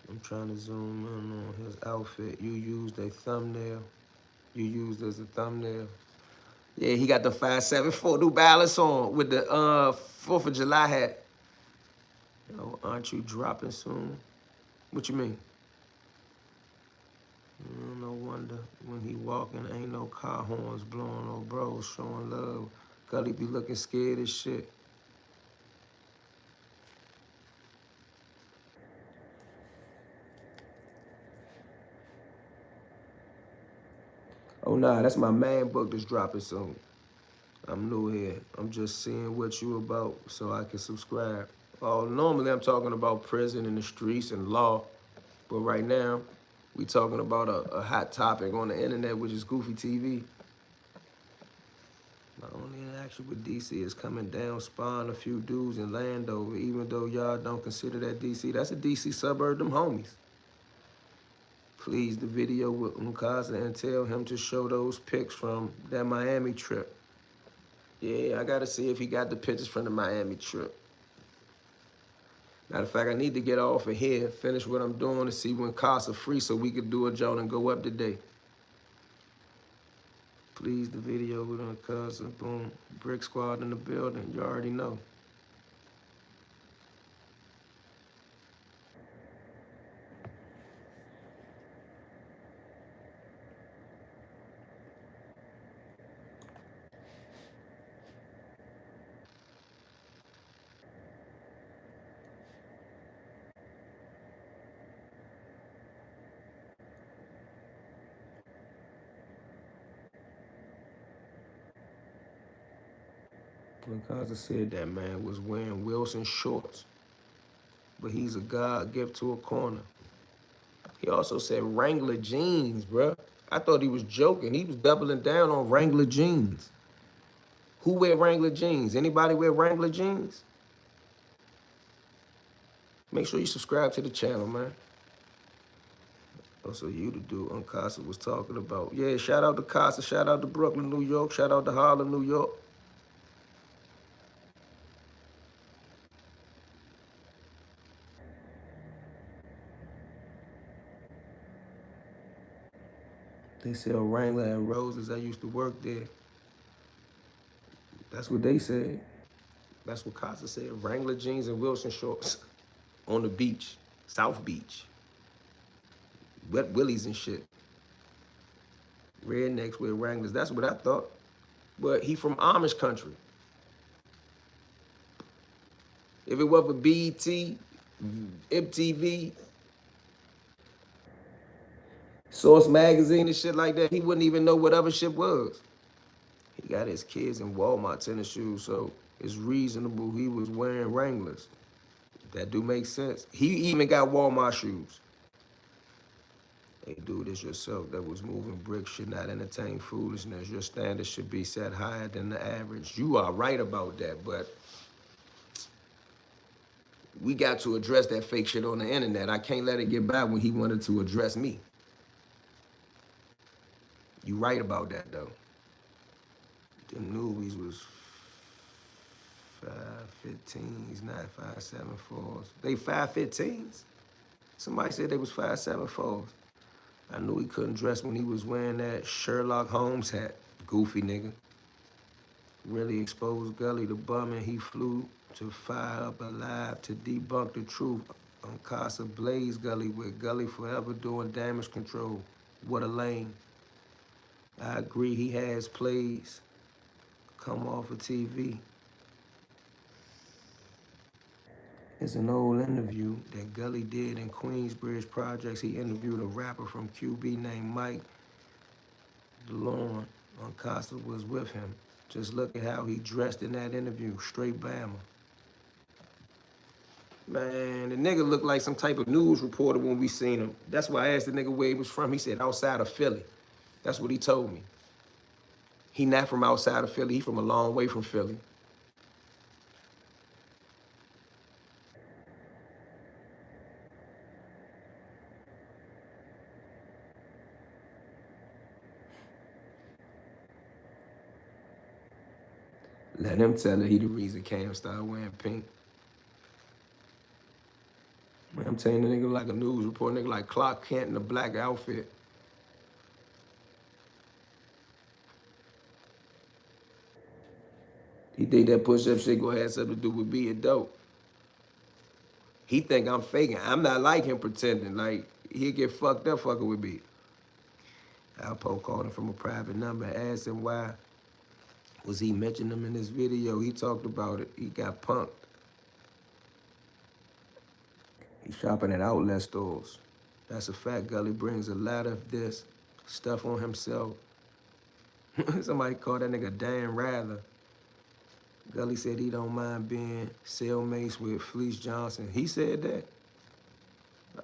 I'm trying to zoom in on his outfit. You used a thumbnail. You used as a thumbnail. Yeah, he got the 574 New Balance on with the 4th of July hat. Yo, aren't you dropping soon? What you mean? No wonder when he walking, ain't no car horns blowing or bros showing love. Gully be looking scared as shit. Oh nah, that's my man book that's dropping soon. I'm new here. I'm just seeing what you about so I can subscribe. Oh, normally I'm talking about prison and the streets and law, but right now we talking about a hot topic on the internet, which is Goofy TV. My only interaction with DC is coming down, spawn a few dudes in Landover, even though y'all don't consider that DC. That's a DC suburb, them homies. Please the video with Mukasa and tell him to show those pics from that Miami trip. Yeah, I gotta see if he got the pictures from the Miami trip. Matter of fact, I need to get off of here, finish what I'm doing, and see when costs are free so we could do a joint and go up today. Please, the video with Mukasa, boom. Brick Squad in the building, you already know. Because I said that man was wearing Wilson shorts, but he's a God gift to a corner. He also said Wrangler jeans, bruh. I thought he was joking. He was doubling down on Wrangler jeans. Who wear Wrangler jeans? Anybody wear Wrangler jeans? Make sure you subscribe to the channel, man. Also, you the dude Uncasa was talking about. Yeah, shout out to Casa, shout out to Brooklyn, New York, shout out to Harlem, New York. They sell Wrangler and Roses. I used to work there. That's what they said. That's what Casa said. Wrangler jeans and Wilson shorts on the beach, South Beach. Wet willies and shit. Rednecks wear Wranglers. That's what I thought. But he from Amish country. If it was for BET, MTV, Source Magazine and shit like that, he wouldn't even know what other shit was. He got his kids in Walmart tennis shoes, so it's reasonable he was wearing Wranglers. That do make sense. He even got Walmart shoes. Hey, do this yourself that was moving bricks should not entertain foolishness. Your standards should be set higher than the average. You are right about that, but we got to address that fake shit on the internet. I can't let it get by when he wanted to address me. You right about that, though. Them newbies was 5'15s, not 5'7'4s. They 5'15s? Somebody said they was 5'7'4s. I knew he couldn't dress when he was wearing that Sherlock Holmes hat. Goofy nigga. Really exposed Gully the bum and he flew to fire up alive to debunk the truth on Casa Blaze Gully with Gully forever doing damage control. What a lame. I agree he has plays come off of TV. It's an old interview that Gully did in Queensbridge Projects. He interviewed a rapper from QB named Mike DeLorme. Casa was with him. Just look at how he dressed in that interview. Straight Bama. Man, the nigga looked like some type of news reporter when we seen him. That's why I asked the nigga where he was from. He said outside of Philly. That's what he told me. He not from outside of Philly. He from a long way from Philly. Let him tell it he the reason Cam started wearing pink. Man, I'm telling the nigga like a news reporter, nigga like Clark Kent in a black outfit. He think that push-up shit gonna have something to do with being dope. He think I'm faking. I'm not like him pretending. Like, he'll get fucked up fucking with me. Alpo called him from a private number, asked him why was he mentioning him in this video. He talked about it. He got punked. He's shopping at outlet stores. That's a fact. Gully brings a lot of this stuff on himself. Somebody called that nigga Dan Rather. Gully said he don't mind being cellmates with Fleece Johnson. He said that.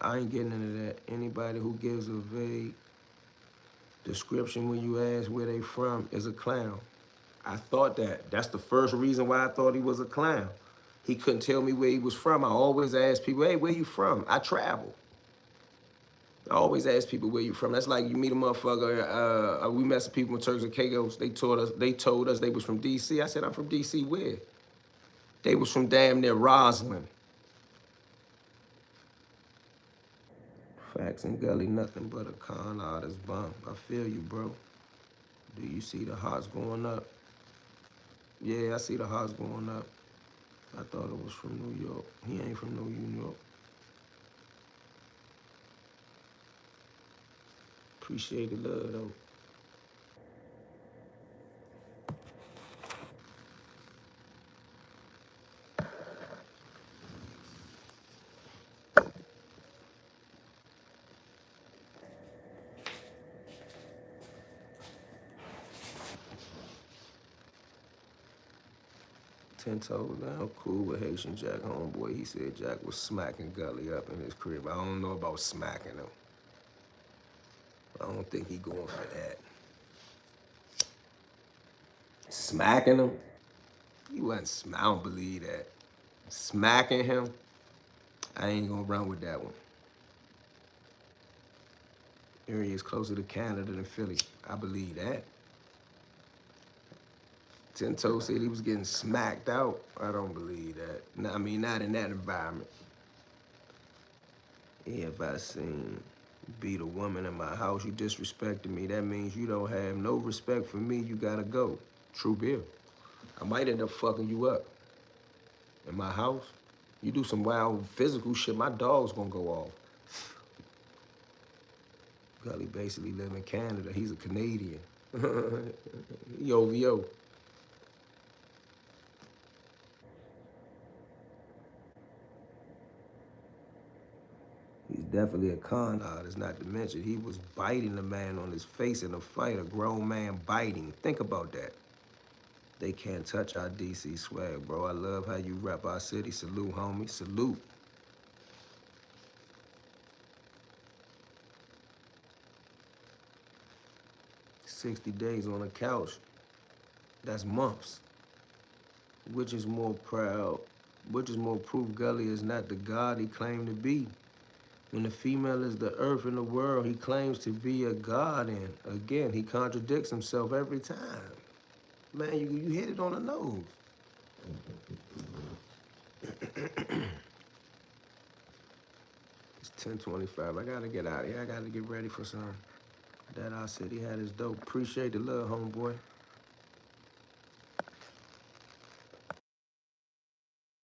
I ain't getting into that. Anybody who gives a vague description when you ask where they from is a clown. I thought that. That's the first reason why I thought he was a clown. He couldn't tell me where he was from. I always ask people, hey, where you from? I travel. I always ask people where you from. That's like you meet a motherfucker. We met some people in Turks and Caicos. They told us they was from D.C. I said, I'm from D.C. Where? They was from damn near Roslyn. Facts and Gully, nothing but a con artist bum. I feel you, bro. Do you see the hearts going up? Yeah, I see the hearts going up. I thought it was from New York. He ain't from New York. Appreciate the love, though. 10 toes down, cool with Haitian Jack homeboy. He said Jack was smacking Gully up in his crib. I don't know about smacking him. I don't think he going for that. Smacking him? He wasn't, I don't believe that. Smacking him? I ain't gonna run with that one. Area is closer to Canada than Philly. I believe that. Tento said he was getting smacked out. I don't believe that. No, I mean, not in that environment. If I seen beat a woman in my house, you disrespected me. That means you don't have no respect for me. You gotta go. True bill. I might end up fucking you up in my house. You do some wild physical shit, my dog's gonna go off. Gully basically live in Canada. He's a Canadian. Yo. He's definitely a con artist, not to mention he was biting the man on his face in a fight, a grown man biting. Think about that. They can't touch our DC swag, bro. I love how you rep our city. Salute, homie. Salute. 60 days on the couch. That's months. Which is more proud? Which is more proof Gully is not the god he claimed to be? When the female is the earth in the world, he claims to be a god, and again, he contradicts himself every time. Man, you hit it on the nose. It's 10:25. I gotta get out of here. I gotta get ready for some. That our city had is dope. Appreciate the love, homeboy.